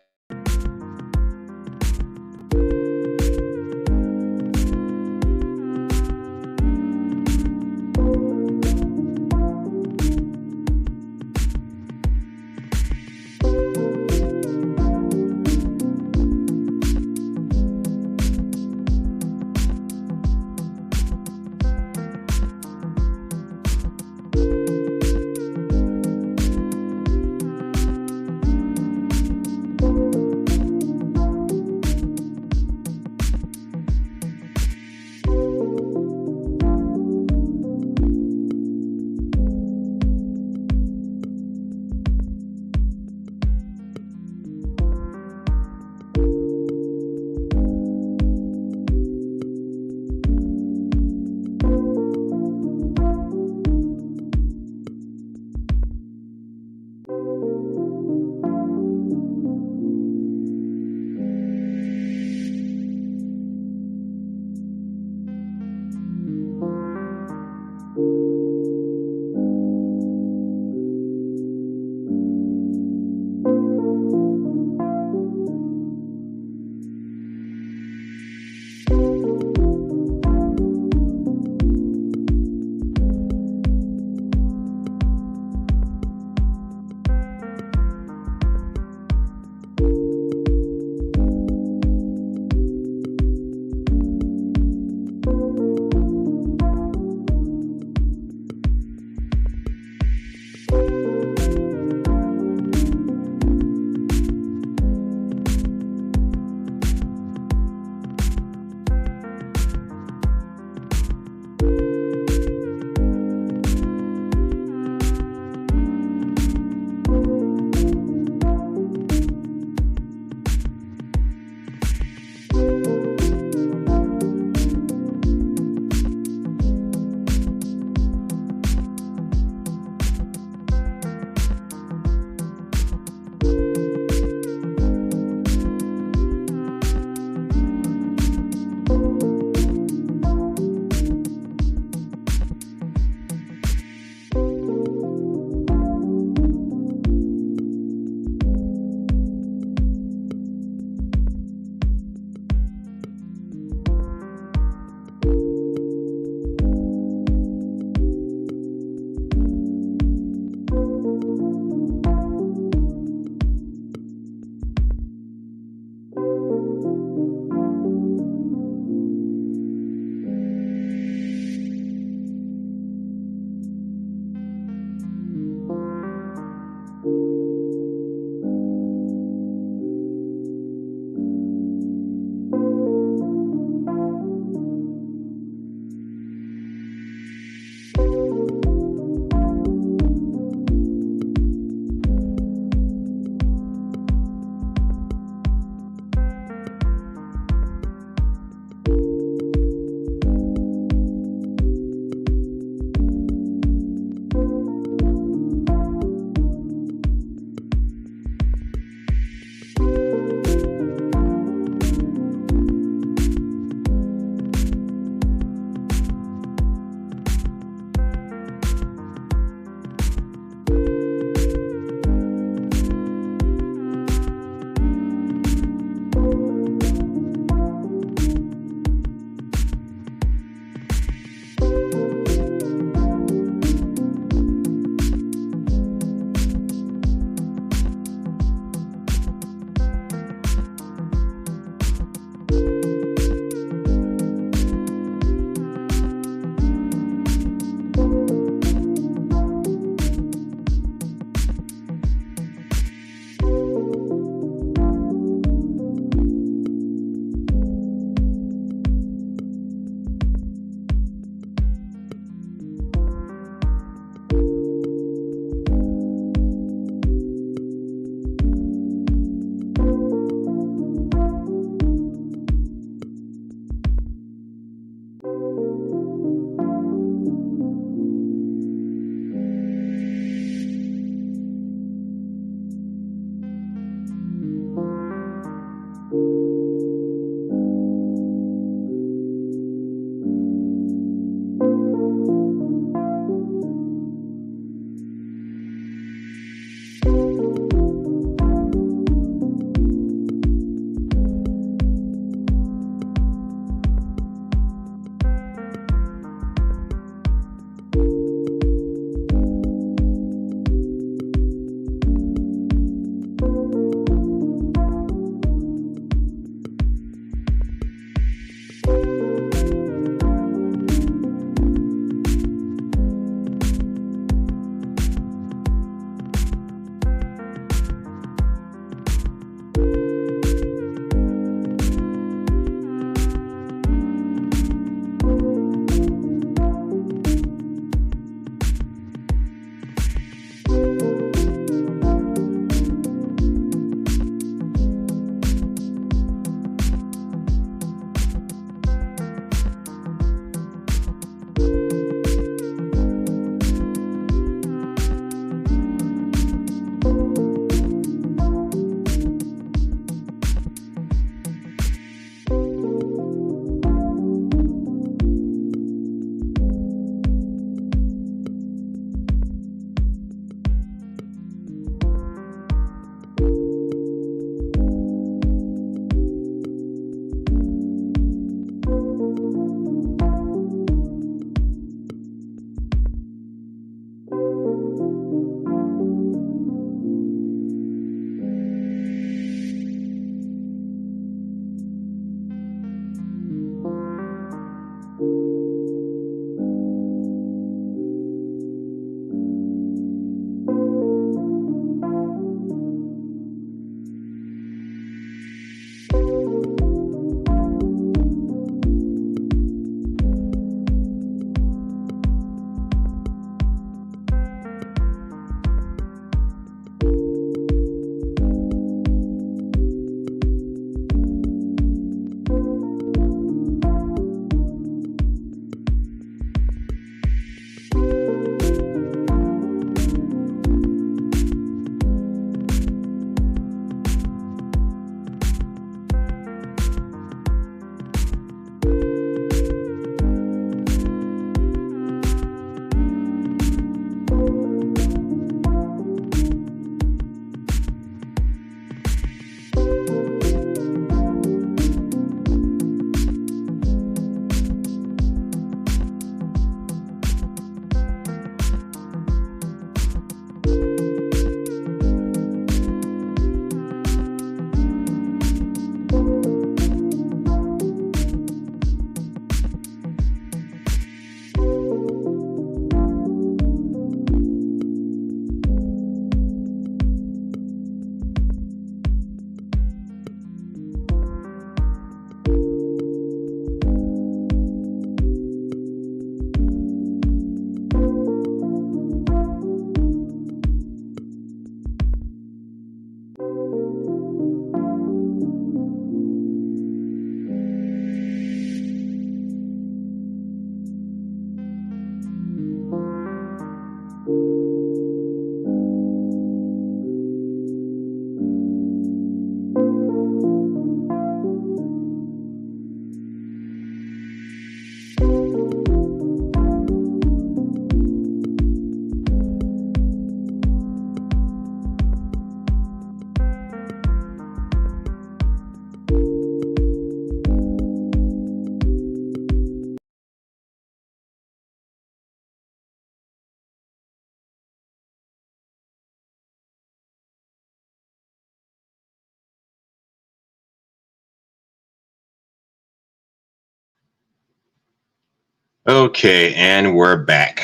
Okay, and we're back.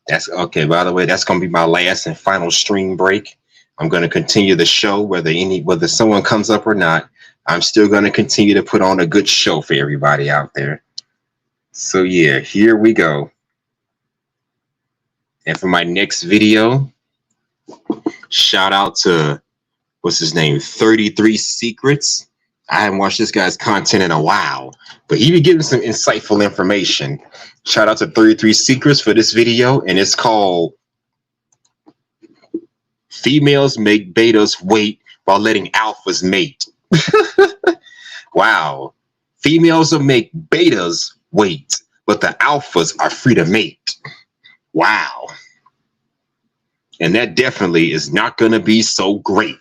That's okay. By the way, that's gonna be my last and final stream break. I'm gonna continue the show whether someone comes up or not. I'm still gonna continue to put on a good show for everybody out there. So yeah, here we go. And for my next video, shout out to what's his name, 33 Secrets. I haven't watched this guy's content in a while, but he be giving some insightful information. Shout out to 33 Secrets for this video, and it's called Females Make Betas Wait While Letting Alphas Mate. Wow. Females will make betas wait, but the alphas are free to mate. Wow. And that definitely is not going to be so great.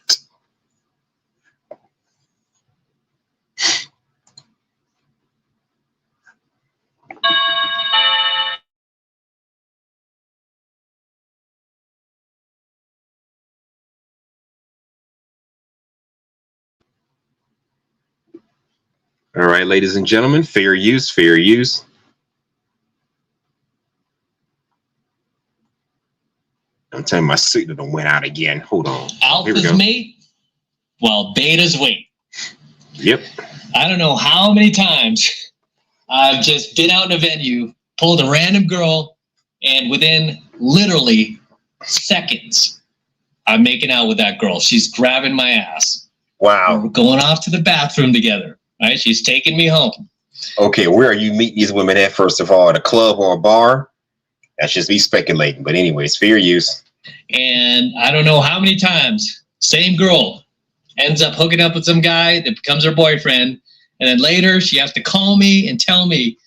All right, ladies and gentlemen, fair use, fair use. I'm telling you, my signal done went out again. Hold on. Here we go. Alphas mate while betas wait. Yep. I don't know how many times I've just been out in a venue, pulled a random girl, and within literally seconds, I'm making out with that girl. She's grabbing my ass. Wow. We're going off to the bathroom together. Right? She's taking me home. Okay, where are you meeting these women at, first of all? At a club or a bar? That's just me speculating. But anyways, fair use. And I don't know how many times, same girl ends up hooking up with some guy that becomes her boyfriend. And then later she has to call me and tell me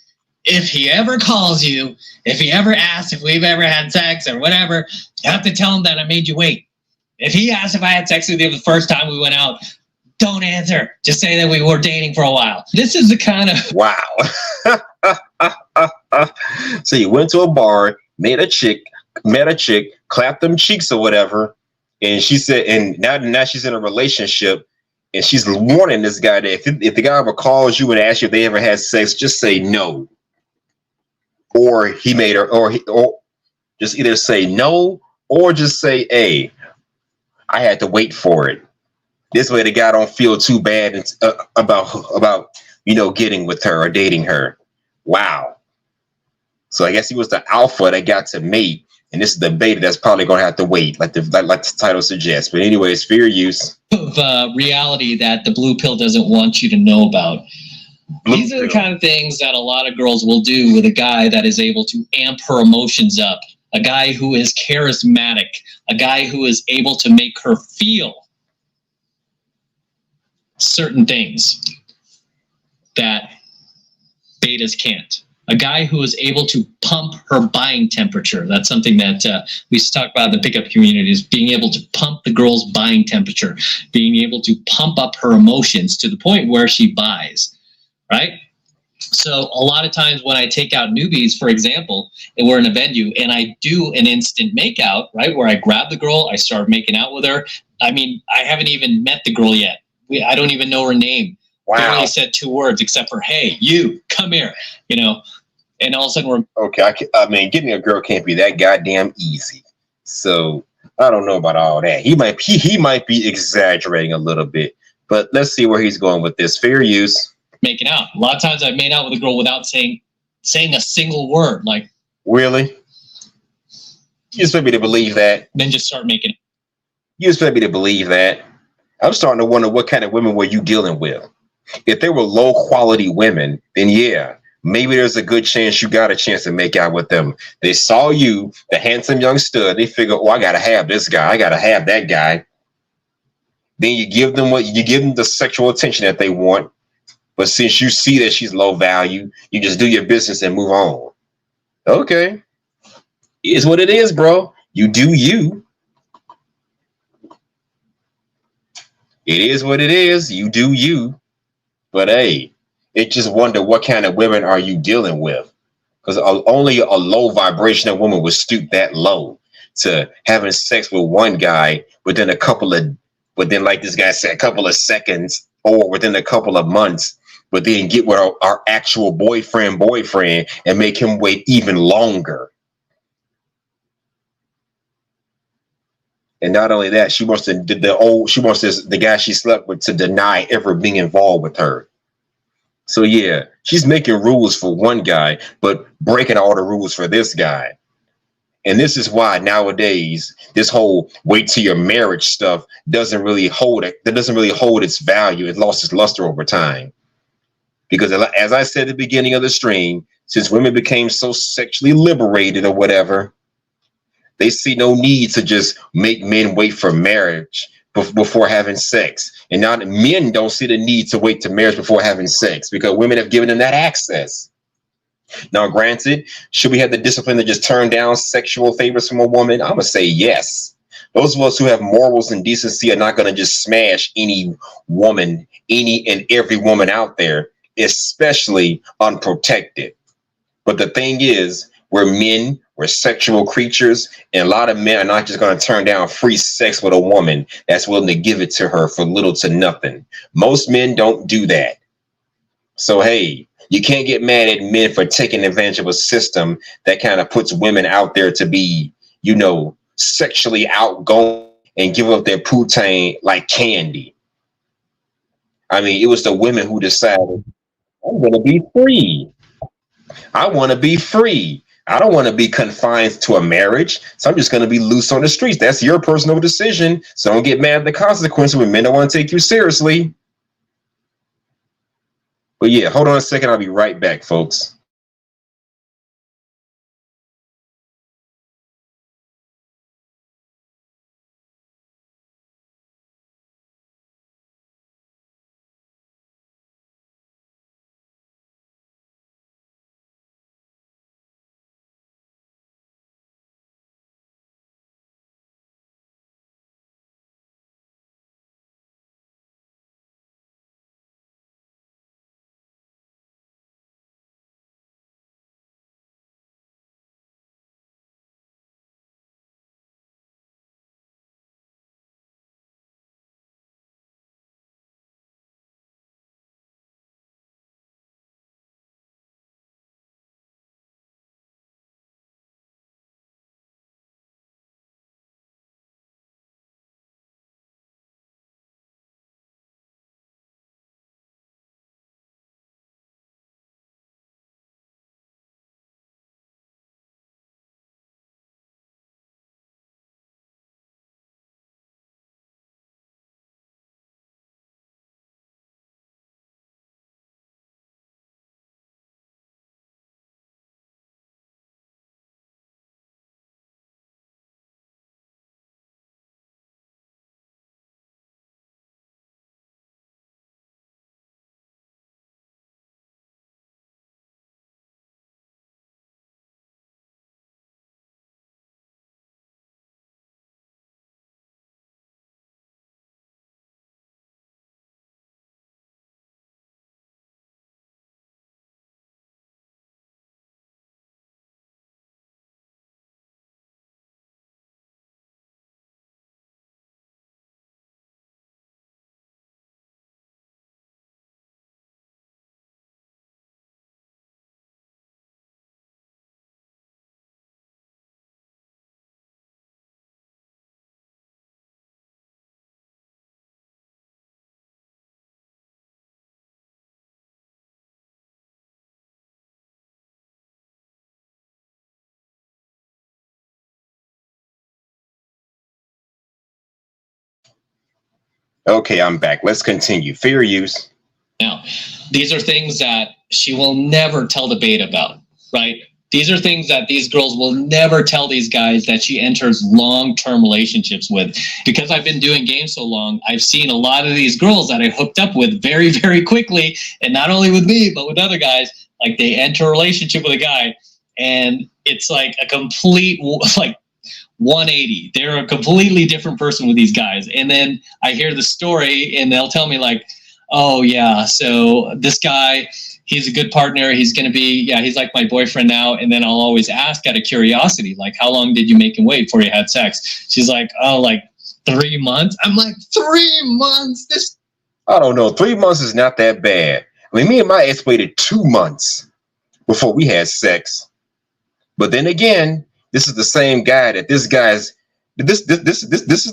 if he ever calls you, if he ever asks if we've ever had sex or whatever, you have to tell him that I made you wait. If he asks if I had sex with you the first time we went out, don't answer. Just say that we were dating for a while. This is the kind of... Wow. So you went to a bar, met a chick, clapped them cheeks or whatever, and she said, and now she's in a relationship, and she's warning this guy that if the guy ever calls you and asks you if they ever had sex, just say no. Or he made her, or just either say no, or just say, hey, I had to wait for it. This way the guy don't feel too bad about getting with her or dating her. Wow. So I guess he was the alpha that got to mate, and this is the beta that's probably gonna have to wait, like the title suggests. But anyways, fair use. Of reality that the blue pill doesn't want you to know about. These are the kind of things that a lot of girls will do with a guy that is able to amp her emotions up, a guy who is charismatic, a guy who is able to make her feel certain things that betas can't. A guy who is able to pump her buying temperature. That's something that we talk about in the pickup community, is being able to pump the girl's buying temperature, being able to pump up her emotions to the point where she buys, right? So a lot of times when I take out newbies, for example, and we're in a venue and I do an instant makeout, right, where I grab the girl, I start making out with her. I mean, I haven't even met the girl yet. I don't even know her name. Wow. I only said 2 words except for, hey, you, come here, and all of a sudden we're... Okay, I mean, getting a girl can't be that goddamn easy. So I don't know about all that. He might be exaggerating a little bit, but let's see where he's going with this. Fair use. Making out. A lot of times I've made out with a girl without saying a single word. Like, really? You expect me to believe that? Then just start making it. You expect me to believe that? I'm starting to wonder what kind of women were you dealing with. If they were low quality women, then yeah, maybe there's a good chance you got a chance to make out with them. They saw you, the handsome young stud. They figure, oh, I gotta have this guy. I gotta have that guy. Then you give them the sexual attention that they want. But since you see that she's low value, you just do your business and move on. Okay, it is what it is, bro. You do you. It is what it is. You do you. But hey, it just wonder what kind of women are you dealing with? Because only a low vibrational woman would stoop that low to having sex with one guy within like this guy said, a couple of seconds, or within a couple of months. but then get with our actual boyfriend and make him wait even longer. And not only that, she wants the guy she slept with to deny ever being involved with her. So yeah, she's making rules for one guy, but breaking all the rules for this guy. And this is why nowadays this whole wait till your marriage stuff doesn't really hold its value. It lost its luster over time. Because as I said at the beginning of the stream, since women became so sexually liberated or whatever, they see no need to just make men wait for marriage before having sex. And now men don't see the need to wait to marriage before having sex because women have given them that access. Now, granted, should we have the discipline to just turn down sexual favors from a woman? I'm going to say yes. Those of us who have morals and decency are not going to just smash any woman, any and every woman out there, especially unprotected. But the thing is, we're sexual creatures, and a lot of men are not just going to turn down free sex with a woman that's willing to give it to her for little to nothing. Most men don't do that. So, hey, you can't get mad at men for taking advantage of a system that kind of puts women out there to be, sexually outgoing and give up their poutine like candy. I mean, it was the women who decided, I'm going to be free. I want to be free. I don't want to be confined to a marriage, so I'm just going to be loose on the streets. That's your personal decision, so don't get mad at the consequences when men don't want to take you seriously. But yeah, hold on a second. I'll be right back, folks. Okay, I'm back. Let's continue. Fair use. Now, these are things that she will never tell the beta about, right? These are things that these girls will never tell these guys that she enters long-term relationships with. Because I've been doing games so long, I've seen a lot of these girls that I hooked up with very, very quickly, and not only with me, but with other guys. Like, they enter a relationship with a guy, and it's like a complete, 180. They're a completely different person with these guys. And then I hear the story and they'll tell me like, oh yeah, so this guy, he's a good partner. He's going to be, he's like my boyfriend now. And then I'll always ask out of curiosity, like, how long did you make him wait before you had sex? She's like, oh, like 3 months. I'm like, 3 months? I don't know. 3 months is not that bad. I mean, me and my ex waited 2 months before we had sex. But then again, this is the same guy that this is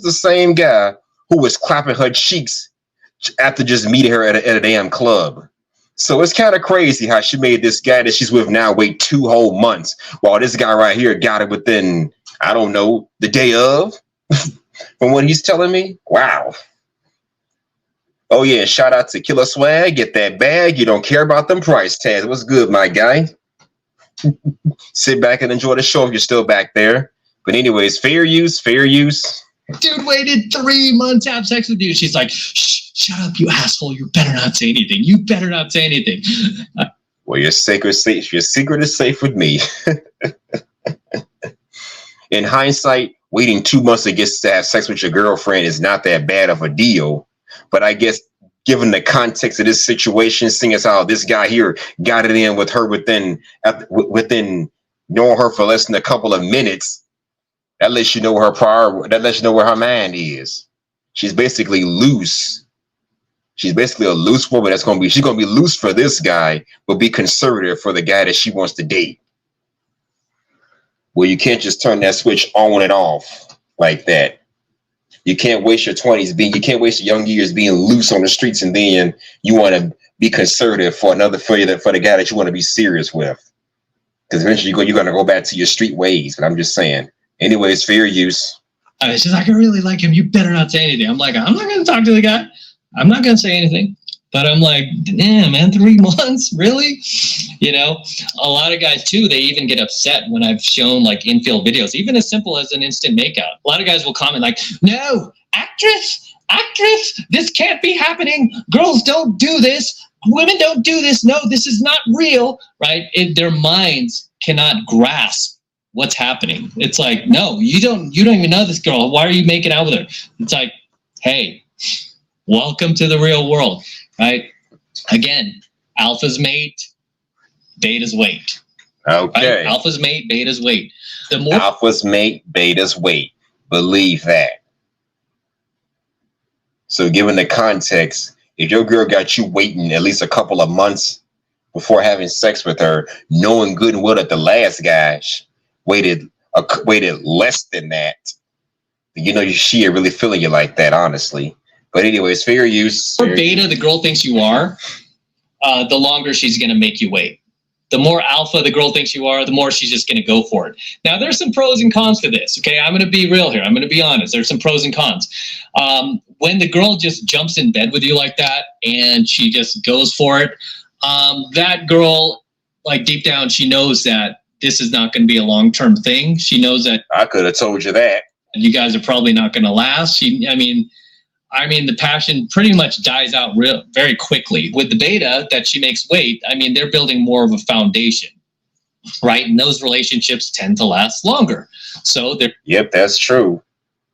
the same guy who was clapping her cheeks after just meeting her at a damn club. So it's kind of crazy how she made this guy that she's with now wait 2 whole months, while this guy right here got it within, I don't know, the day of. From what he's telling me. Wow. Oh yeah, shout out to Killer Swag. Get that bag. You don't care about them price tags. What's good, my guy? Sit back and enjoy the show if you're still back there. But anyways, fair use. Dude waited 3 months to have sex with you. She's like, shh, shut up, you asshole. You better not say anything. You better not say anything. Well, your secret is safe with me. In hindsight, waiting 2 months to have sex with your girlfriend is not that bad of a deal. But I guess given the context of this situation, seeing as how this guy here got it in with her within knowing her for less than a couple of minutes, that lets you know where her mind is. She's basically loose. She's basically a loose woman. She's gonna be loose for this guy, but be conservative for the guy that she wants to date. Well, you can't just turn that switch on and off like that. You can't waste your 20s you can't waste your young years being loose on the streets, and then you want to be conservative for the guy that you want to be serious with. Because eventually you're gonna go back to your street ways. But I'm just saying. Anyways, fair use. She's like, I really like him. You better not say anything. I'm like, I'm not gonna talk to the guy. I'm not gonna say anything. But I'm like, damn, man, 3 months, really? You know, a lot of guys too, they even get upset when I've shown like infield videos, even as simple as an instant makeout. A lot of guys will comment like, no, actress, this can't be happening. Girls don't do this. Women don't do this. No, this is not real, right? Their minds cannot grasp what's happening. It's like, no, you don't even know this girl. Why are you making out with her? It's like, hey, welcome to the real world. Right? Again, alpha's mate, beta's wait. Okay. Right? Alpha's mate, beta's wait. Alpha's mate, beta's wait. Believe that. So given the context, if your girl got you waiting at least a couple of months before having sex with her, knowing good and well that the last guy waited less than that, you know she ain't really feeling you like that, honestly. But anyways, fair use. The more beta the girl thinks you are, the longer she's going to make you wait. The more alpha the girl thinks you are, the more she's just going to go for it. Now, there's some pros and cons to this, okay? I'm going to be real here. I'm going to be honest. There's some pros and cons. When the girl just jumps in bed with you like that and she just goes for it, that girl, like deep down, she knows that this is not going to be a long-term thing. She knows that. I could have told you that. You guys are probably not going to last. I mean, the passion pretty much dies out very quickly. With the beta that she makes wait, I mean, they're building more of a foundation, right? And those relationships tend to last longer. So they're... Yep, that's true.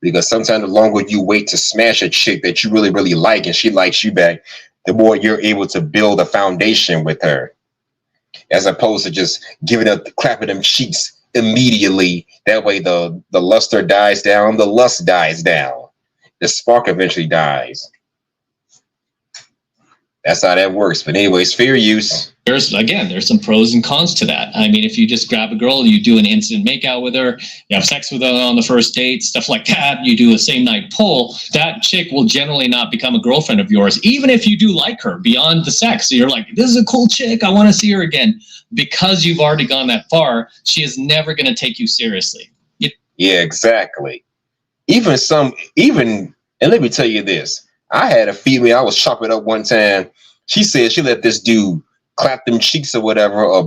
Because sometimes the longer you wait to smash a chick that you really, really like and she likes you back, the more you're able to build a foundation with her. As opposed to just giving up, clapping them cheeks immediately. That way the luster dies down, the lust dies down. The spark eventually dies. That's how that works. But anyways, fair use. There's some pros and cons to that. I mean, if you just grab a girl, you do an instant makeout with her, you have sex with her on the first date, stuff like that, you do a same night pull, that chick will generally not become a girlfriend of yours, even if you do like her beyond the sex. So you're like, this is a cool chick, I want to see her again. Because you've already gone that far, she is never going to take you seriously. Yeah, exactly. And let me tell you this. I had a female I was chopping up one time. She said she let this dude clap them cheeks or whatever, or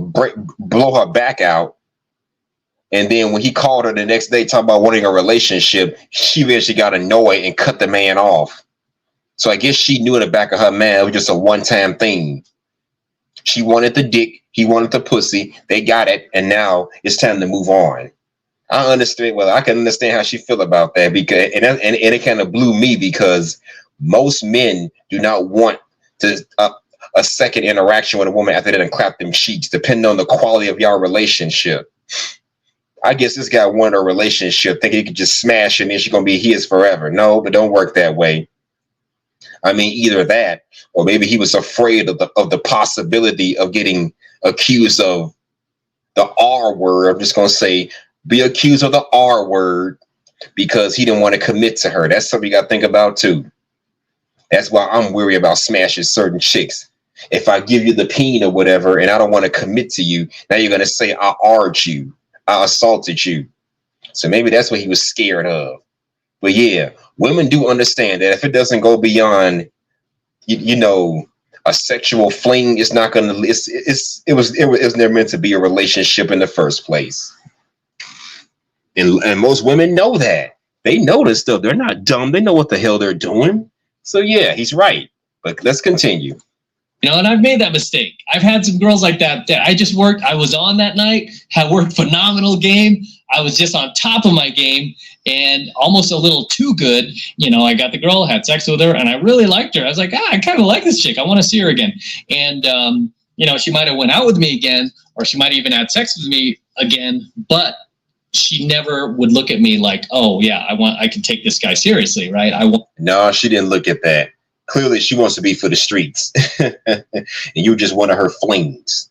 blow her back out. And then when he called her the next day talking about wanting a relationship, she eventually got annoyed and cut the man off. So I guess she knew in the back of her mind it was just a one-time thing. She wanted the dick, he wanted the pussy, they got it, and now it's time to move on. I understand. Well, I can understand how she feel about that, because and it kind of blew me, because most men do not want to a second interaction with a woman after they done clap them cheeks, depending on the quality of your relationship. I guess this guy wanted a relationship, thinking he could just smash and then she's gonna be his forever. No, but don't work that way. I mean, either that, or maybe he was afraid of the possibility of getting accused of the R word. I'm just gonna say, be accused of the R word because he didn't want to commit to her. That's something you got to think about too. That's why I'm worried about smashing certain chicks. If I give you the peen or whatever, and I don't want to commit to you, now you're gonna say I R'd you, I assaulted you. So maybe that's what he was scared of. But yeah, women do understand that if it doesn't go beyond, you know, a sexual fling, it's not gonna. It was never meant to be a relationship in the first place. And most women know that. They know this stuff. They're not dumb. They know what the hell they're doing. So yeah, he's right. But let's continue. You know, and I've made that mistake. I've had some girls like that I just worked. I was on that night, had worked phenomenal game. I was just on top of my game and almost a little too good. You know, I got the girl, had sex with her, and I really liked her. I was like, I kind of like this chick. I want to see her again. And, you know, she might have went out with me again, or she might even had sex with me again, but she never would look at me like, oh yeah, I can take this guy seriously, right? No, she didn't look at that. Clearly she wants to be for the streets. And you just one of her flings.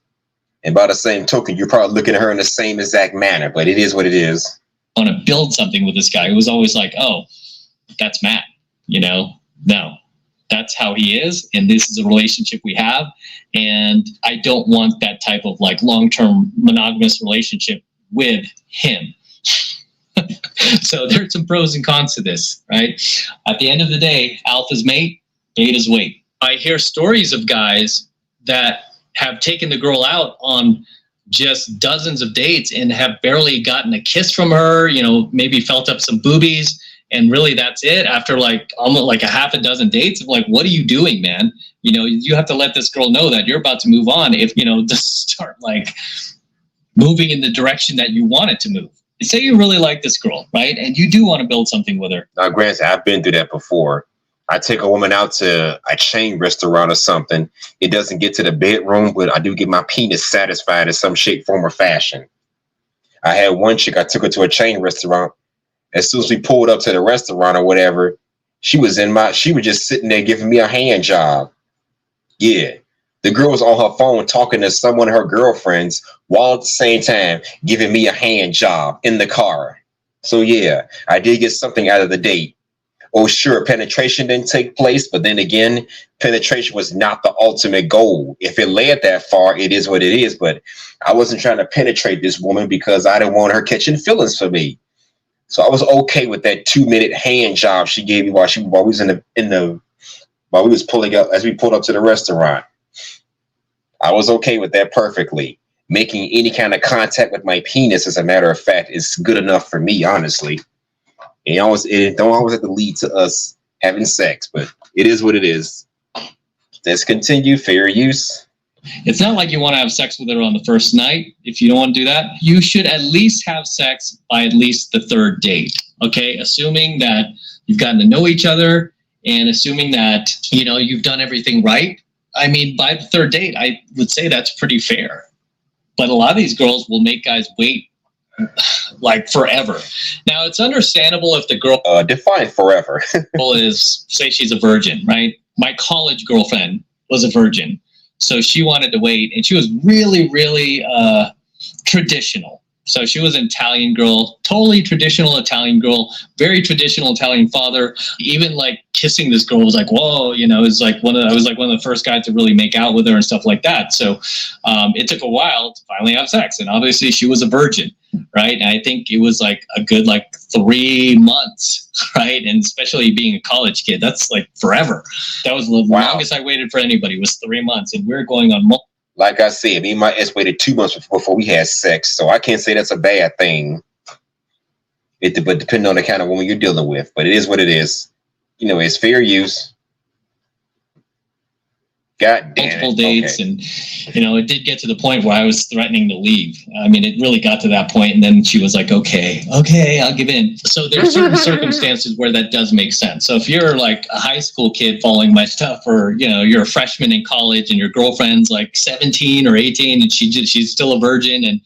And by the same token, you're probably looking at her in the same exact manner, but it is what it is. I want to build something with this guy. It was always like, oh, that's Matt, you know? No, that's how he is. And this is a relationship we have. And I don't want that type of like long-term monogamous relationship with him. So there's some pros and cons to this, right? At the end of the day, alpha's mate, beta's weight. I hear stories of guys that have taken the girl out on just dozens of dates and have barely gotten a kiss from her, you know, maybe felt up some boobies, and really that's it after like almost like a half a dozen dates of like, what are you doing, man? You know, you have to let this girl know that you're about to move on if, you know, just start like moving in the direction that you want it to move. Say you really like this girl, right? And you do want to build something with her. Now, granted, I've been through that before. I take a woman out to a chain restaurant or something. It doesn't get to the bedroom, but I do get my penis satisfied in some shape, form, or fashion. I had one chick, I took her to a chain restaurant. As soon as we pulled up to the restaurant or whatever, she was just sitting there giving me a hand job. Yeah. The girl was on her phone talking to someone of her girlfriends while at the same time giving me a hand job in the car. So yeah, I did get something out of the date. Oh, sure, penetration didn't take place, but then again, penetration was not the ultimate goal. If it led that far, it is what it is. But I wasn't trying to penetrate this woman because I didn't want her catching feelings for me. So I was okay with that 2-minute hand job she gave me while we was pulling up as we pulled up to the restaurant. I was okay with that perfectly. Making any kind of contact with my penis, as a matter of fact, is good enough for me, honestly. It don't always have to lead to us having sex, but it is what it is. Let's continue. Fair use. It's not like you want to have sex with her on the first night. If you don't want to do that, you should at least have sex by at least the third date. Okay, assuming that you've gotten to know each other and assuming that, you know, you've done everything right. I mean, by the third date, I would say that's pretty fair. But a lot of these girls will make guys wait like forever. Now, it's understandable if the girl define forever is, say she's a virgin, right? My college girlfriend was a virgin, so she wanted to wait, and she was really, really traditional. So she was an Italian girl, totally traditional Italian girl, very traditional Italian father. Even like kissing this girl was like, whoa, you know, I was like one of the first guys to really make out with her and stuff like that. So it took a while to finally have sex. And obviously she was a virgin, right? And I think it was like a good 3 months, right? And especially being a college kid, that's like forever. That was the longest I waited for anybody was 3 months. And we're going on multiple. Like I said, me and my ex waited 2 months before we had sex, so I can't say that's a bad thing. But depending on the kind of woman you're dealing with, but it is what it is. You know, it's fair use. God damn. Multiple dates, and it did get to the point where I was threatening to leave. I mean, it really got to that point, and then she was like, okay, I'll give in. So there's certain circumstances where that does make sense. So if you're like a high school kid following my stuff, or you're a freshman in college and your girlfriend's like 17 or 18 and she's still a virgin, and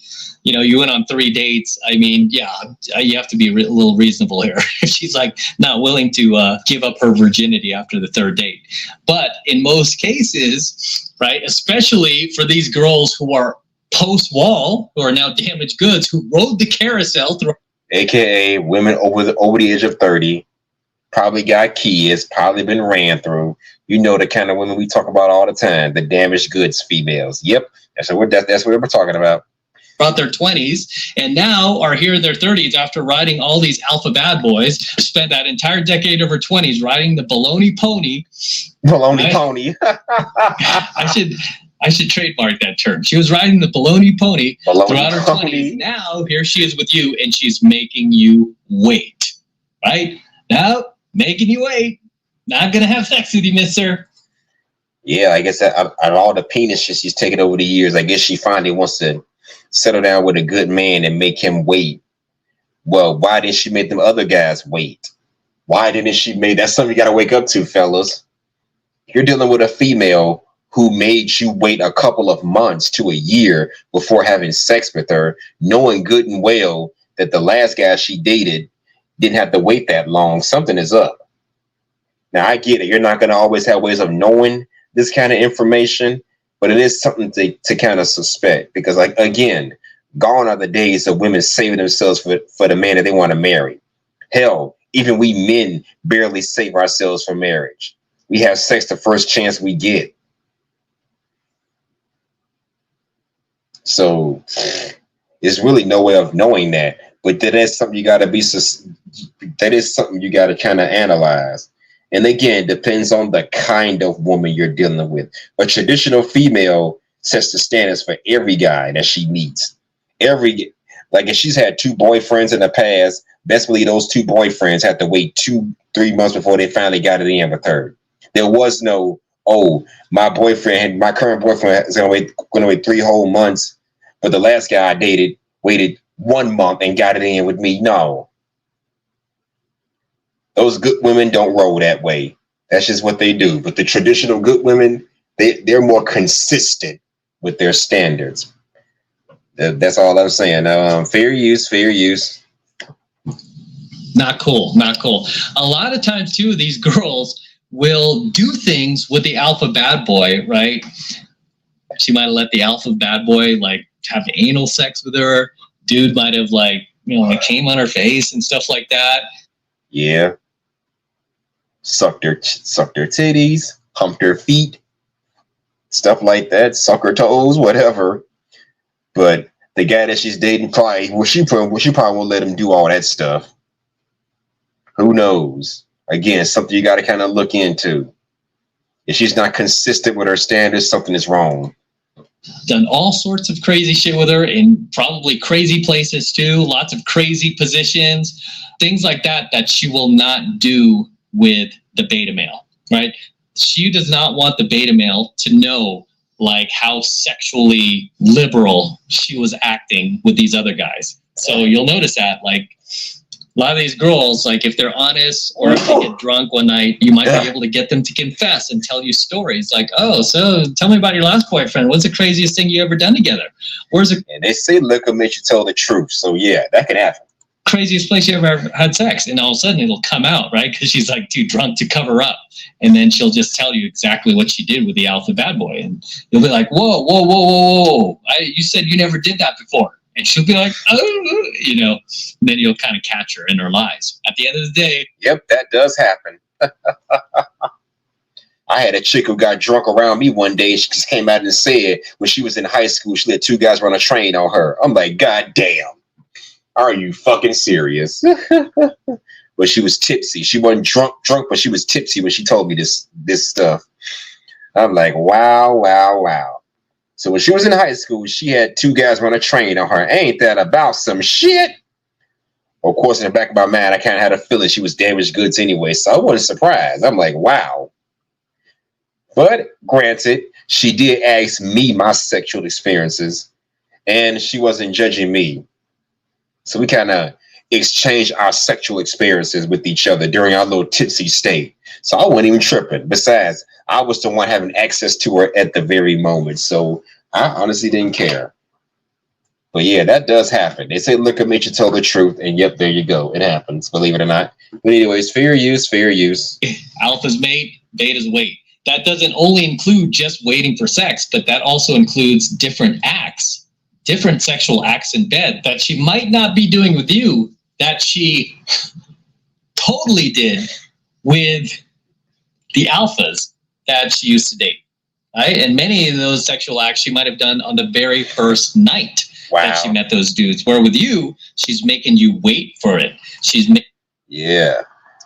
you went on 3 dates. I mean, yeah, you have to be a little reasonable here. If she's like not willing to give up her virginity after the 3rd date. But in most cases, right, especially for these girls who are post-wall, who are now damaged goods, who rode the carousel through, AKA women over the age of 30, probably got kids, probably been ran through. The kind of women we talk about all the time, the damaged goods females. Yep, that's what we're talking about. About their 20s, and now are here in their 30s after riding all these alpha bad boys. Spent that entire decade of her 20s riding the baloney pony. Baloney pony. I should trademark that term. She was riding the baloney pony throughout her 20s. Now here she is with you, and she's making you wait. Right? Now, making you wait. Not gonna have sex with you, mister. Yeah, I guess out of all the penis shit she's taken over the years, I guess she finally wants to settle down with a good man and make him wait. Well, why didn't she make them other guys wait? Why didn't she make that's something you got to wake up to, fellas. You're dealing with a female who made you wait a couple of months to a year before having sex with her, knowing good and well that the last guy she dated didn't have to wait that long. Something is up. Now, I get it. You're not going to always have ways of knowing this kind of information, but it is something to kind of suspect, because, like, again, gone are the days of women saving themselves for the man that they want to marry. Hell, even we men barely save ourselves for marriage. We have sex the first chance we get. So there's really no way of knowing that. But that is something you got to kind of analyze. And again, depends on the kind of woman you're dealing with. A traditional female sets the standards for every guy that she meets. Like if she's had 2 boyfriends in the past, best believe those 2 boyfriends had to wait 2-3 months before they finally got it in with her. There was no, my current boyfriend is going to wait 3 whole months, but the last guy I dated waited 1 month and got it in with me. No. Those good women don't roll that way. That's just what they do. But the traditional good women, they're more consistent with their standards. That's all I'm saying. Fair use. Not cool. A lot of times, too, these girls will do things with the alpha bad boy, right? She might have let the alpha bad boy, like, have anal sex with her. Dude might have, like, came on her face and stuff like that. Yeah. Sucked her titties, humped her feet, stuff like that, suck her toes, whatever. But the guy that she's dating she probably won't let him do all that stuff. Who knows? Again, something you got to kind of look into. If she's not consistent with her standards, something is wrong. Done all sorts of crazy shit with her in probably crazy places too. Lots of crazy positions, things like that she will not do with the beta male, right? She does not want the beta male to know like how sexually liberal she was acting with these other guys. So you'll notice that like a lot of these girls, like if they're honest or if they get drunk one night, you might be able to get them to confess and tell you stories like, oh, so tell me about your last boyfriend. What's the craziest thing you ever done together? And they say liquor makes you tell the truth. So yeah, that can happen. Craziest place you ever had sex, and all of a sudden it'll come out, right? Because she's like too drunk to cover up, and then she'll just tell you exactly what she did with the alpha bad boy, and you'll be like, whoa, you said you never did that before, and she'll be like, oh, and then you'll kind of catch her in her lies. At the end of the day, yep, that does happen. I had a chick who got drunk around me one day. She just came out and said when she was in high school, she let 2 guys run a train on her. I'm like, God damn. Are you fucking serious? But she was tipsy. She wasn't drunk, but she was tipsy when she told me this stuff. I'm like, wow. So when she was in high school, she had 2 guys run a train on her. Ain't that about some shit? Of course, in the back of my mind, I kind of had a feeling she was damaged goods anyway, so I wasn't surprised. I'm like, wow. But granted, she did ask me my sexual experiences, and she wasn't judging me. So we kind of exchanged our sexual experiences with each other during our little tipsy state. So I wasn't even tripping. Besides, I was the one having access to her at the very moment. So I honestly didn't care. But yeah, that does happen. They say liquor makes you tell the truth. And yep, there you go. It happens, believe it or not. But anyways, fair use, fair use. Alpha's mate, beta's wait. That doesn't only include just waiting for sex, but that also includes different acts, different sexual acts in bed that she might not be doing with you, that she totally did with the alphas that she used to date, right? And many of those sexual acts she might have done on the very first night that she met those dudes. Where with you, she's making you wait for it. Yeah.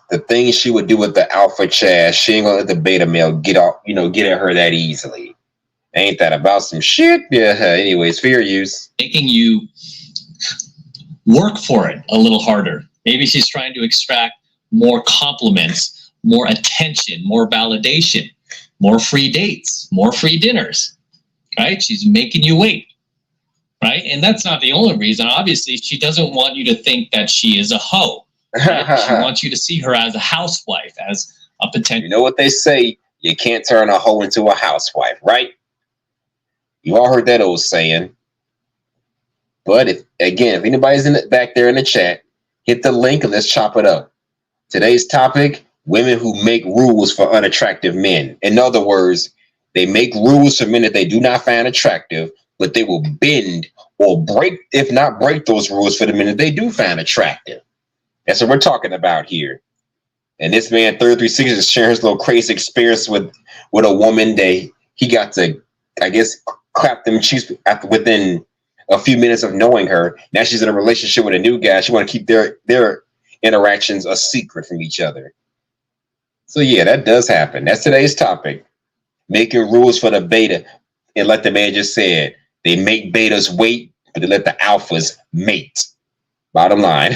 The things she would do with the alpha Chaz, she ain't gonna let the beta male get off, get at her that easily. Ain't that about some shit? Yeah. Anyways, fair use. Making you work for it a little harder. Maybe she's trying to extract more compliments, more attention, more validation, more free dates, more free dinners, right? She's making you wait, right? And that's not the only reason. Obviously, she doesn't want you to think that she is a hoe. Right? She wants you to see her as a housewife, as a potential. You know what they say? You can't turn a hoe into a housewife, right? You all heard that old saying. But if anybody's back there in the chat, hit the link and let's chop it up. Today's topic: women who make rules for unattractive men. In other words, they make rules for men that they do not find attractive, but they will bend or break, if not break, those rules for the men that they do find attractive. That's what we're talking about here. And this man, 3360, is sharing his little crazy experience with a woman that he got to, I guess, clap them cheeks within a few minutes of knowing her. Now she's in a relationship with a new guy. She want to keep their interactions a secret from each other. So yeah, that does happen. That's today's topic. Making rules for the beta. And like the man just said, they make betas wait, but they let the alphas mate. Bottom line.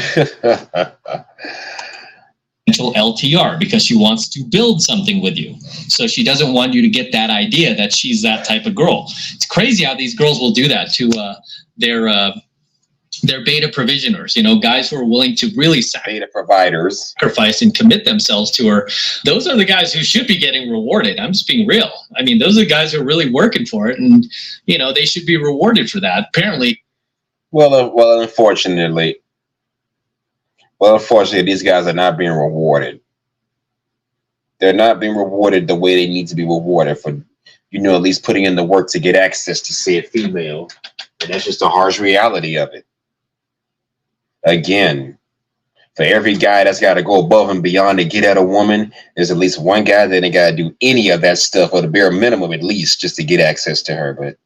LTR, because she wants to build something with you. So she doesn't want you to get that idea that she's that type of girl. It's crazy how these girls will do that to their beta provisioners, guys who are willing to really beta providers, sacrifice and commit themselves to her. Those are the guys who should be getting rewarded. I'm just being real. I mean, those are the guys who are really working for it, and they should be rewarded for that. Apparently. Well, unfortunately, these guys are not being rewarded. They're not being rewarded the way they need to be rewarded for, at least putting in the work to get access to said female. And that's just the harsh reality of it. Again, for every guy that's got to go above and beyond to get at a woman, there's at least one guy that ain't got to do any of that stuff, or the bare minimum at least, just to get access to her. But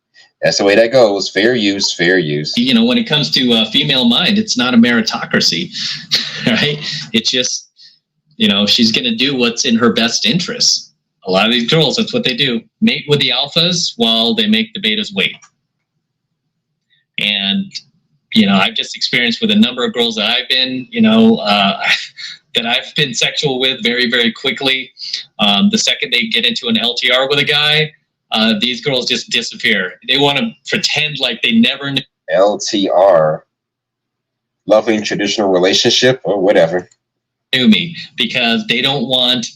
that's the way that goes. Fair use, fair use. When it comes to female mind, it's not a meritocracy, right? It's just, she's going to do what's in her best interest. A lot of these girls, that's what they do. Mate with the alphas while they make the betas wait. And, I've just experienced with a number of girls that I've been, that I've been sexual with very, very quickly. The second they get into an LTR with a guy, these girls just disappear. They want to pretend like they never knew. LTR, loving traditional relationship or whatever. Knew me, because they don't want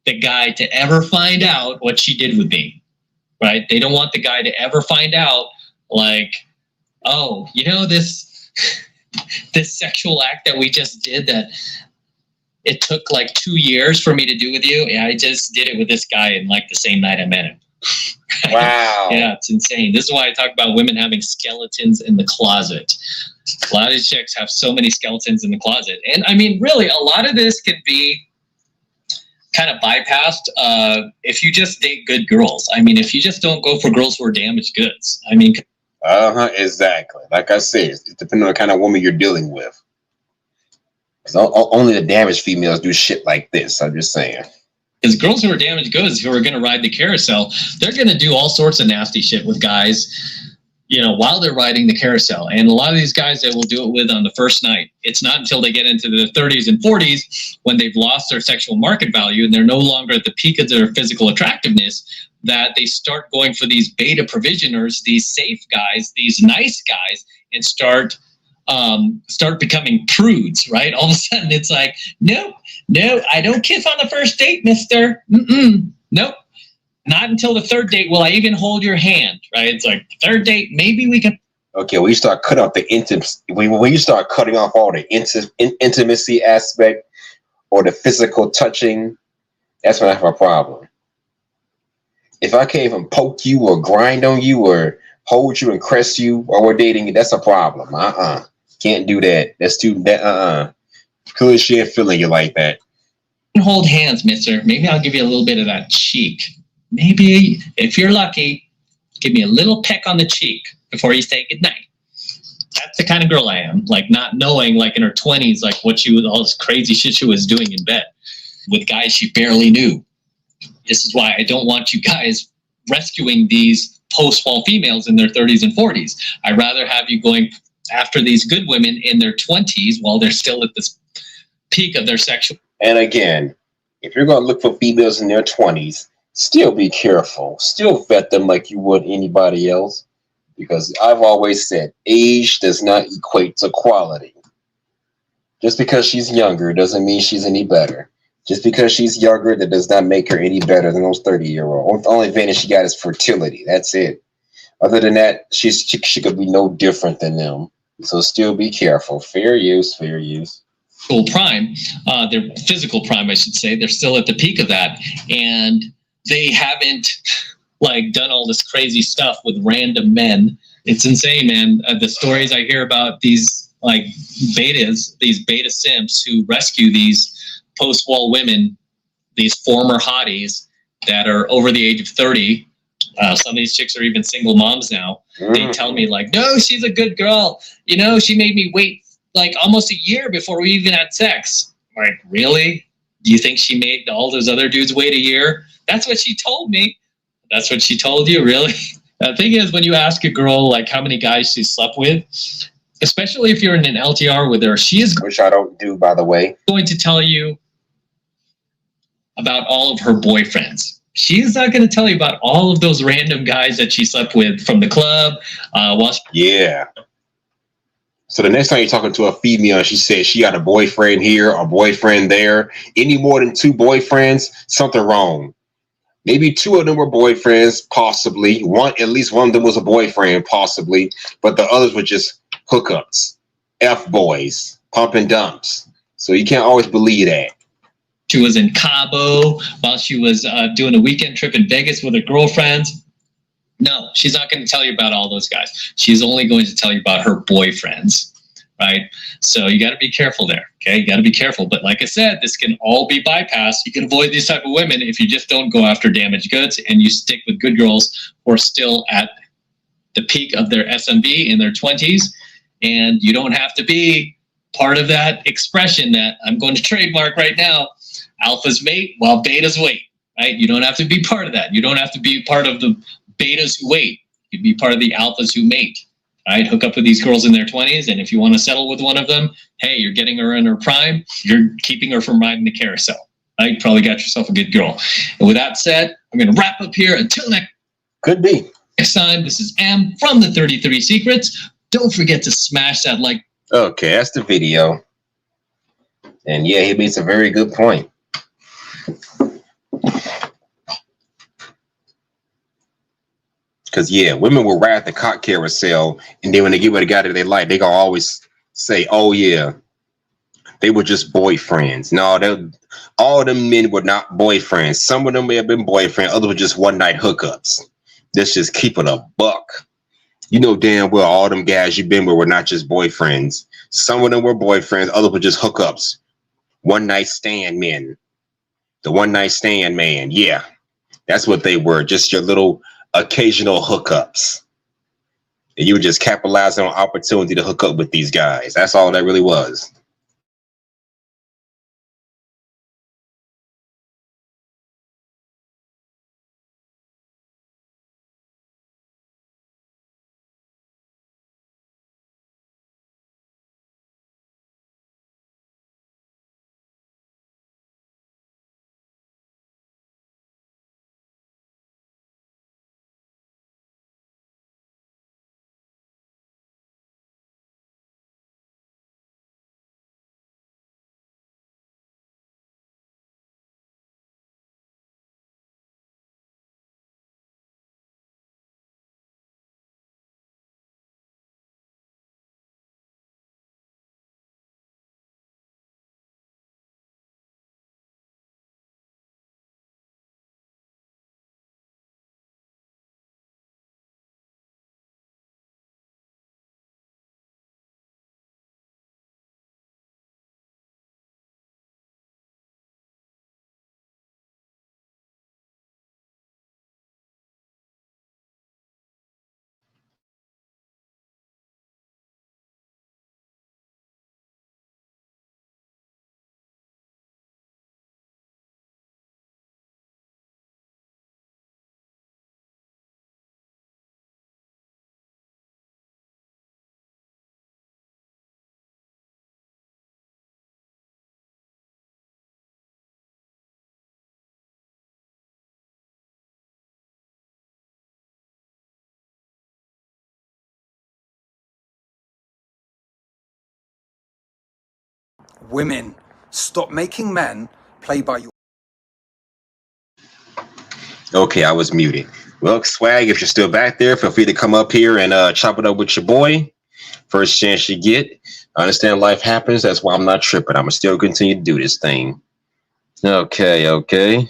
the guy to ever find out what she did with me, right? They don't want the guy to ever find out, like, oh, this sexual act that we just did that it took like 2 years for me to do with you. Yeah, I just did it with this guy in like the same night I met him. Wow. Yeah, it's insane. This is why I talk about women having skeletons in the closet. A lot of these chicks have so many skeletons in the closet. And I mean, really, a lot of this can be kind of bypassed if you just date good girls. I mean, if you just don't go for girls who are damaged goods. I mean, exactly. Like I said, it depends on the kind of woman you're dealing with. Because only the damaged females do shit like this. I'm just saying. Because girls who are damaged goods, who are going to ride the carousel, they're going to do all sorts of nasty shit with guys, while they're riding the carousel. And a lot of these guys that will do it with on the first night, it's not until they get into the 30s and 40s when they've lost their sexual market value and they're no longer at the peak of their physical attractiveness that they start going for these beta provisioners, these safe guys, these nice guys, and start becoming prudes, right? All of a sudden it's like, no, I don't kiss on the first date, mister. Nope. Not until the third date will I even hold your hand, right? It's like, third date, maybe we can. Okay, when you start cutting off the intimacy, when you start cutting off all the intimacy aspect or the physical touching, that's when I have a problem. If I can't even poke you or grind on you or hold you and caress you while we're dating, that's a problem. Can't do that. That's too Clearly she ain't feeling you like that. Hold hands, mister. Maybe I'll give you a little bit of that cheek. Maybe if you're lucky, give me a little peck on the cheek before you say goodnight. That's the kind of girl I am. Like, not knowing, like, in her 20s, like, what she was, all this crazy shit she was doing in bed with guys she barely knew. This is why I don't want you guys rescuing these post-fall females in their 30s and 40s. I'd rather have you going after these good women in their 20s while they're still at this peak of their sexual. And again, if you're going to look for females in their 20s, still be careful. Still vet them like you would anybody else. Because I've always said, age does not equate to quality. Just because she's younger doesn't mean she's any better. Just because she's younger, that does not make her any better than those 30-year-olds. The only advantage she got is fertility. That's it. Other than that, she could be no different than them. So still be careful. Fair use, fair use. Full prime, their physical prime, I should say. They're still at the peak of that. And they haven't like done all this crazy stuff with random men. It's insane, man. The stories I hear about these like betas, these beta simps who rescue these post-wall women, these former hotties that are over the age of 30. Some of these chicks are even single moms now. They tell me like, no, she's a good girl. You know, she made me wait like almost a year before we even had sex. Like, really? Do you think she made all those other dudes wait a year? That's what she told me. That's what she told you, really? The thing is, when you ask a girl like how many guys she slept with, especially if you're in an LTR with her, she is, which I don't do, by the way, going to tell you about all of her boyfriends. She's not going to tell you about all of those random guys that she slept with from the club. Yeah. So the next time you're talking to a female and she says she got a boyfriend here or boyfriend there, any more than 2 boyfriends, something wrong. Maybe 2 of them were boyfriends, possibly. At least one of them was a boyfriend, possibly. But the others were just hookups, F-boys, pump and dumps. So you can't always believe that. She was in Cabo while she was doing a weekend trip in Vegas with her girlfriends. No, she's not going to tell you about all those guys. She's only going to tell you about her boyfriends, right? So you got to be careful there, okay? You got to be careful. But like I said, this can all be bypassed. You can avoid these type of women if you just don't go after damaged goods and you stick with good girls who are still at the peak of their SMV in their 20s. And you don't have to be part of that expression that I'm going to trademark right now. Alphas mate while betas wait, right? You don't have to be part of that. You don't have to be part of the betas who wait. You'd be part of the alphas who mate. All right, hook up with these girls in their 20s, and if you want to settle with one of them, hey, you're getting her in her prime. You're keeping her from riding the carousel. Right? You probably got yourself a good girl. And with that said, I'm going to wrap up here. Until next time, this is M from the 33 Secrets. Don't forget to smash that like. Okay, that's the video. And yeah, he makes a very good point. Because, yeah, women will ride the cock carousel, and then when they get with a guy that they like, they going to always say, oh, yeah, they were just boyfriends. No, all them men were not boyfriends. Some of them may have been boyfriends. Others were just one-night hookups. Let's just keep it a buck. You know damn well all them guys you've been with were not just boyfriends. Some of them were boyfriends. Others were just hookups. One-night stand men. The one-night stand man. Yeah, that's what they were. Just your little occasional hookups. And you were just capitalizing on opportunity to hook up with these guys. That's all that really was. Women, stop making men play by your... Okay, I was muted. Well, Swag, if you're still back there, feel free to come up here and chop it up with your boy. First chance you get. I understand life happens. That's why I'm not tripping. I'm going to still continue to do this thing. Okay.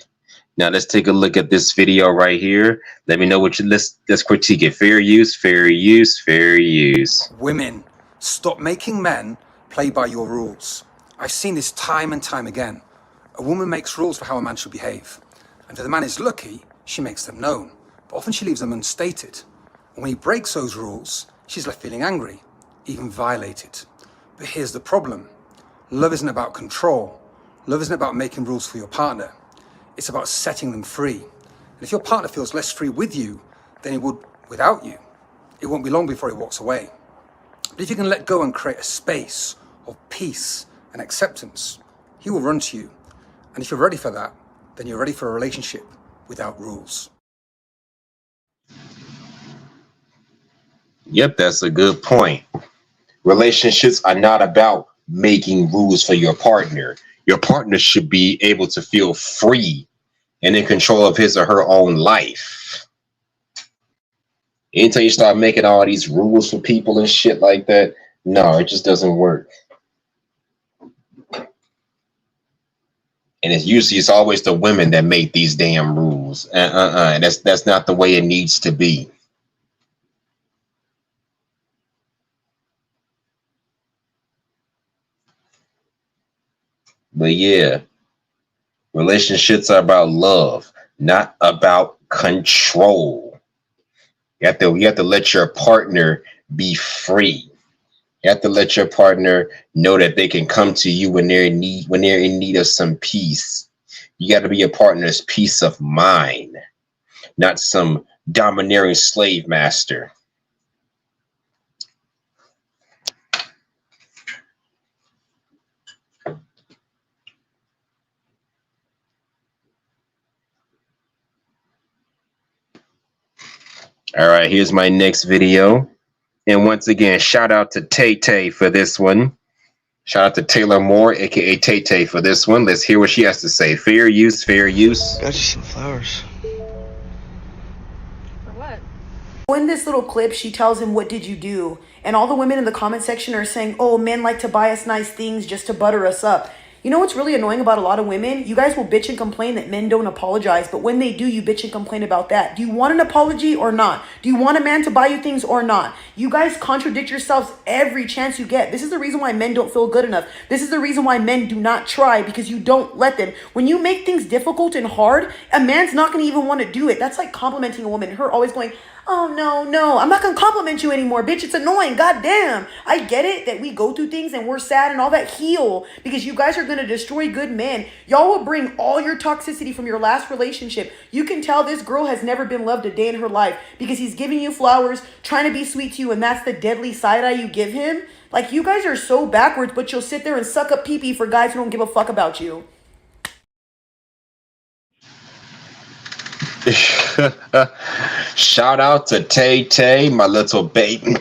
Now let's take a look at this video right here. Let me know what you... Let's critique it. Fair use, fair use, fair use. Women, stop making men play by your rules. I've seen this time and time again. A woman makes rules for how a man should behave. And if the man is lucky, she makes them known. But often she leaves them unstated. And when he breaks those rules, she's left feeling angry, even violated. But here's the problem. Love isn't about control. Love isn't about making rules for your partner. It's about setting them free. And if your partner feels less free with you than he would without you, it won't be long before he walks away. But if you can let go and create a space of peace and acceptance, he will run to you. And if you're ready for that, then you're ready for a relationship without rules. Yep, that's a good point. Relationships are not about making rules for your partner. Your partner should be able to feel free and in control of his or her own life. Anytime you start making all these rules for people and shit like that, no, it just doesn't work. And it's always the women that make these damn rules. That's not the way it needs to be. But yeah, relationships are about love, not about control. You have to let your partner be free. You have to let your partner know that they can come to you when they're in need of some peace. You got to be a partner's peace of mind, not some domineering slave master. All right, here's my next video. And once again, shout out to Tay Tay for this one. Shout out to Taylor Moore, aka Tay Tay, for this one. Let's hear what she has to say. Fair use, fair use. Got you some flowers. In this little clip, she tells him, "What did you do?" And all the women in the comment section are saying, "Oh, men like to buy us nice things just to butter us up." You know what's really annoying about a lot of women? You guys will bitch and complain that men don't apologize, but when they do, you bitch and complain about that. Do you want an apology or not? Do you want a man to buy you things or not? You guys contradict yourselves every chance you get. This is the reason why men don't feel good enough. This is the reason why men do not try, because you don't let them. When you make things difficult and hard, a man's not going to even want to do it. That's like complimenting a woman. Her always going, "Oh, no, I'm not going to compliment you anymore, bitch. It's annoying. God damn. I get it that we go through things and we're sad and all that. Heal, because you guys are going to destroy good men. Y'all will bring all your toxicity from your last relationship. You can tell this girl has never been loved a day in her life because he's giving you flowers, trying to be sweet to you, and that's the deadly side eye you give him. Like, you guys are so backwards, but you'll sit there and suck up pee-pee for guys who don't give a fuck about you." Shout out to Tay Tay, my little baby,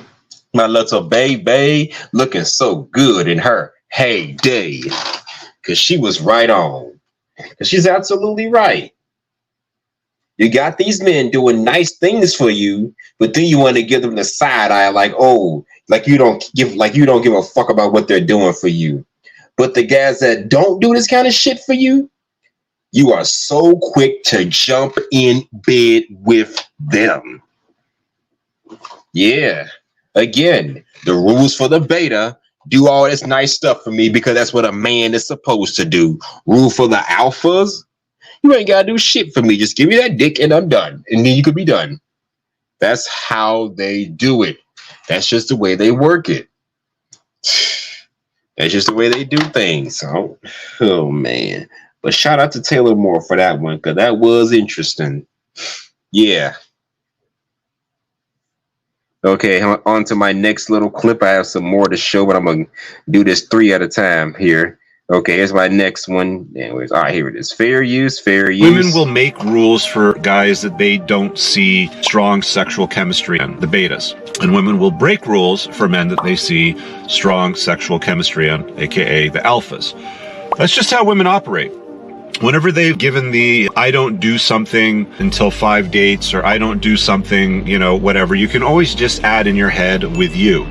looking so good in her heyday, because she was right on. Because she's absolutely right. You got these men doing nice things for you, but then you want to give them the side eye, like, oh, like you don't give a fuck about what they're doing for you. But the guys that don't do this kind of shit for you, you are so quick to jump in bed with them. Yeah. Again, the rules for the beta: do all this nice stuff for me because that's what a man is supposed to do. Rule for the alphas: you ain't gotta do shit for me. Just give me that dick and I'm done. And then you could be done. That's how they do it. That's just the way they work it. That's just the way they do things. Oh man. But shout out to Taylor Moore for that one, because that was interesting. Yeah. Okay, on to my next little clip. I have some more to show, but I'm going to do this 3 at a time here. Okay, here's my next one. Anyways, all right, here it is. Fair use, fair use. Women will make rules for guys that they don't see strong sexual chemistry in, the betas. And women will break rules for men that they see strong sexual chemistry in, aka the alphas. That's just how women operate. Whenever they've given the I don't do something until 5 dates, or I don't do something, you know, whatever, you can always just add in your head with you.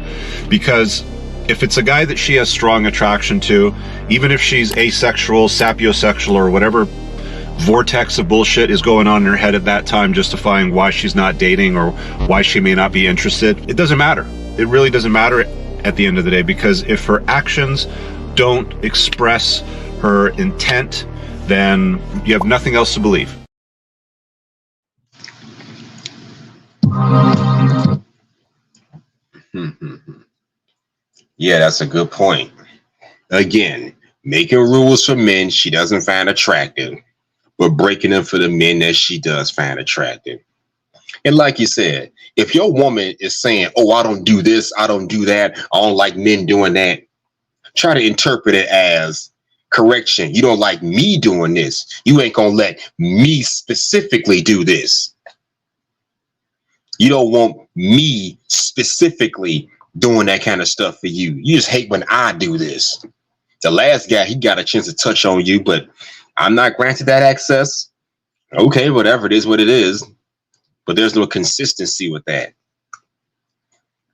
Because if it's a guy that she has strong attraction to, even if she's asexual, sapiosexual, or whatever vortex of bullshit is going on in her head at that time justifying why she's not dating or why she may not be interested, it doesn't matter. It really doesn't matter at the end of the day, because if her actions don't express her intent, then you have nothing else to believe. Yeah, that's a good point. Again, making rules for men she doesn't find attractive, but breaking them for the men that she does find attractive. And like you said, if your woman is saying, oh, I don't do this, I don't do that, I don't like men doing that, try to interpret it as correction. You don't like me doing this. You ain't gonna let me specifically do this. You don't want me specifically doing that kind of stuff for you. You just hate when I do this. The last guy, he got a chance to touch on you, but I'm not granted that access. Okay, whatever, it is what it is. But there's no consistency with that.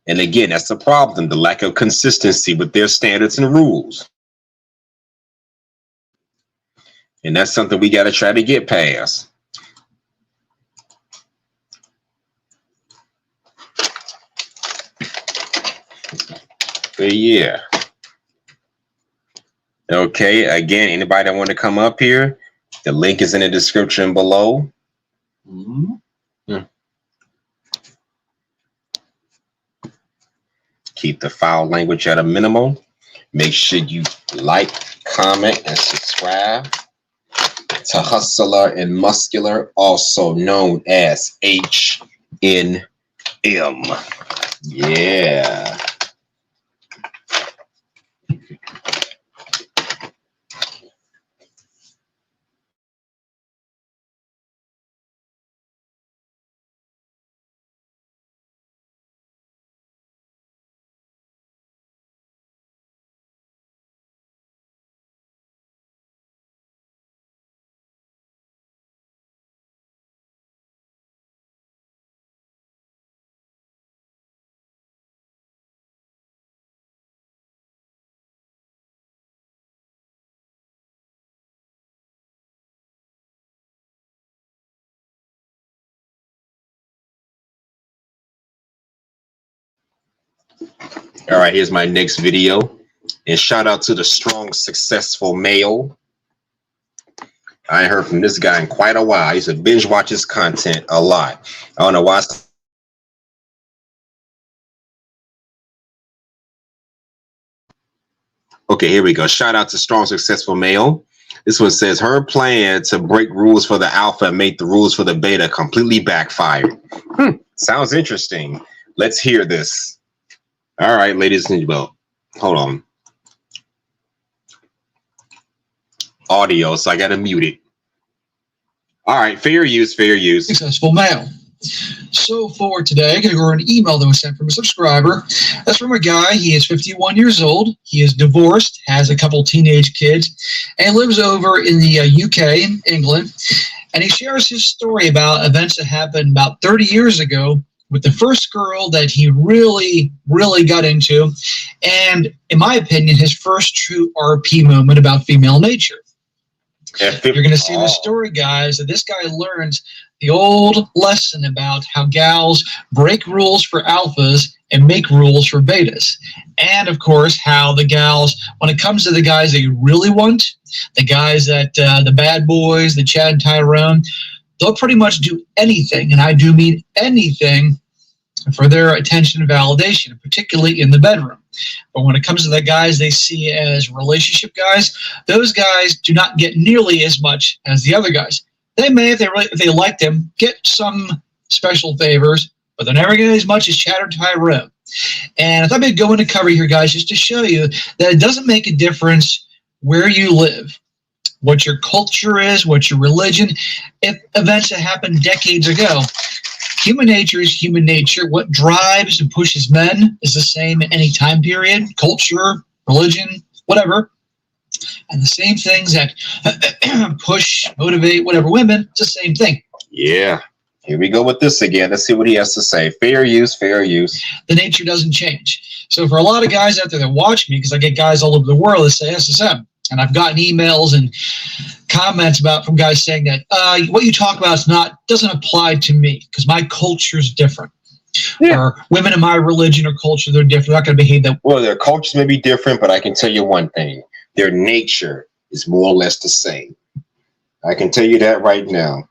And again, that's the problem, the lack of consistency with their standards and rules. And that's something we got to try to get past. But yeah. Okay, again, anybody that want to come up here, the link is in the description below. Keep the foul language at a minimum. Make sure you like, comment, and subscribe to Hustler and Muscular, also known as HNM. Yeah. All right, here's my next video. And shout out to the strong, successful male. I ain't heard from this guy in quite a while. I used to binge watch his content a lot. I don't know why. Okay, here we go. Shout out to strong, successful male. This one says her plan to break rules for the alpha and make the rules for the beta completely backfired. Sounds interesting. Let's hear this. All right, ladies and gentlemen, hold on. Audio, so I gotta mute it. All right, fair use, fair use. Successful male. So for today, I'm going to go over an email that was sent from a subscriber. That's from a guy. He is 51 years old. He is divorced, has a couple teenage kids, and lives over in the UK, in England. And he shares his story about events that happened about 30 years ago with the first girl that he really got into. And in my opinion, his first true RP moment about female nature. You're going to see in the story, guys, that this guy learns the old lesson about how gals break rules for alphas and make rules for betas. And, of course, how the gals, when it comes to the guys they really want, the guys that, the bad boys, the Chad and Tyrone, they'll pretty much do anything, and I do mean anything, for their attention and validation, particularly in the bedroom. But when it comes to the guys they see as relationship guys, those guys do not get nearly as much as the other guys. They may, if they like them, get some special favors, but they're never getting as much as Chad or Tyrone. And I thought I'd go into cover here, guys, just to show you that it doesn't make a difference where you live, what your culture is, what your religion, if events that happened decades ago. Human nature is human nature. What drives and pushes men is the same in any time period, culture, religion, whatever. And the same things that push, motivate, whatever women, it's the same thing. Yeah. Here we go with this again. Let's see what he has to say. Fair use, fair use. The nature doesn't change. So for a lot of guys out there that watch me, because I get guys all over the world that say SSM, and I've gotten emails and comments from guys saying that what you talk about doesn't apply to me because my culture is different. Yeah. Or women in my religion or culture, they're different. They're not going to behave that way. Well, their cultures may be different, but I can tell you one thing. Their nature is more or less the same. I can tell you that right now.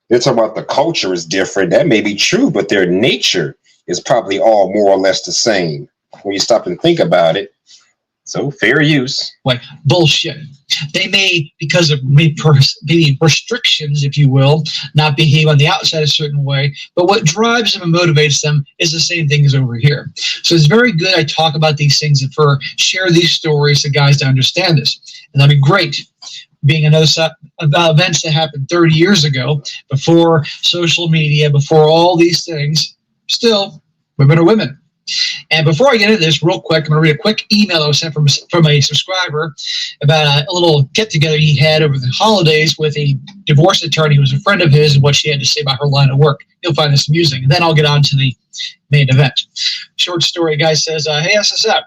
They're talking about the culture is different. That may be true, but their nature is probably all more or less the same when you stop and think about it. So fair use. Like bullshit. They may, because of maybe restrictions, if you will, not behave on the outside a certain way, but what drives them and motivates them is the same thing as over here. So it's very good I talk about these things and share these stories to guys to understand this. And that'd be great. Being another about events that happened 30 years ago, before social media, before all these things, still, women are women. And before I get into this, real quick, I'm going to read a quick email that was sent from a subscriber about a little get-together he had over the holidays with a divorce attorney who was a friend of his and what she had to say about her line of work. You'll find this amusing. And then I'll get on to the main event. Short story, guy says, hey, SSM.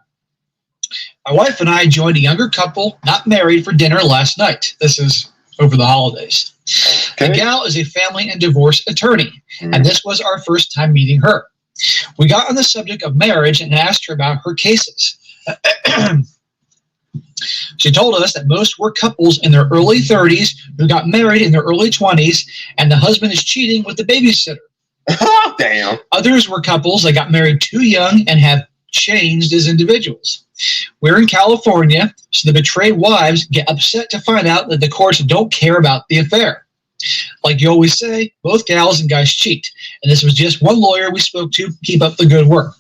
My wife and I joined a younger couple, not married, for dinner last night. This is over the holidays. Okay. The gal is a family and divorce attorney, and this was our first time meeting her. We got on the subject of marriage and asked her about her cases. She told us that most were couples in their early 30s who got married in their early 20s, and the husband is cheating with the babysitter. Damn. Others were couples that got married too young and have changed as individuals. We're in California, so the betrayed wives get upset to find out that the courts don't care about the affair. Like you always say, both gals and guys cheat. And this was just one lawyer we spoke to. Keep up the good work.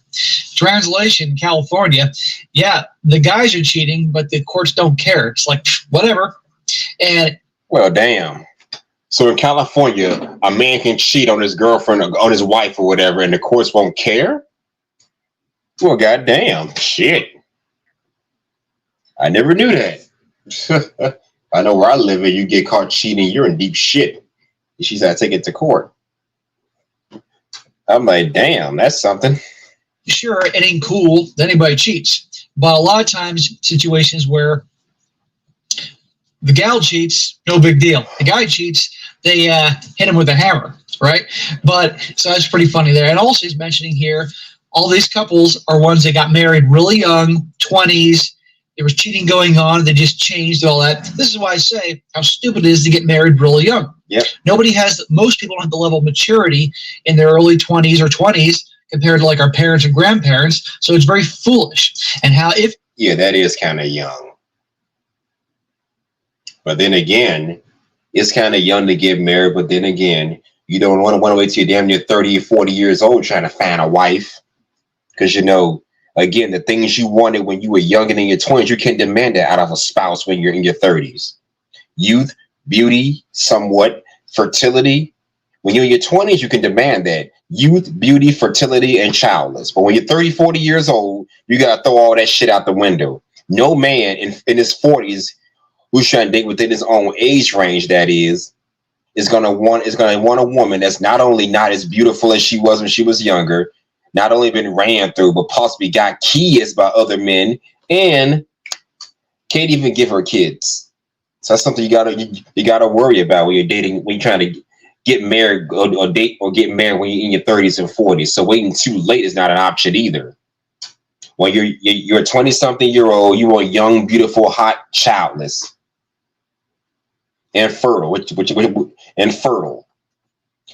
Translation, California. Yeah, the guys are cheating, but the courts don't care. It's like, whatever. And well, damn. So in California, a man can cheat on his girlfriend or on his wife or whatever, and the courts won't care? Well, goddamn. Shit. I never knew that. I know where I live and you get caught cheating, you're in deep shit. She's got to take it to court. I'm like, damn, that's something. Sure, it ain't cool that anybody cheats. But a lot of times, situations where the gal cheats, no big deal. The guy cheats, they hit him with a hammer, right? But so that's pretty funny there. And also he's mentioning here, all these couples are ones that got married really young, 20s. There was cheating going on. They just changed all that. This is why I say how stupid it is to get married really young. Yep. Most people don't have the level of maturity in their early 20s or 20s compared to like our parents and grandparents. So it's very foolish. And yeah, that is kind of young. But then again, it's kind of young to get married. But then again, you don't want to wait till you're damn near 30 or 40 years old trying to find a wife. Because, again, the things you wanted when you were younger in your 20s, you can't demand that out of a spouse when you're in your 30s. Youth, beauty, somewhat, fertility. When you're in your 20s, you can demand that. Youth, beauty, fertility, and childless. But when you're 30, 40 years old, you got to throw all that shit out the window. No man in his 40s who's trying to date within his own age range, that is going to want a woman that's not only not as beautiful as she was when she was younger, not only been ran through, but possibly got kids by other men and can't even give her kids. So that's something you gotta worry about when you're dating, when you're trying to get married or date or get married when you're in your 30s and 40s. So waiting too late is not an option either. When you're a 20-something-year-old, you are young, beautiful, hot, childless, and fertile. And fertile.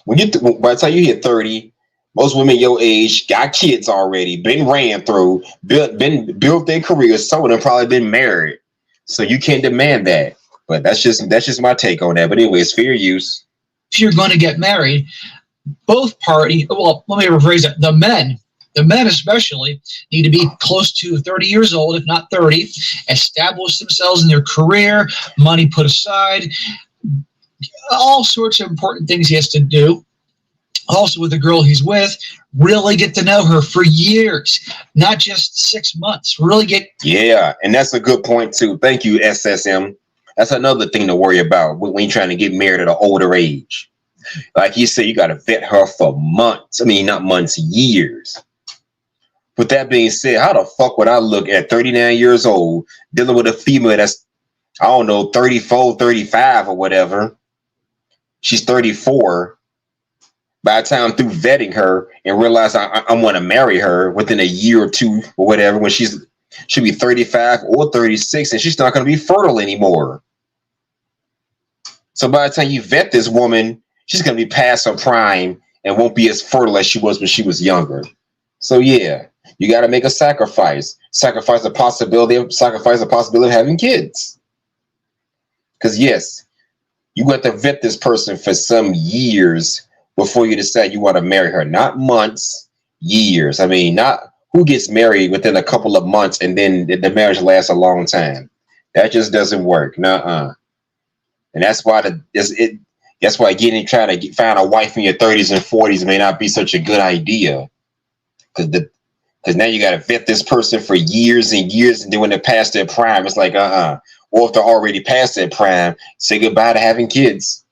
By the time you hit 30. Most women your age got kids already, been ran through, built their careers. Some of them probably been married, so you can't demand that. But that's just my take on that. But anyways, fair use. If you're going to get married, both parties. Well, let me rephrase that. The men The men especially need to be close to 30 years old, if not 30, establish themselves in their career, money put aside, all sorts of important things he has to do. Also with the girl he's with, really get to know her for years, not just 6 months. Really get. Yeah, and that's a good point too. Thank you, SSM. That's another thing to worry about when you're trying to get married at an older age. Like you said, you got to vet her for months. I mean, not months, years. With that being said, how the fuck would I look at 39 years old dealing with a female that's, I don't know, 34, 35 or whatever? She's 34. By the time through vetting her and realize I want to marry her within a year or two or whatever, when she'll be 35 or 36 and she's not going to be fertile anymore. So by the time you vet this woman, she's going to be past her prime and won't be as fertile as she was when she was younger. So yeah, you got to make a sacrifice. Sacrifice the possibility of having kids. Because yes, you got to vet this person for some years before you decide you want to marry her. Not months, years. I mean, not who gets married within a couple of months and then the marriage lasts a long time. That just doesn't work. Nuh-uh. And that's why trying to find a wife in your 30s and 40s may not be such a good idea. Because now you got to vet this person for years and years, and then when they're past their prime, it's like, Or if they're already past their prime, say goodbye to having kids.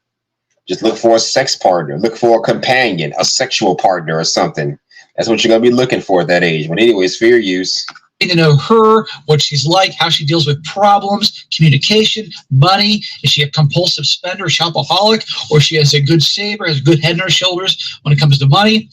Just look for a sex partner, look for a companion, a sexual partner or something. That's what you're going to be looking for at that age. But anyways, fair use. To know her, what she's like, how she deals with problems, communication, money. Is she a compulsive spender, shopaholic, or she has a good saver, has a good head on her shoulders when it comes to money?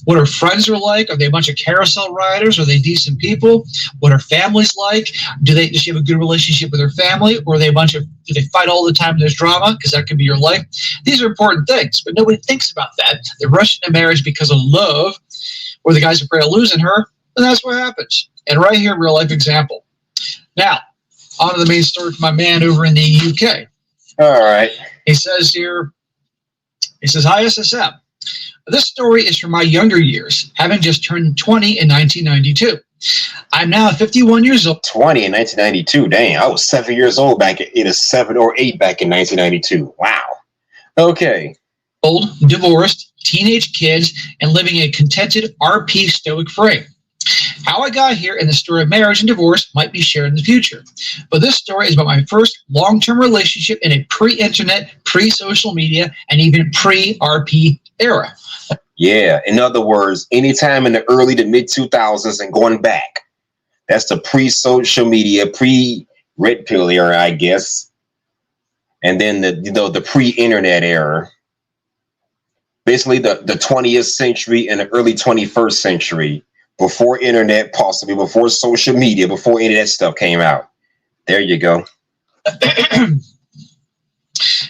What her friends are like? Are they a bunch of carousel riders? Are they decent people? What her family's like? Does she have a good relationship with her family, or are they do they fight all the time? There's drama, because that could be your life. These are important things, but nobody thinks about that. They're rushing to marriage because of love, or the guy's afraid of losing her, and that's what happens. And right here, real life example. Now, on to the main story from my man over in the UK. All right. He says, hi, SSM. This story is from my younger years, having just turned 20 in 1992. I'm now 51 years old. 20 in 1992. Dang, I was 7 years old back in 7 or 8 back in 1992. Wow. Okay. Old, divorced, teenage kids, and living a contented RP stoic frame. How I got here and the story of marriage and divorce might be shared in the future. But this story is about my first long-term relationship in a pre-internet, pre-social media, and even pre-RP era. Yeah, in other words, anytime in the early to mid-2000s and going back. That's the pre-social media, pre-red pill era, I guess. And then the pre-internet era. Basically the 20th century and the early 21st century. Before internet, possibly before social media, before any of that stuff came out. There you go.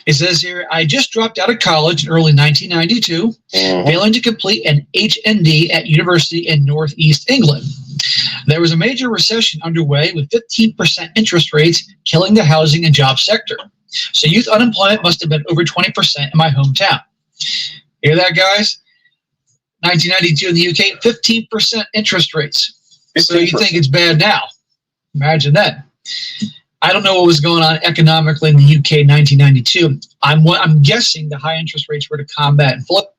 It says here, I just dropped out of college in early 1992, failing to complete an HND at university in Northeast England. There was a major recession underway with 15% interest rates killing the housing and job sector. So youth unemployment must have been over 20% in my hometown. Hear that, guys? 1992 in the UK, 15% interest rates. 15%. So you think it's bad now? Imagine that. I don't know what was going on economically in the UK in 1992. I'm guessing the high interest rates were to combat inflation.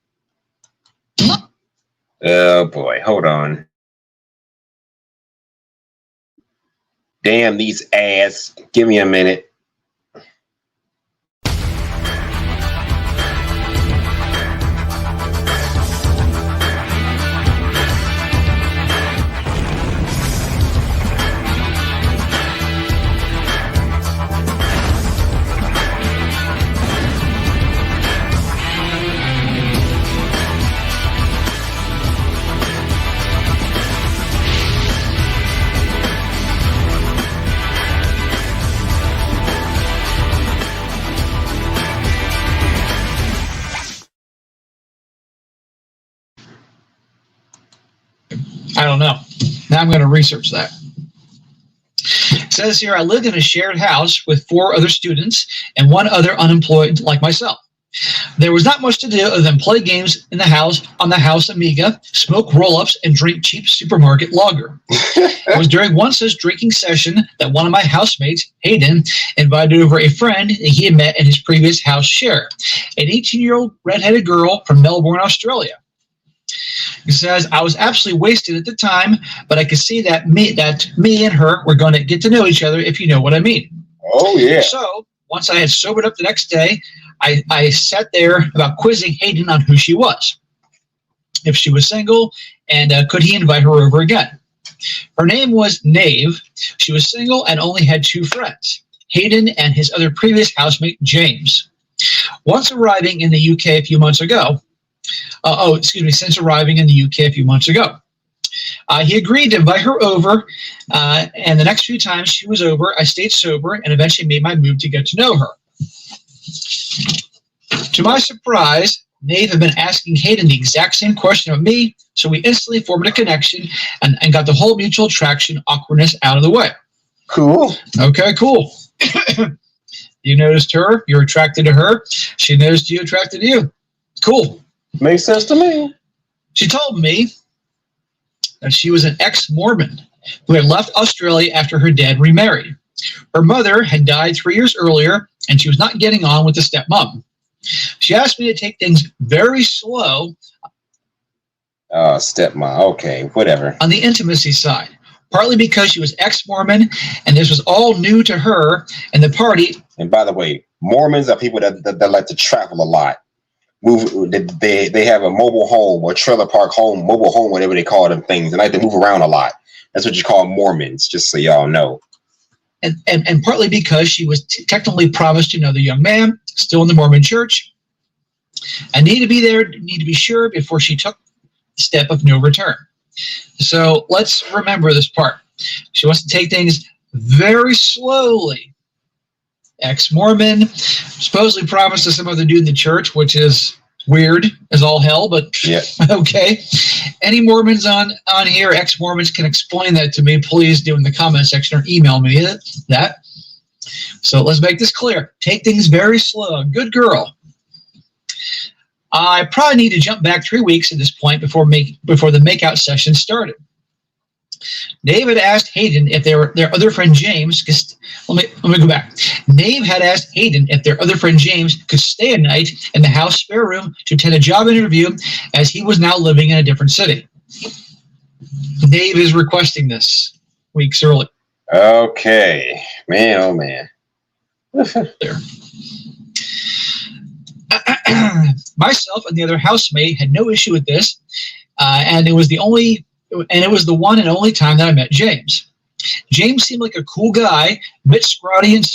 Oh boy, hold on. Damn these ads. Give me a minute. I don't know. Now I'm going to research that. It says here, I lived in a shared house with 4 other students and 1 other unemployed like myself. There was not much to do other than play games in the house on the House Amiga, smoke roll-ups, and drink cheap supermarket lager. It was during one such drinking session that one of my housemates, Hayden, invited over a friend that he had met in his previous house share, an 18-year-old redheaded girl from Melbourne, Australia. He says, I was absolutely wasted at the time, but I could see that me and her were going to get to know each other, if you know what I mean. Oh, yeah. So once I had sobered up the next day, I sat there about quizzing Hayden on who she was, if she was single, and could he invite her over again. Her name was Nave. She was single and only had 2 friends, Hayden and his other previous housemate, James. Once arriving in the UK a few months ago, since arriving in the UK a few months ago, he agreed to invite her over, and the next few times she was over, I stayed sober and eventually made my move to get to know her. To my surprise, Nave had been asking Hayden the exact same question of me, so we instantly formed a connection and got the whole mutual attraction awkwardness out of the way. Cool. Okay, cool. You noticed her, you're attracted to her, she noticed you, attracted to you. Cool. Makes sense to me. She told me that she was an ex-Mormon who had left Australia after her dad remarried. Her mother had died 3 years earlier, and she was not getting on with the stepmom. She asked me to take things very slow. Stepmom. Okay, whatever. On the intimacy side, partly because she was ex-Mormon, and this was all new to her and the party. And by the way, Mormons are people that like to travel a lot. They have a mobile home or trailer park home, mobile home, whatever they call them things. They like to move around a lot. That's what you call Mormons, just so y'all know. And partly because she was technically promised to another young man, still in the Mormon church. I need to be there, need to be sure before she took the step of no return. So let's remember this part. She wants to take things very slowly. Ex-Mormon, supposedly promised to some other dude in the church, which is weird as all hell, but yeah. Okay. Any Mormons on here, ex-Mormons, can explain that to me, please do in the comment section or email me that. So let's make this clear. Take things very slow. Good girl. I probably need to jump back 3 weeks at this point before the makeout session started. David asked Hayden if their other friend James. Let me go back. Nave had asked Hayden if their other friend James could stay a night in the house spare room to attend a job interview, as he was now living in a different city. Dave is requesting this weeks early. Okay, man, oh man. There. Myself and the other housemate had no issue with this, and it was the one and only time that I met James. James seemed like a cool guy, a bit scrawny and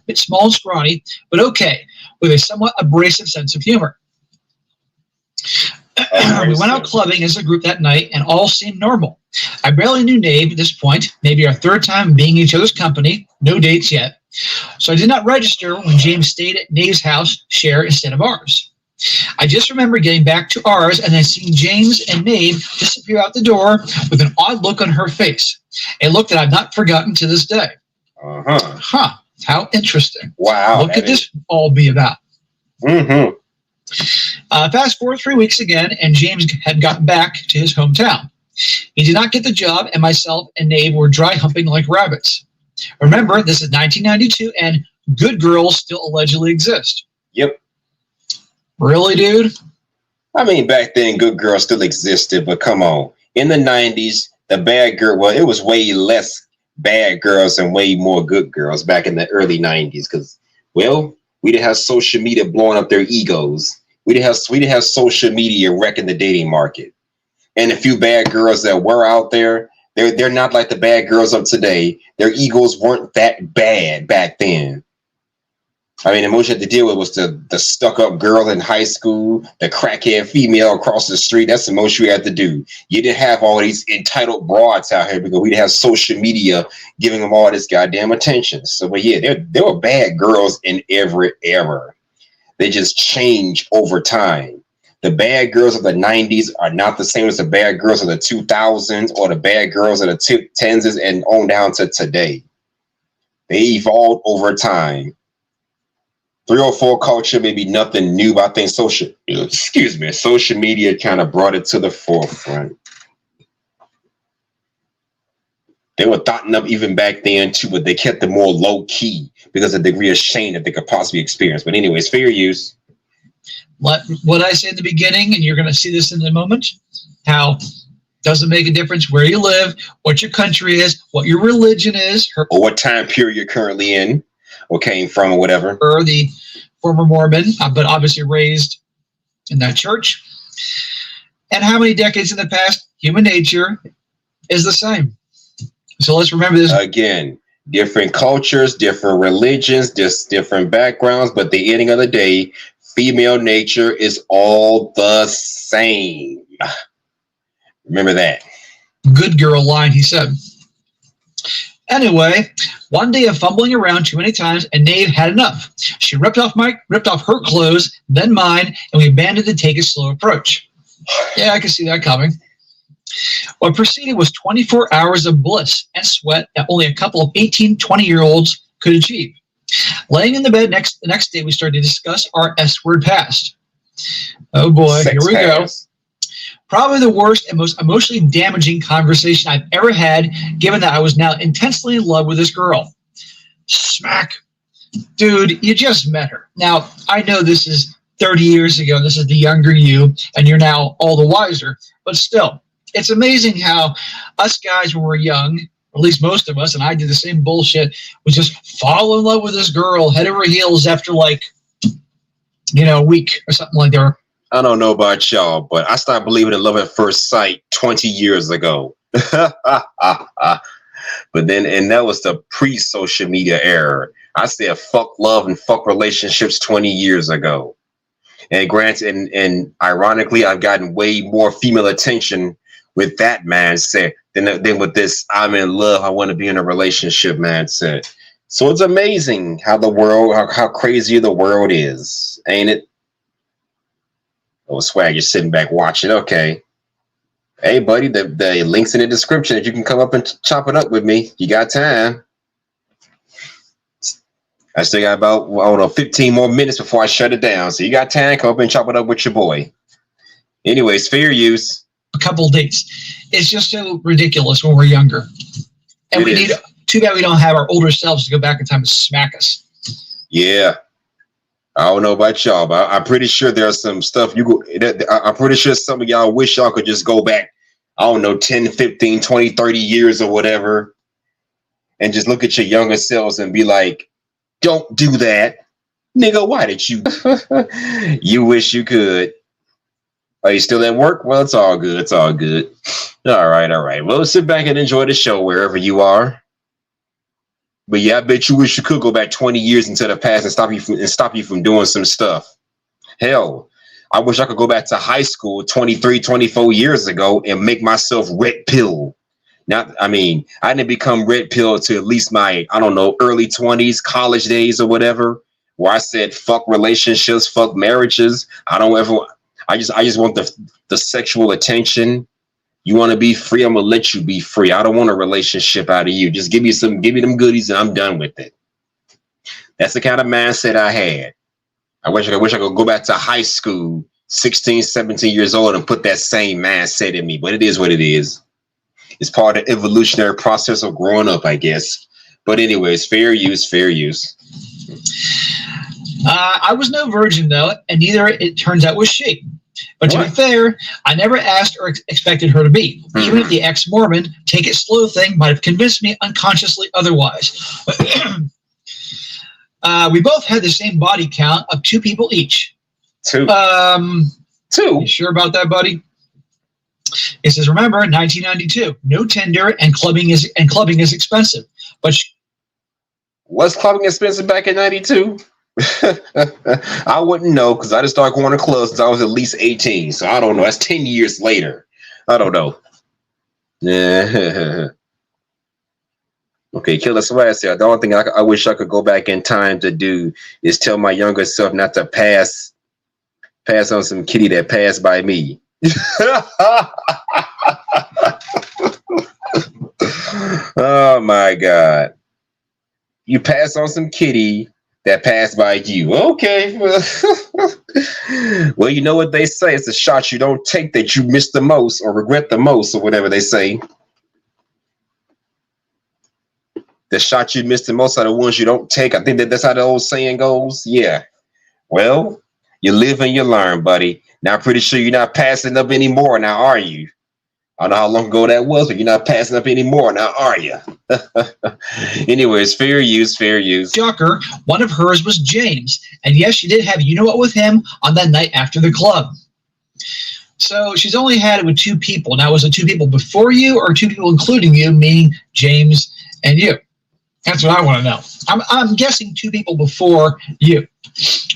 bit small and scrawny, but okay, with a somewhat abrasive sense of humor. We went out clubbing as a group that night, and all seemed normal. I barely knew Nave at this point, maybe our 3rd time being in each other's company, no dates yet. So I did not register when James stayed at Nave's house share instead of ours. I just remember getting back to ours and then seeing James and Nave disappear out the door with an odd look on her face, a look that I've not forgotten to this day. Huh. How interesting. Wow. What could this all be about? Mm-hmm. Fast forward 3 weeks again, and James had gotten back to his hometown. He did not get the job, and myself and Nave were dry humping like rabbits. Remember, this is 1992, and good girls still allegedly exist. Yep. Really, dude? I mean, back then, good girls still existed, but come on. In the 90s, the bad girl, well, it was way less bad girls and way more good girls back in the early 90s because, well, we didn't have social media blowing up their egos. We didn't have social media wrecking the dating market. And a few bad girls that were out there, they're not like the bad girls of today. Their egos weren't that bad back then. I mean, the most you had to deal with was the stuck-up girl in high school, the crackhead female across the street. That's the most you had to do. You didn't have all these entitled broads out here because we didn't have social media giving them all this goddamn attention. So, but yeah, there were bad girls in every era. They just change over time. The bad girls of the 90s are not the same as the bad girls of the 2000s or the bad girls of the 10s and on down to today. They evolved over time. 304 culture may be nothing new, but I think social media kind of brought it to the forefront. They were thoughting up even back then too, but they kept it more low key because of the degree of shame that they could possibly experience. But anyways, fair use. What I said in the beginning, and you're going to see this in a moment, how doesn't make a difference where you live, what your country is, what your religion is, or what time period you're currently in, or came from, or whatever. Or the former Mormon, but obviously raised in that church. And how many decades in the past, human nature is the same. So let's remember this. Again, different cultures, different religions, just different backgrounds, but at the ending of the day, female nature is all the same. Remember that. Good girl line, he said. Anyway, one day of fumbling around too many times, and Nave had enough. She ripped off her clothes, then mine, and we abandoned to take a slow approach. Yeah, I can see that coming. What preceded was 24 hours of bliss and sweat that only a couple of 18, 20-year-olds could achieve. Laying in the bed the next day, we started to discuss our S-word past. Oh boy, here we go. Probably the worst and most emotionally damaging conversation I've ever had, given that I was now intensely in love with this girl. Smack. Dude, you just met her. Now, I know this is 30 years ago. This is the younger you, and you're now all the wiser. But still, it's amazing how us guys when we're young, or at least most of us, and I did the same bullshit, was just fall in love with this girl head over heels after like, a week or something like that. I don't know about y'all, but I started believing in love at first sight 20 years ago. But then, and that was the pre-social media era. I said fuck love and fuck relationships 20 years ago. And granted, and ironically, I've gotten way more female attention with that mindset than with this I'm in love, I want to be in a relationship mindset. So it's amazing how the world, how crazy the world is, ain't it? Oh, Swag, you're sitting back watching. Okay. Hey, buddy, the link's in the description that you can come up and chop it up with me. You got time. I still got about, 15 more minutes before I shut it down. So you got time, come up and chop it up with your boy. Anyways, fair use. A couple of dates. It's just so ridiculous when we're younger. And too bad we don't have our older selves to go back in time and smack us. Yeah. I don't know about y'all, but I'm pretty sure there's some stuff I'm pretty sure some of y'all wish y'all could just go back, 10, 15, 20, 30 years or whatever, and just look at your younger selves and be like, don't do that. Nigga, why did you? You wish you could. Are you still at work? Well, it's all good. It's all good. All right. Well, sit back and enjoy the show wherever you are. But yeah, I bet you wish you could go back 20 years into the past and stop you from doing some stuff. Hell, I wish I could go back to high school 23, 24 years ago and make myself red pill. I didn't become red pill to at least my, early 20s, college days or whatever, where I said, fuck relationships, fuck marriages. I just want the sexual attention. You want to be free? I'm going to let you be free. I don't want a relationship out of you. Just give me them goodies and I'm done with it. That's the kind of mindset I had. I wish I could go back to high school, 16, 17 years old and put that same mindset in me. But it is what it is. It's part of the evolutionary process of growing up, I guess. But anyways, fair use. I was no virgin, though, and neither, it turns out, was she. But to be fair, I never asked or expected her to be. Even if the ex-Mormon take it slow thing might have convinced me unconsciously otherwise. We both had the same body count of 2 people each. 2? 2? You sure about that, buddy? It says, remember, 1992, no Tinder, and clubbing is expensive. But was clubbing expensive back in 92? I wouldn't know because I just started going to clubs since I was at least 18. So I don't know. That's 10 years later. I don't know. Yeah. Okay, Killer Swag said, the only thing I wish I could go back in time to do is tell my younger self not to pass on some kitty that passed by me. Oh my God. You pass on some kitty that passed by you. Okay. Well, you know what they say. It's the shots you don't take that you miss the most or regret the most, or whatever they say. The shots you miss the most are the ones you don't take. I think that's how the old saying goes. Yeah. Well, you live and you learn, buddy. Now, I'm pretty sure you're not passing up anymore now, are you? I don't know how long ago that was, but you're not passing up anymore now, are you? Anyways, fair use, fair use. Shocker, one of hers was James. And yes, she did have you-know-what with him on that night after the club. So she's only had it with 2 people. Now, was it 2 people before you or 2 people including you, meaning James and you? That's what I want to know. I'm guessing 2 people before you.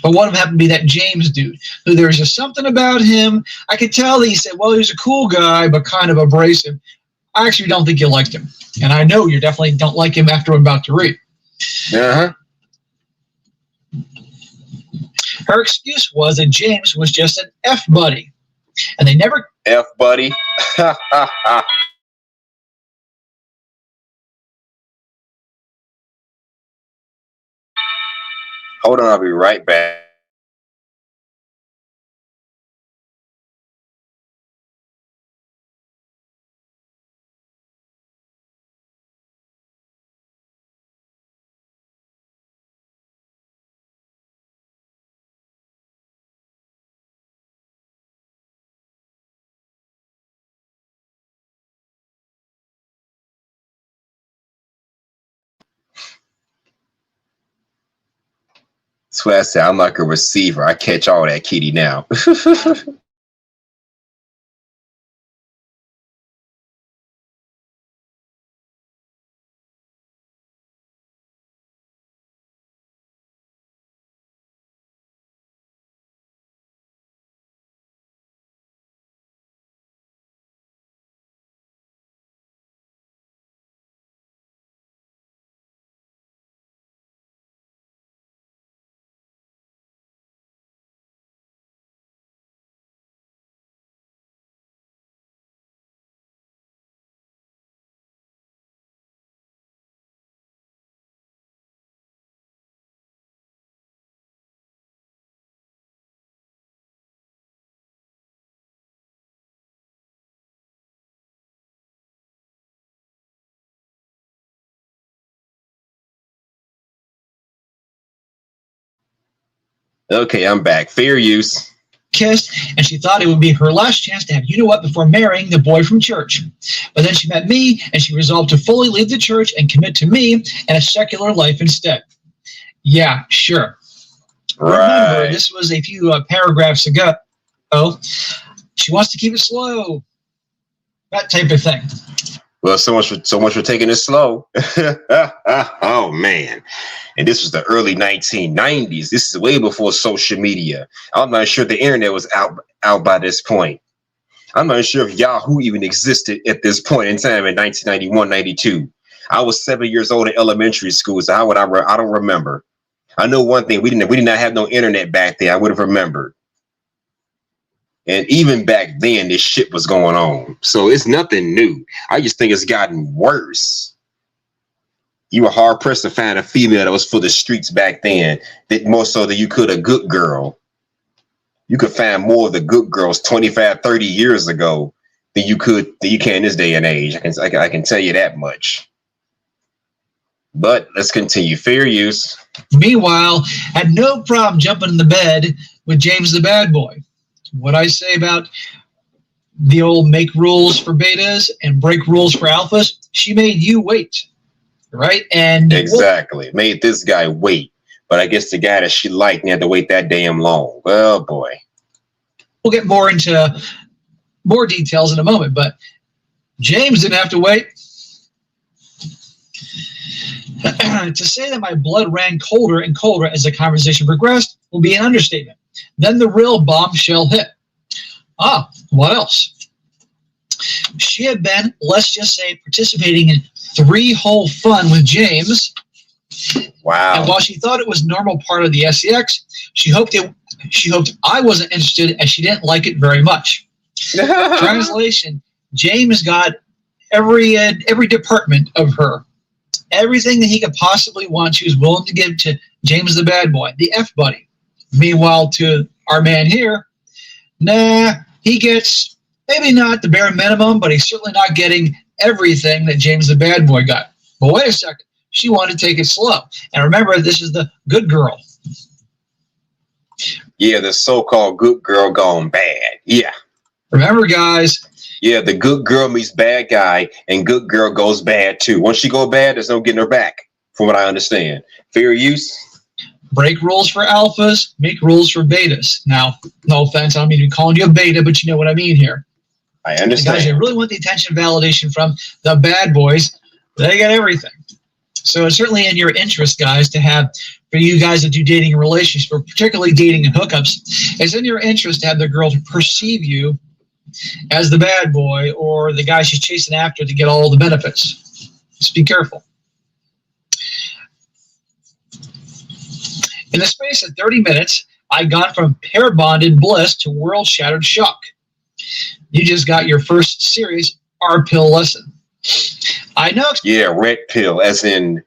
But one of them happened to be that James dude, who there's just something about him. I could tell that he said, well, he's a cool guy, but kind of abrasive. I actually don't think you liked him. And I know you definitely don't like him after I'm about to read. Uh-huh. Her excuse was that James was just an F-buddy. And they never... F-buddy? Hold on, I'll be right back. That's what I said. I'm like a receiver. I catch all that kitty now. Okay, I'm back. Fair use. Kissed, and she thought it would be her last chance to have you-know-what before marrying the boy from church. But then she met me, and she resolved to fully leave the church and commit to me and a secular life instead. Yeah, sure. Right. Remember, this was a few paragraphs ago. She wants to keep it slow. That type of thing. Well, so much for taking it slow. Oh man. And this was the early 1990s. This is way before social media. I'm not sure the internet was out by this point. I'm not sure if Yahoo even existed at this point in time in 1991, 92. I was 7 years old in elementary school, so how would I don't remember. I know one thing, we did not have no internet back then. I would have remembered. And even back then, this shit was going on. So it's nothing new. I just think it's gotten worse. You were hard pressed to find a female that was for the streets back then, that more so than you could a good girl. You could find more of the good girls 25, 30 years ago than you can in this day and age. I can tell you that much. But let's continue. Fair use. Meanwhile, had no problem jumping in the bed with James the bad boy. What I say about the old make rules for betas and break rules for alphas, she made you wait, right? And exactly, made this guy wait. But I guess the guy that she liked had to wait that damn long. Oh boy. We'll get more into more details in a moment, but James didn't have to wait. To say that my blood ran colder and colder as the conversation progressed will be an understatement. Then the real bombshell hit. What else? She had been, let's just say, participating in 3 whole fun with James. Wow. And while she thought it was a normal part of the sex, she hoped I wasn't interested, as she didn't like it very much. Translation: James got every department of her, Everything that he could possibly want, she was willing to give to James the bad boy, the F buddy. Meanwhile, to our man here, nah, he gets maybe not the bare minimum, but he's certainly not getting everything that James the bad boy got. But wait a second, she wanted to take it slow. And remember, this is the good girl. Yeah, the so-called good girl gone bad. Yeah. Remember, guys. Yeah, the good girl meets bad guy, and good girl goes bad too. Once she go bad, there's no getting her back, from what I understand. Fair use? Break rules for alphas, make rules for betas. Now, no offense, I don't mean to be calling you a beta, but you know what I mean here. I The understand. guys that really want the attention and validation from the bad boys, they get everything. So it's certainly in your interest, guys, to have, for you guys that do dating and relationships, or particularly dating and hookups, it's in your interest to have the girl perceive you as the bad boy or the guy she's chasing after to get all the benefits. Just be careful. In the space of 30 minutes, I got from pair-bonded bliss to world-shattered shock. You just got your first serious R-pill lesson. I know. Yeah, red pill, as in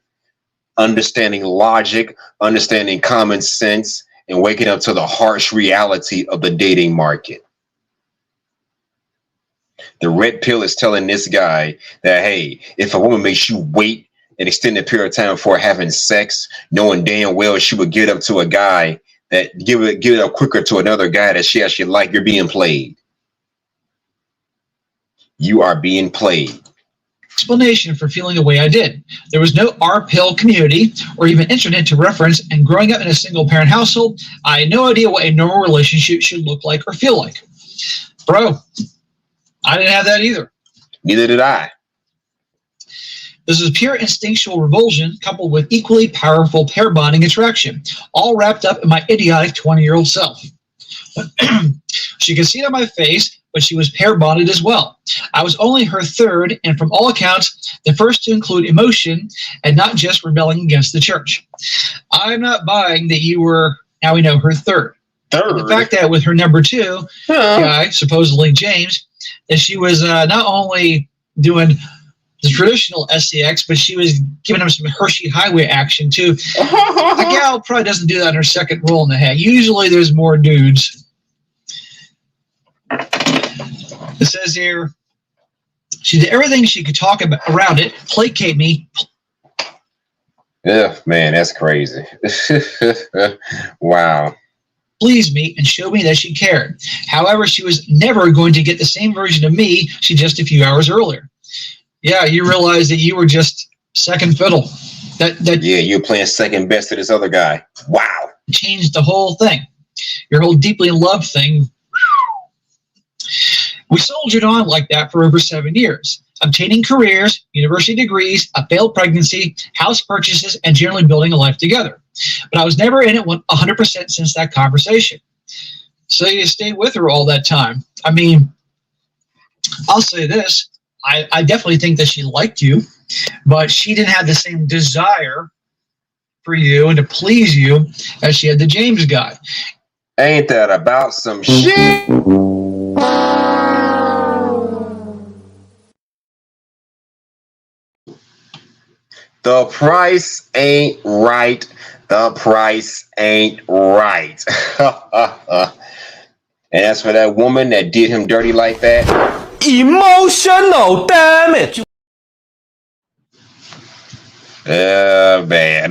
understanding logic, understanding common sense, and waking up to the harsh reality of the dating market. The red pill is telling this guy that, hey, if a woman makes you wait an extended period of time before having sex, knowing damn well she would give it up to a guy that give it up quicker to another guy that she actually like, you're being played. You are being played. Explanation for feeling the way I did. There was no R-pill community or even internet to reference, and growing up in a single-parent household, I had no idea what a normal relationship should look like or feel like. Bro, I didn't have that either. Neither did I. This is pure instinctual revulsion coupled with equally powerful pair bonding attraction, all wrapped up in my idiotic 20-year-old self. She could see it on my face, but she was pair bonded as well. I was only her third, and from all accounts, the first to include emotion and not just rebelling against the church. I'm not buying that you were, now we know, her third. Third? The fact that with her number two guy, supposedly James, that she was not only doing the traditional SCX, but she was giving him some Hershey Highway action too. The gal probably doesn't do that in her second roll in the head. Usually there's more dudes. It says here, she did everything she could talk about around it, placate me. Yeah, man, that's crazy. Wow. Please me and show me that she cared. However, she was never going to get the same version of me she just a few hours earlier. Yeah, you realize that you were just second fiddle. Yeah, you're playing second best to this other guy. Wow. Changed the whole thing. Your whole deeply in love thing. We soldiered on like that for over 7 years, obtaining careers, university degrees, a failed pregnancy, house purchases, and generally building a life together. But I was never in it 100% since that conversation. So you stayed with her all that time. I mean, I'll say this. I definitely think that she liked you, but she didn't have the same desire for you and to please you as she had the James guy. Ain't that about some shit? The price ain't right. The price ain't right. And as for that woman that did him dirty like that, emotional damage. man.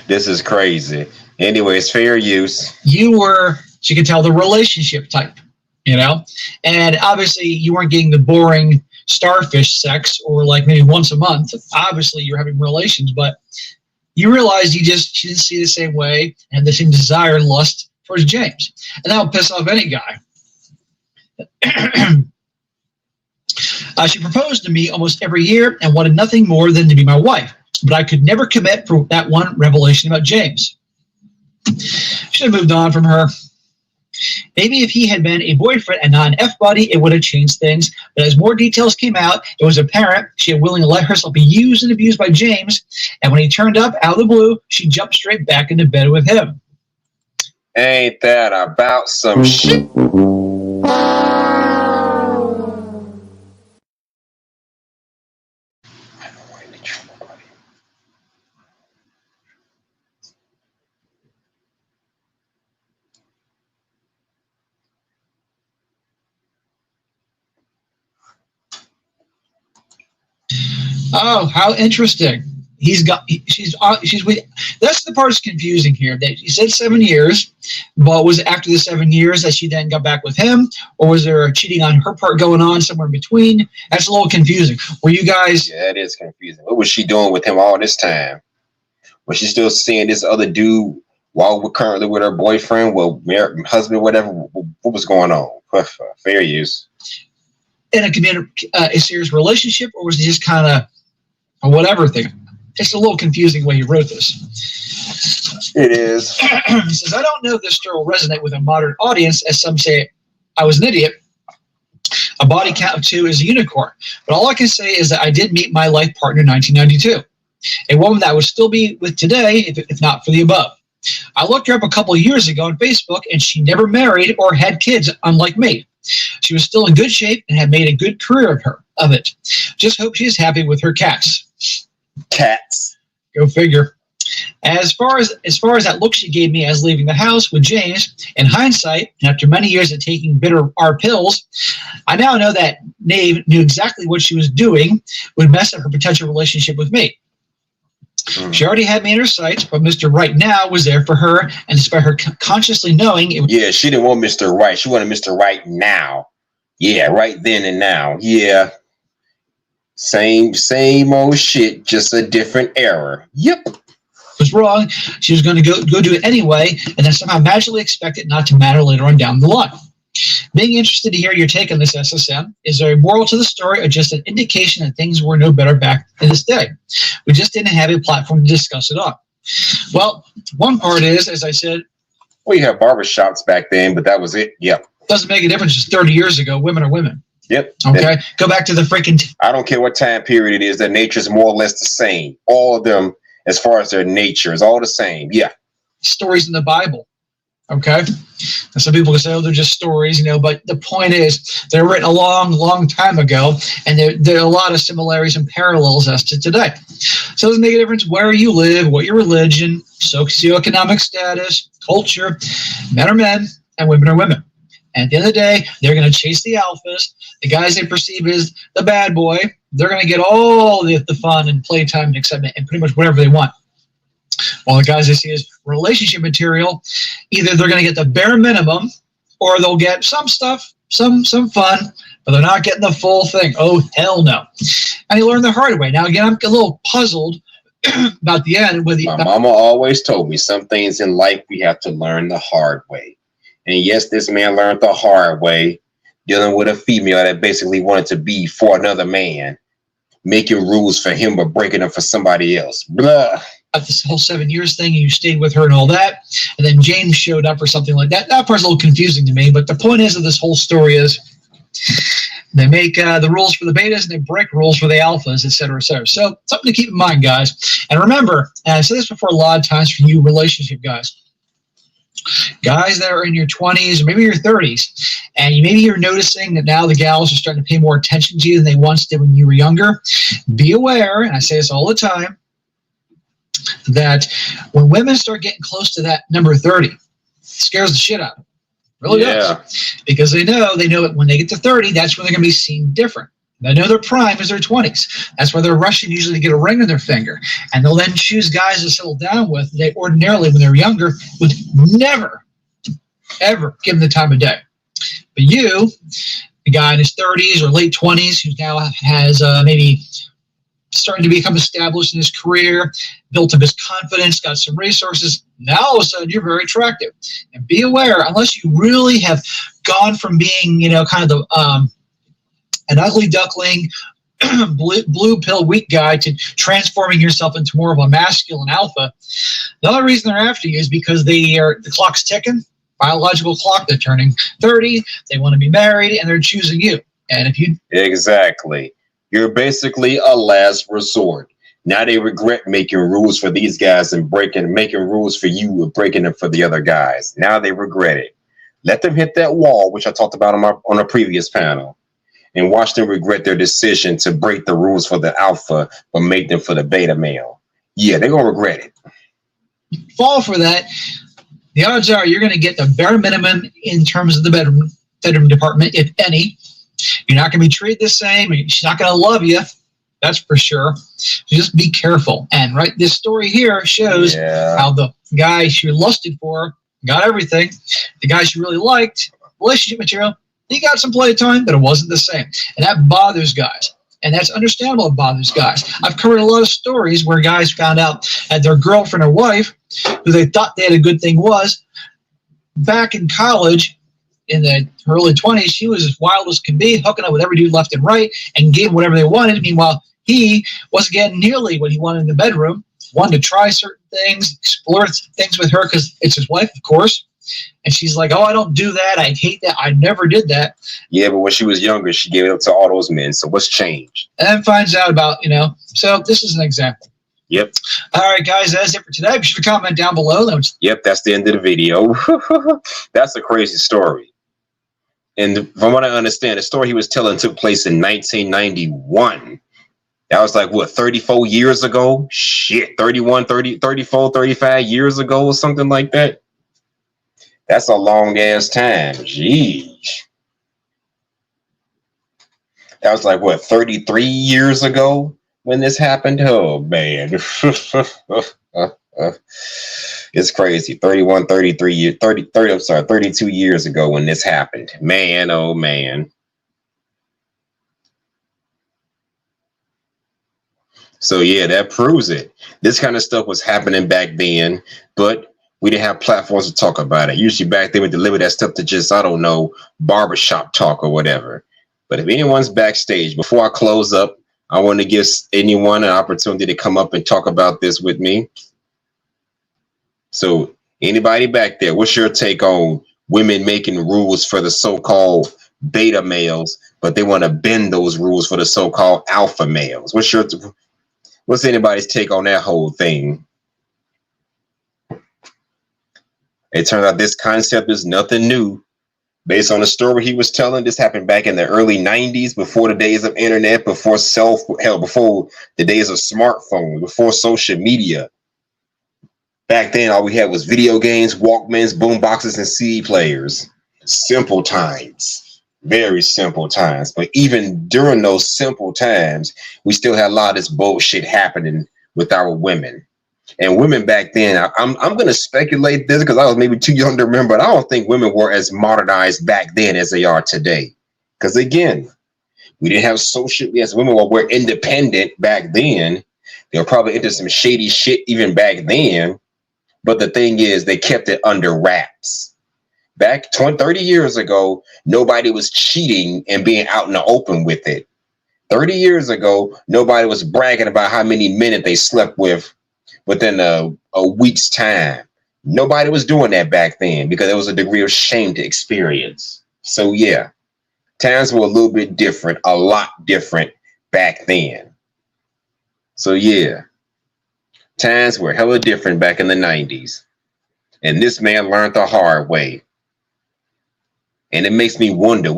This is crazy. Anyways, fair use. You were, she could tell, the relationship type, you know? And obviously you weren't getting the boring starfish sex or like maybe once a month. Obviously you're having relations, but you realized she didn't see the same way and the same desire and lust towards James. And that would piss off any guy. She proposed to me almost every year and wanted nothing more than to be my wife, but I could never commit for that one revelation about James. Should have moved on from her. Maybe if he had been a boyfriend and not an F-buddy, it would have changed things. But as more details came out, it was apparent she had willing to let herself be used and abused by James. And when he turned up out of the blue, she jumped straight back into bed with him. Ain't that about some shit? Oh, how interesting. She's with. That's the part that's confusing here. That she said 7 years, but was it after the 7 years that she then got back with him, or was there a cheating on her part going on somewhere in between? That's a little confusing. Were you guys? Yeah, it is confusing. What was she doing with him all this time? Was she still seeing this other dude while we're currently with her boyfriend, well, husband, whatever? What was going on? Fair use. In a serious relationship, or was it just kind of a whatever thing? It's a little confusing way you wrote this. It is. He says, I don't know if this story will resonate with a modern audience, as some say I was an idiot. A body count of 2 is a unicorn. But all I can say is that I did meet my life partner in 1992. A woman that I would still be with today, if not for the above. I looked her up a couple of years ago on Facebook, and she never married or had kids, unlike me. She was still in good shape and had made a good career of it. Just hope she's happy with her cats. Cats. Go figure. As far as that look she gave me as leaving the house with James, in hindsight, and after many years of taking bitter R pills, I now know that Nave knew exactly what she was doing would mess up her potential relationship with me. She already had me in her sights, but Mr. Right now was there for her, and despite her consciously knowing it. Yeah, she didn't want Mr. Right. She wanted Mr. Right now. Yeah, right then and now. Yeah. Same old shit, just a different era. Yep. Was wrong. She was going to go do it anyway, and then somehow magically expect it not to matter later on down the line. Being interested to hear your take on this, SSM. Is there a moral to the story, or just an indication that things were no better back in this day? We just didn't have a platform to discuss it on. Well, one part is, as I said, we had barbershops back then, but that was it. Yep. Doesn't make a difference. Just 30 years ago, women are women. Yep. Okay. Go back to the freaking. I don't care what time period it is. Their nature is more or less the same. All of them, as far as their nature, is all the same. Yeah. Stories in the Bible. Okay. And some people can say, oh, they're just stories, but the point is they're written a long, long time ago, and there are a lot of similarities and parallels as to today. So it doesn't make a difference where you live, what your religion, socioeconomic status, culture. Men are men and women are women. And at the end of the day, they're going to chase the alphas. The guys they perceive as the bad boy, they're going to get all the fun and playtime and excitement and pretty much whatever they want. While the guys they see as relationship material, either they're going to get the bare minimum or they'll get some stuff, some fun, but they're not getting the full thing. Oh, hell no. And he learned the hard way. Now, again, I'm a little puzzled about the end. My mama always told me some things in life we have to learn the hard way. And yes, this man learned the hard way, dealing with a female that basically wanted to be for another man, making rules for him but breaking them for somebody else. Blah. This whole 7 years thing, and you stayed with her and all that, and then James showed up or something like that. That part's a little confusing to me, but the point is of this whole story is they make the rules for the betas and they break rules for the alphas, et cetera, et cetera. So something to keep in mind, guys. And remember, and I've said this before a lot of times for you relationship guys that are in your 20s or maybe your 30s, and maybe you're noticing that now the gals are starting to pay more attention to you than they once did when you were younger. Be aware, and I say this all the time, that when women start getting close to that number 30, it scares the shit out of them. Really does. Because they know it when they get to 30, that's when they're going to be seen different. They know their prime is their 20s. That's why they're rushing usually to get a ring on their finger. And they'll then choose guys to settle down with they ordinarily, when they're younger, would never, ever give them the time of day. But you, the guy in his 30s or late 20s who now has maybe starting to become established in his career, built up his confidence, got some resources, now all of a sudden you're very attractive. And be aware, unless you really have gone from being, kind of the an ugly duckling, blue pill weak guy to transforming yourself into more of a masculine alpha, the only reason they're after you is because the clock's ticking, biological clock, they're turning 30, they want to be married, and they're choosing you. And if you... Exactly. You're basically a last resort. Now they regret making rules for these guys and making rules for you and breaking them for the other guys. Now they regret it. Let them hit that wall, which I talked about on a previous panel, and watch them regret their decision to break the rules for the alpha but make them for the beta male. Yeah, they're going to regret it. Fall for that. The odds are you're going to get the bare minimum in terms of the bedroom department, if any. You're not going to be treated the same. She's not going to love you. That's for sure. So just be careful. And right, this story here shows how the guy she lusted for got everything. The guy she really liked, relationship material, he got some playtime, but it wasn't the same. And that bothers guys. And that's understandable it bothers guys. I've covered a lot of stories where guys found out that their girlfriend or wife, who they thought they had a good thing was, back in college, in the early 20s, she was as wild as can be, hooking up with every dude left and right, and gave whatever they wanted. Meanwhile, he wasn't getting nearly what he wanted in the bedroom, wanted to try certain things, explore things with her because it's his wife, of course. And she's like, oh, I don't do that. I hate that. I never did that. Yeah, but when she was younger, she gave it up to all those men. So what's changed? And then finds out about, so this is an example. Yep. All right, guys, that's it for today. Be sure to comment down below. Yep, that's the end of the video. That's a crazy story. And from what I understand, the story he was telling took place in 1991. That was like, what, 34 years ago? Shit, 31, 30, 34, 35 years ago or something like that. That's a long ass time. Jeez. That was like, what, 33 years ago when this happened? Oh, man. It's crazy. 31, 33 years, 32 years ago when this happened. Man, oh, man. So, yeah, that proves it. This kind of stuff was happening back then, but we didn't have platforms to talk about it. Usually back then we deliver that stuff to just, I don't know, barbershop talk or whatever. But if anyone's backstage, before I close up, I want to give anyone an opportunity to come up and talk about this with me. So anybody back there, what's your take on women making rules for the so-called beta males, but they want to bend those rules for the so-called alpha males? What's anybody's take on that whole thing? It turns out this concept is nothing new. Based on the story he was telling, this happened back in the early 90s, before the days of internet, before the days of smartphones, before social media. Back then, all we had was video games, Walkmans, boomboxes, and CD players. Simple times. Very simple times. But even during those simple times, we still had a lot of this bullshit happening with our women. And women back then, I'm going to speculate this because I was maybe too young to remember, but I don't think women were as modernized back then as they are today. Because again, we didn't have social, yes, women were independent back then. They were probably into some shady shit even back then. But the thing is, they kept it under wraps. Back 30 years ago, nobody was cheating and being out in the open with it. 30 years ago, nobody was bragging about how many men they slept with within a week's time. Nobody was doing that back then because there was a degree of shame to experience. So yeah, times were a little bit different, a lot different back then. So yeah, times were hella different back in the 90s. And this man learned the hard way. And it makes me wonder,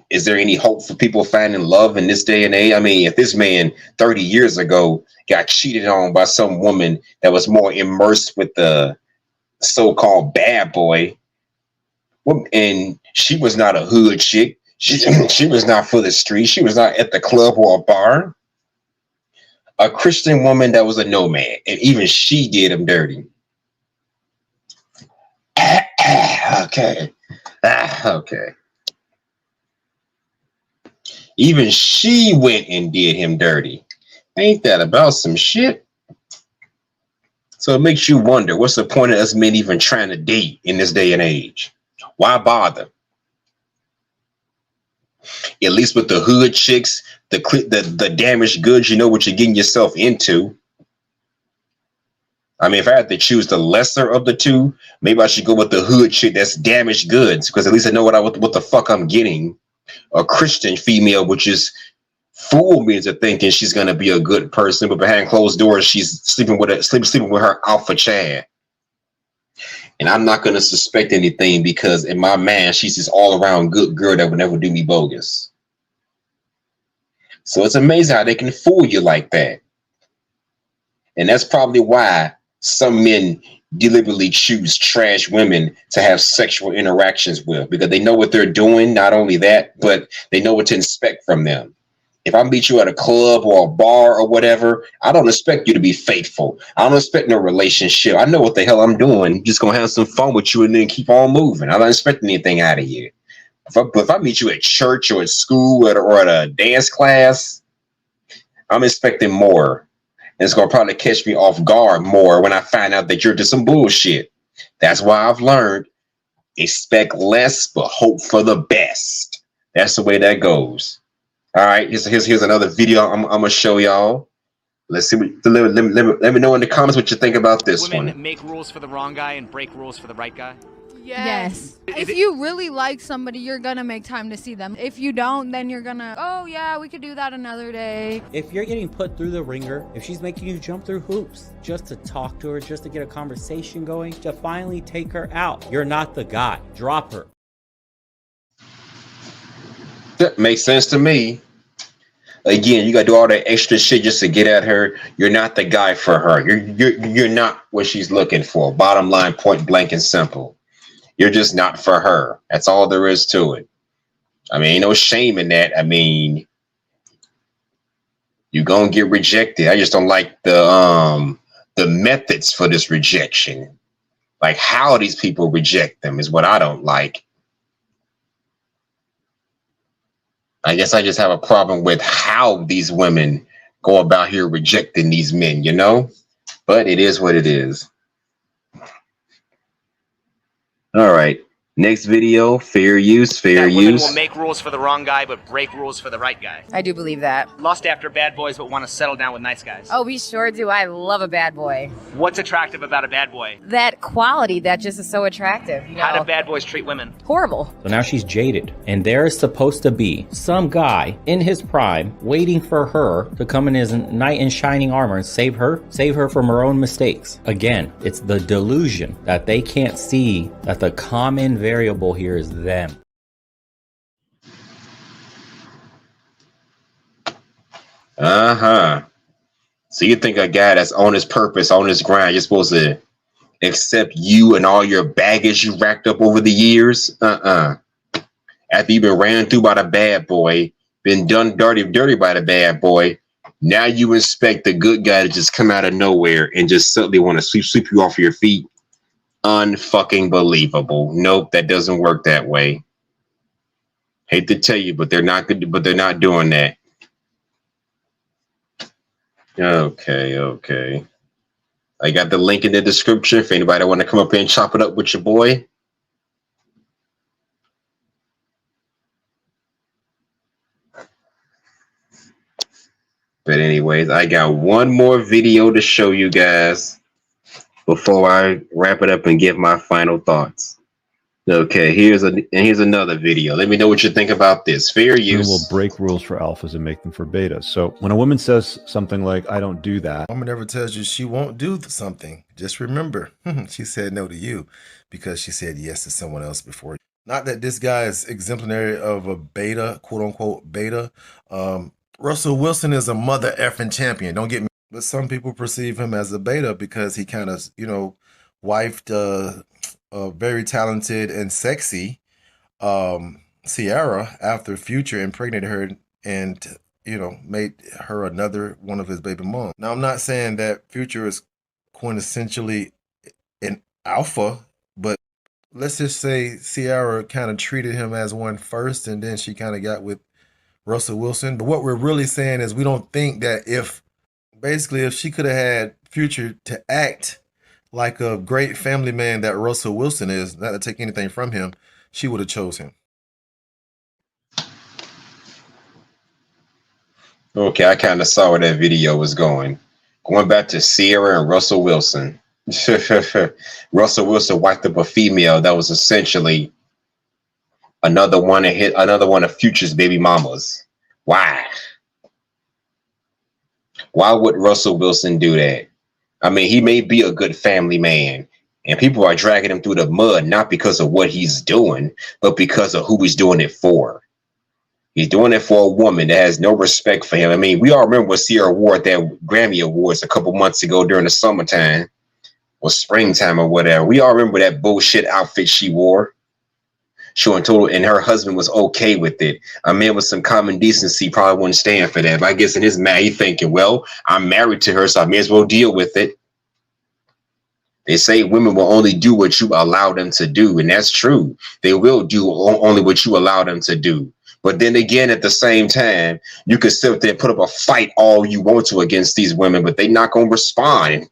is there any hope for people finding love in this day and age? I mean, if this man 30 years ago got cheated on by some woman that was more immersed with the so-called bad boy, and she was not a hood chick, she was not for the street, she was not at the club or a bar, a Christian woman that was a nomad, and even she did him dirty. Okay. Okay. Even she went and did him dirty. Ain't that about some shit? So it makes you wonder, what's the point of us men even trying to date in this day and age? Why bother? At least with the hood chicks, the damaged goods, you know what you're getting yourself into. I mean, if I had to choose the lesser of the two, maybe I should go with the hood chick that's damaged goods, because at least I know what the fuck I'm getting. A Christian female, which is fool me into thinking she's gonna be a good person, but behind closed doors, she's sleeping with her alpha Chad. And I'm not gonna suspect anything because in my mind, she's this all around good girl that would never do me bogus. So it's amazing how they can fool you like that. And that's probably why some men deliberately choose trash women to have sexual interactions with, because they know what they're doing. Not only that, but they know what to expect from them. If I meet you at a club or a bar or whatever, I don't expect you to be faithful. I don't expect no relationship. I know what the hell I'm doing. I'm just gonna have some fun with you and then keep on moving. I'm not expecting anything out of you. If I meet you at church or at school or at a dance class, I'm expecting more. And it's gonna probably catch me off guard more when I find out that you're just some bullshit. That's why I've learned, expect less, but hope for the best. That's the way that goes. All right, here's another video I'm gonna show y'all. Let's see. Let me know in the comments what you think about this Women one. make rules for the wrong guy and break rules for the right guy. Yes. If you really like somebody, you're gonna make time to see them. If you don't, then you're gonna, oh yeah, we could do that another day. If you're getting put through the ringer, if she's making you jump through hoops just to talk to her, just to get a conversation going, to finally take her out, you're not the guy. Drop her. That makes sense to me. Again, you gotta do all that extra shit just to get at her. You're not the guy for her. You're not what she's looking for. Bottom line, point blank and simple. You're just not for her. That's all there is to it. I mean, ain't no shame in that. I mean, you're gonna get rejected. I just don't like the methods for this rejection. Like how these people reject them is what I don't like. I guess I just have a problem with how these women go about here rejecting these men, you know? But it is what it is. All right. Next video, fair use, fair Women use. will make rules for the wrong guy, but break rules for the right guy. I do believe that. Lust after bad boys, but want to settle down with nice guys. Oh, we sure do. I love a bad boy. What's attractive about a bad boy? That quality that just is so attractive. You How know? do bad boys treat women? Horrible. So now she's jaded, and there's supposed to be some guy in his prime waiting for her to come in his knight in shining armor and save her from her own mistakes. Again, it's the delusion that they can't see that the common variable here is them. So you think a guy that's on his purpose, on his grind, you're supposed to accept you and all your baggage you racked up over the years? After you've been ran through by the bad boy, been done dirty by the bad boy, now you expect the good guy to just come out of nowhere and just suddenly want to sweep you off your feet. Unfucking believable. Nope, that doesn't work that way. Hate to tell you, but they're not good, but they're not doing that. Okay. I got the link in the description if anybody want to come up here and chop it up with your boy. But anyways, I got one more video to show you guys before I wrap it up and give my final thoughts. Okay, here's another video. Let me know what you think about this. Fair use. Will break rules for alphas and make them for betas. So when a woman says something like, I don't do that. A woman never tells you she won't do something. Just remember, she said no to you because she said yes to someone else before. Not that this guy is exemplary of a beta, quote unquote beta. Russell Wilson is a mother effing champion. Don't get me. But some people perceive him as a beta because he kind of, wifed a very talented and sexy Ciara after Future impregnated her and, made her another one of his baby moms. Now, I'm not saying that Future is quintessentially an alpha, but let's just say Ciara kind of treated him as one first and then she kind of got with Russell Wilson. But what we're really saying is we don't think that if she could have had Future to act like a great family man that Russell Wilson is, not to take anything from him, she would have chose him. Okay, I kind of saw where that video was going. Going back to Ciara and Russell Wilson. Russell Wilson wiped up a female that was essentially another one of Future's baby mamas. Why? Why would Russell Wilson do that? I mean, he may be a good family man, and people are dragging him through the mud, not because of what he's doing, but because of who he's doing it for. He's doing it for a woman that has no respect for him. I mean, we all remember what Ciara wore at that Grammy Awards a couple months ago during the summertime or springtime or whatever. We all remember that bullshit outfit she wore. showing total, and her husband was okay with it. A man with some common decency probably wouldn't stand for that. But I guess in his mind, he thinking, well, I'm married to her, so I may as well deal with it. They say women will only do what you allow them to do, and that's true. They will do only what you allow them to do. But then again, at the same time, you can sit there and put up a fight all you want to against these women, but they're not going to respond.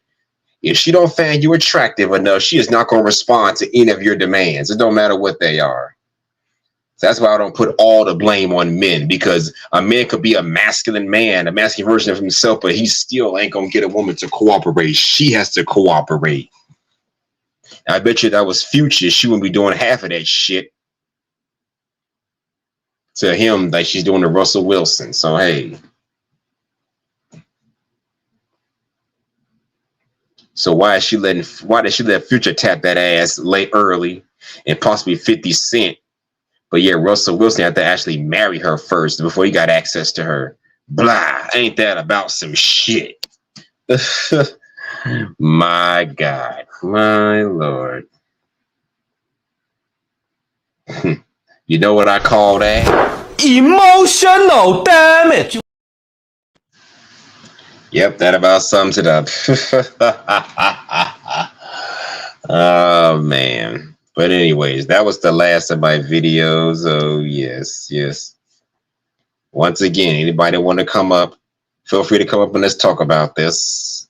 If she don't find you attractive enough, she is not going to respond to any of your demands. It don't matter what they are. So that's why I don't put all the blame on men, because a man could be a masculine man, a masculine version of himself, but he still ain't going to get a woman to cooperate. She has to cooperate. I bet you that was Future. She wouldn't be doing half of that shit to him like she's doing to Russell Wilson. So, hey. So why did she let Future tap that ass late early and possibly 50 Cent? But yeah, Russell Wilson had to actually marry her first before he got access to her. Blah, ain't that about some shit? My God, my Lord. You know what I call that? Emotional damage. Yep, that about sums it up. Oh, man. But anyways, that was the last of my videos. Oh, yes, yes. Once again, anybody want to come up, feel free to come up and let's talk about this.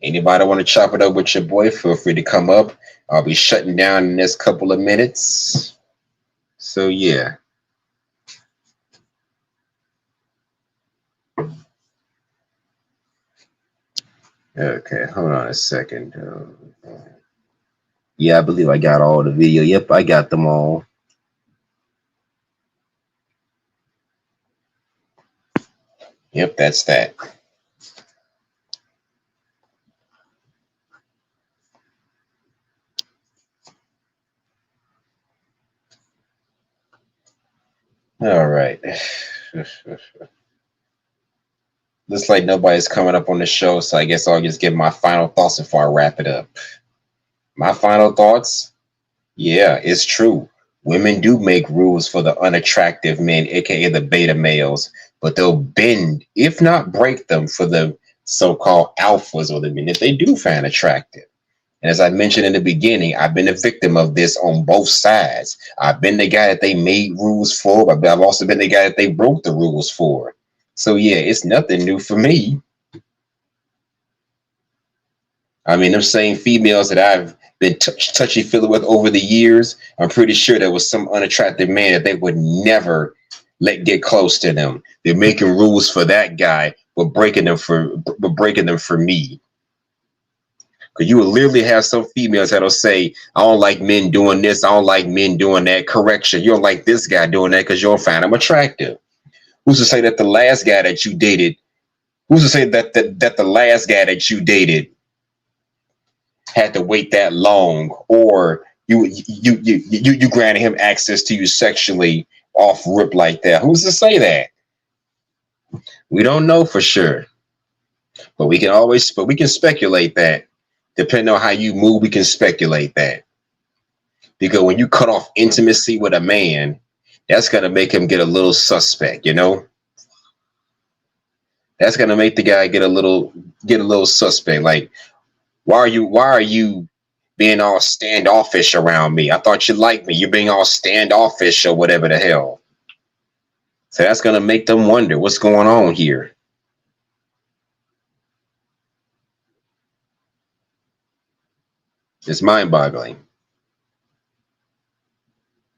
Anybody want to chop it up with your boy, feel free to come up. I'll be shutting down in the next couple of minutes. So, yeah. Okay, hold on a second. Yeah, I believe I got all the video. Yep, I got them all. Yep, that's that. All right. Looks like nobody's coming up on the show, so I guess I'll just give my final thoughts before I wrap it up. My final thoughts? Yeah, it's true. Women do make rules for the unattractive men, aka the beta males, but they'll bend, if not break them, for the so-called alphas or the men that they do find attractive. And as I mentioned in the beginning, I've been a victim of this on both sides. I've been the guy that they made rules for, but I've also been the guy that they broke the rules for. So yeah, it's nothing new for me. I mean, them same females that I've been touchy-feely with over the years, I'm pretty sure there was some unattractive man that they would never let get close to them. They're making rules for that guy, but breaking them for me. Because you will literally have some females that'll say, I don't like men doing this, I don't like men doing that. Correction, you don't like this guy doing that because you don't find him attractive. Who's to say that the last guy that you dated, who's to say that the last guy that you dated had to wait that long, or you granted him access to you sexually off rip like that? Who's to say that? We don't know for sure. But we can speculate that. Depending on how you move, we can speculate that. Because when you cut off intimacy with a man, that's going to make him get a little suspect, you know? That's going to make the guy get a little suspect. Like, why are you being all standoffish around me? I thought you liked me. You're being all standoffish or whatever the hell. So that's going to make them wonder what's going on here. It's mind-boggling.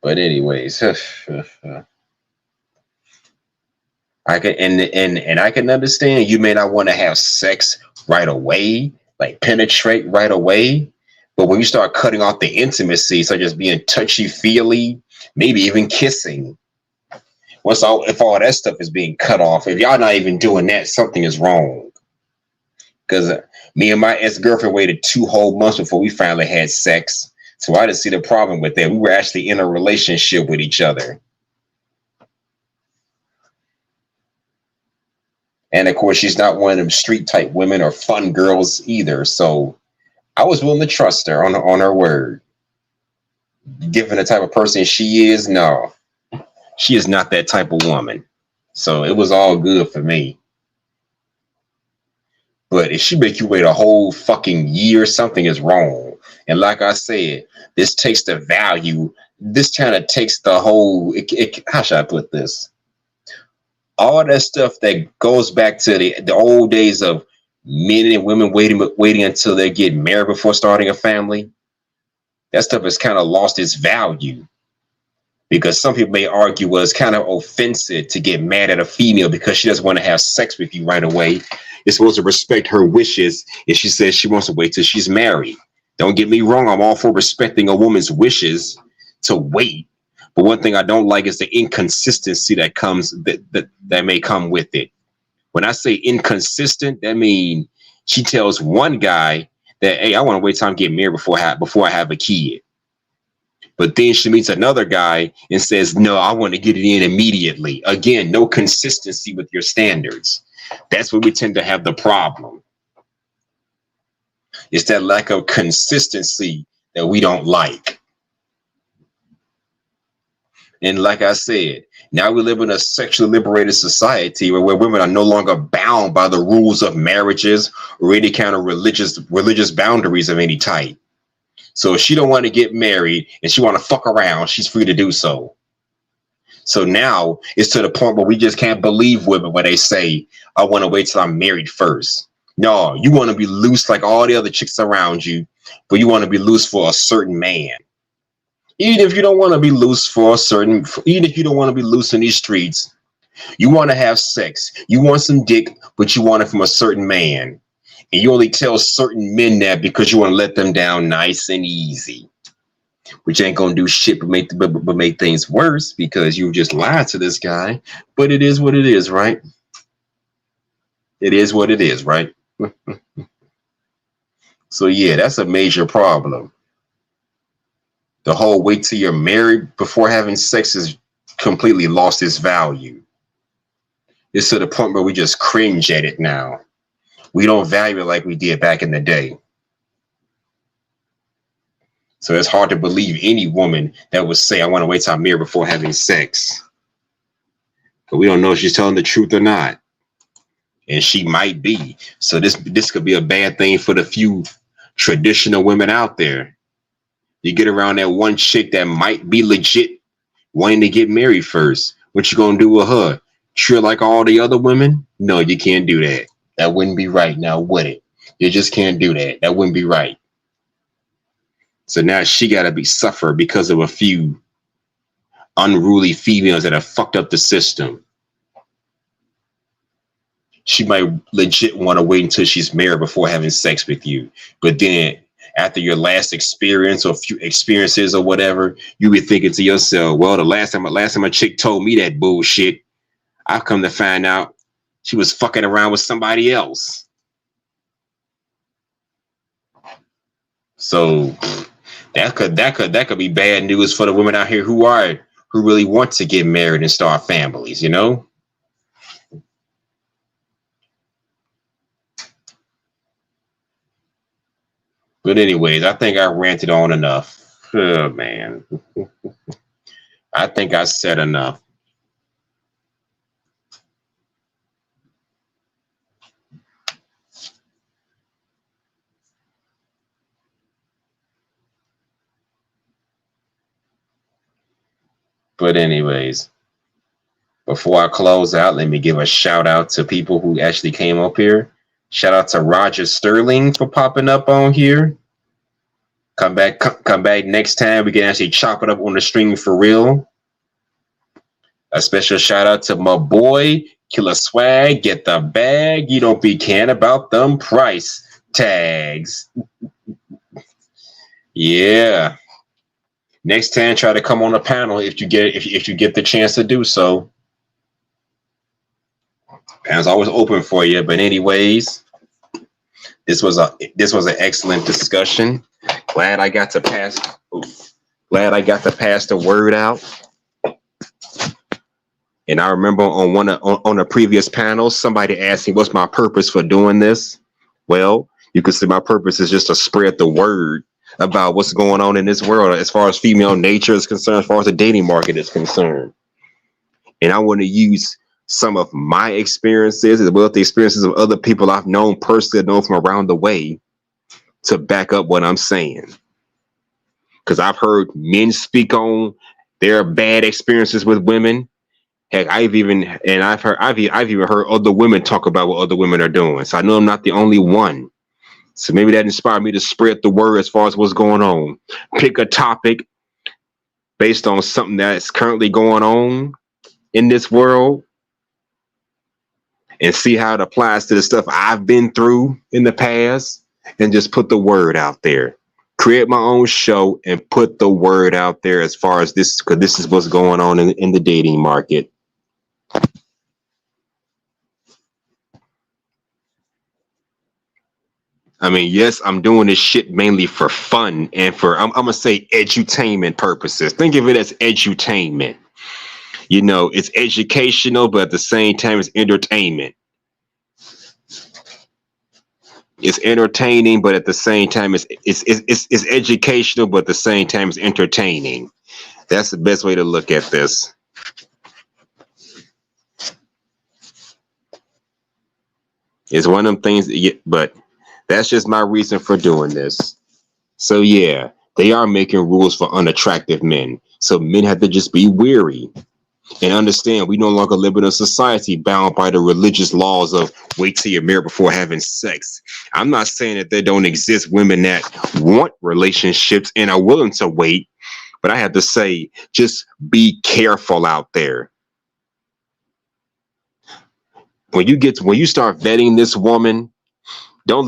But anyways, I can understand you may not want to have sex right away, like penetrate right away. But when you start cutting off the intimacy, such as being touchy-feely, maybe even kissing, if all that stuff is being cut off, if y'all not even doing that, something is wrong. Because me and my ex-girlfriend waited 2 whole months before we finally had sex. So I didn't see the problem with that. We were actually in a relationship with each other. And of course, she's not one of them street type women or fun girls either. So I was willing to trust her on her word. Given the type of person she is, no, she is not that type of woman. So it was all good for me. But if she make you wait a whole fucking year, something is wrong. And like I said, this takes the value. This kind of takes the whole, how should I put this? All that stuff that goes back to the old days of men and women waiting until they get married before starting a family. That stuff has kind of lost its value. Because some people may argue, well, it's kind of offensive to get mad at a female because she doesn't want to have sex with you right away. You're supposed to respect her wishes if she says she wants to wait till she's married. Don't get me wrong. I'm all for respecting a woman's wishes to wait. But one thing I don't like is the inconsistency that comes that may come with it. When I say inconsistent, that means she tells one guy that, hey, I want to wait till I get married before I have a kid. But then she meets another guy and says, no, I want to get it in immediately. Again, no consistency with your standards. That's where we tend to have the problem. It's that lack of consistency that we don't like. And like I said, now we live in a sexually liberated society where women are no longer bound by the rules of marriages or any kind of religious boundaries of any type. So if she don't want to get married and she want to fuck around, she's free to do so. So now it's to the point where we just can't believe women when they say, I want to wait till I'm married first. No, you want to be loose like all the other chicks around you, but you want to be loose for a certain man. Even if you don't want to be loose even if you don't want to be loose in these streets, you want to have sex, you want some dick, but you want it from a certain man. And you only tell certain men that because you want to let them down nice and easy, which ain't going to do shit but make things worse because you just lied to this guy. But it is what it is, right? It is what it is, right? So yeah, that's a major problem. The whole wait till you're married before having sex has completely lost its value. It's to the point where we just cringe at it now. We don't value it like we did back in the day. So it's hard to believe any woman that would say, I want to wait till I'm married before having sex. But we don't know if she's telling the truth or not. And she might be. So this could be a bad thing for the few traditional women out there. You get around that one chick that might be legit wanting to get married first. What you gonna do with her? Treat her like all the other women? No, you can't do that. That wouldn't be right now, would it? You just can't do that. That wouldn't be right. So now she got to be suffer because of a few unruly females that have fucked up the system. She might legit want to wait until she's married before having sex with you. But then after your last experience or few experiences or whatever, you be thinking to yourself, well, the last time a chick told me that bullshit, I've come to find out she was fucking around with somebody else. So that could be bad news for the women out here who really want to get married and start families, you know? But anyways, I think I ranted on enough. Oh man. I think I said enough. But anyways, before I close out, let me give a shout out to people who actually came up here. Shout out to Roger Sterling for popping up on here. Come back next time. We can actually chop it up on the stream for real. A special shout out to my boy, Killer Swag. Get the bag. You don't be caring about them price tags. Yeah. Next time, try to come on the panel if you get the chance to do so. Panel's always open for you. But anyways, this was an excellent discussion. Glad I got to pass the word out. And I remember on a previous panel, somebody asked me, what's my purpose for doing this? Well, you could say my purpose is just to spread the word about what's going on in this world as far as female nature is concerned, as far as the dating market is concerned. And I want to use some of my experiences as well as the experiences of other people I've known personally, known from around the way, to back up what I'm saying. Because I've heard men speak on their bad experiences with women. Heck, I've even heard other women talk about what other women are doing. So I know I'm not the only one. So maybe that inspired me to spread the word as far as what's going on. Pick a topic based on something that's currently going on in this world and see how it applies to the stuff I've been through in the past, and just put the word out there. Create my own show and put the word out there as far as this, because this is what's going on in the dating market. I mean, yes, I'm doing this shit mainly for fun and for, I'm going to say, edutainment purposes. Think of it as edutainment. You know, it's educational, but at the same time, it's entertainment. It's entertaining, but at the same time, it's educational, but at the same time, it's entertaining. That's the best way to look at this. It's one of them things, but that's just my reason for doing this. So yeah, they are making rules for unattractive men. So men have to just be weary and understand we no longer live in a society bound by the religious laws of wait till you're married before having sex. I'm not saying that there don't exist women that want relationships and are willing to wait, but I have to say, just be careful out there. When you start vetting this woman, come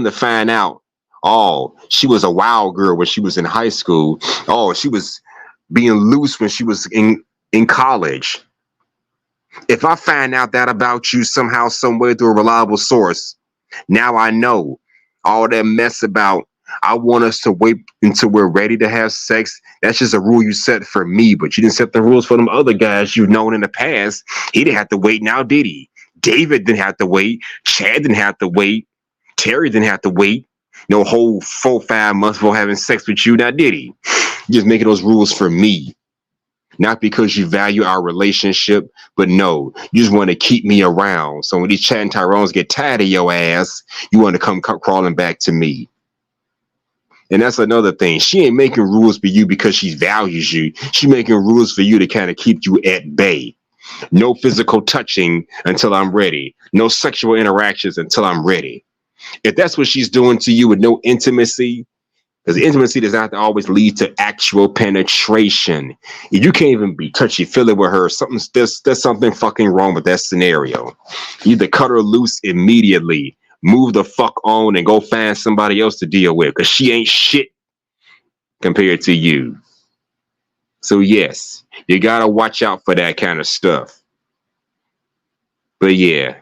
to find out, oh, she was a wild girl when she was in high school. Oh, she was being loose when she was in college. If I find out that about you somehow, some way through a reliable source, now I know all that mess about I want us to wait until we're ready to have sex. That's just a rule you set for me, but you didn't set the rules for them other guys you've known in the past. He didn't have to wait, now did he? David didn't have to wait. Chad didn't have to wait. Terry didn't have to wait. No whole 4-5 months before having sex with you, now did he? Just making those rules for me. Not because you value our relationship, but no, you just want to keep me around. So when these Chad and Tyrones get tired of your ass, you want to come crawling back to me. And that's another thing. She ain't making rules for you because she values you. She's making rules for you to kind of keep you at bay. No physical touching until I'm ready. No sexual interactions until I'm ready. If that's what she's doing to you with no intimacy, because intimacy does not always lead to actual penetration. If you can't even be touchy-feely with her, there's something fucking wrong with that scenario. You either cut her loose immediately, move the fuck on, and go find somebody else to deal with, because she ain't shit compared to you. So yes, you gotta watch out for that kind of stuff. But yeah,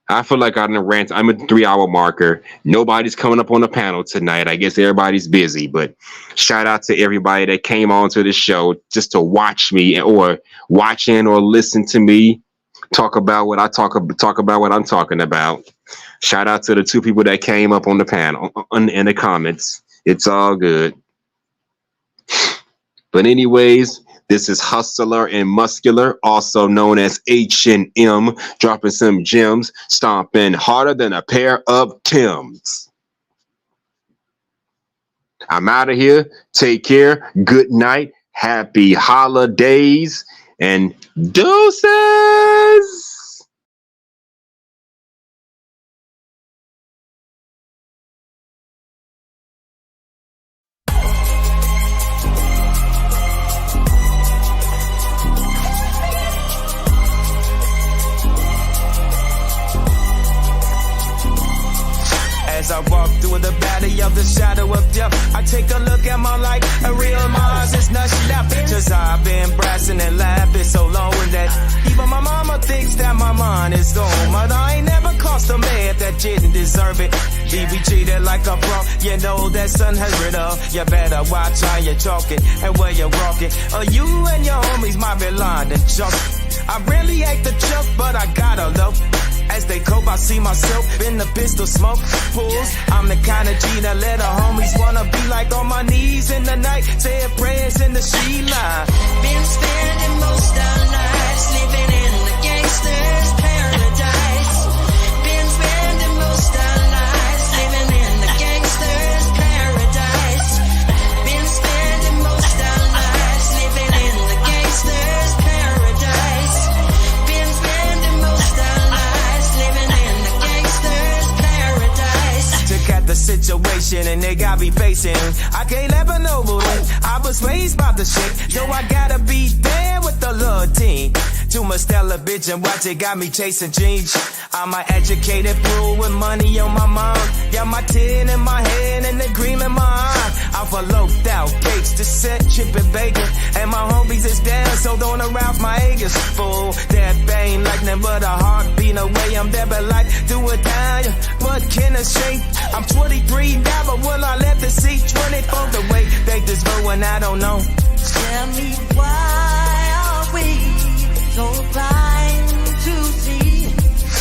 I feel like I'm at the 3-hour marker. Nobody's coming up on the panel tonight. I guess everybody's busy, but shout out to everybody that came on to the show just to watch me or watch in or listen to me talk about what I talk about what I'm talking about. Shout out to the 2 people that came up on the panel in the comments. It's all good. But anyways, this is Hustler and Muscular, also known as H&M, dropping some gems, stomping harder than a pair of Timbs. I'm out of here. Take care. Good night. Happy holidays and deuces. As I walk through the valley of the shadow of death, I take a look at my life and realize it's nothing left. Cause I've been brassing and laughing so long that even my mama thinks that my mind is gone. But I ain't never cost a man that didn't deserve it. Be treated like like a pro. You know that's unheard of. You better watch how you're talking and where you're walking. Or you and your homies might be lying to jump. I really hate the jump, but I gotta love. As they cope, I see myself in the pistol smoke pools. I'm the kind of G that let the homies wanna be like on my knees in the night, saying prayers in the sheet line. Been spending most our lives living in the gangster's paradise. Been spending most our lives living in the gangster's paradise. Been spending most our lives living in the gangster's paradise. Been spending most our lives living in the gangster's paradise. Took out the situation and they got me facing. I can't ever know it. I was raised by the shit, so I gotta be there with the little team. Too much television, watch it got me chasing jeans. I'm an educated fool with money on my mind. Got my tin in my hand and the cream in my eye. I've a loped out cakes to set, chip and bacon. And my homies is down, so don't arouse my acres. Fool, that bang like nothing but a heartbeat away. I'm there but like do it down. What can I say? I'm 23 now, but will I let the seat 24 the way they just going? I don't know. Tell me why are we so blind to see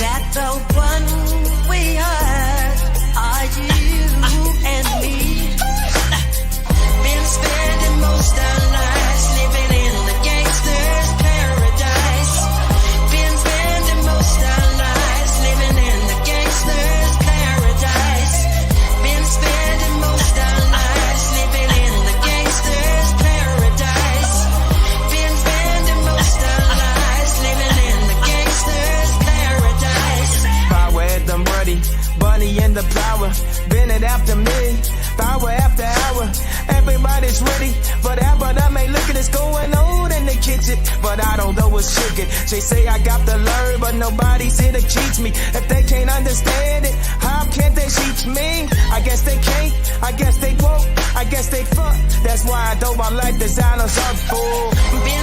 that the one we hurt are you and me? Been spending most our lives living in the gangster's paradise. Been spending most our lives living in the gangster's paradise. Been spending most our lives living in the gangster's paradise. Been spending most our lives living in the gangster's paradise. Power at them Bunny in the power, been it after me, power after hour. Everybody's ready, but I may look at this going on in the kitchen, but I don't know what's chicken. They say I got to learn, but nobody's here to teach me. If they can't understand it, how can they teach me? I guess they can't, I guess they won't, I guess they fuck. That's why I don't want life designers up for. Been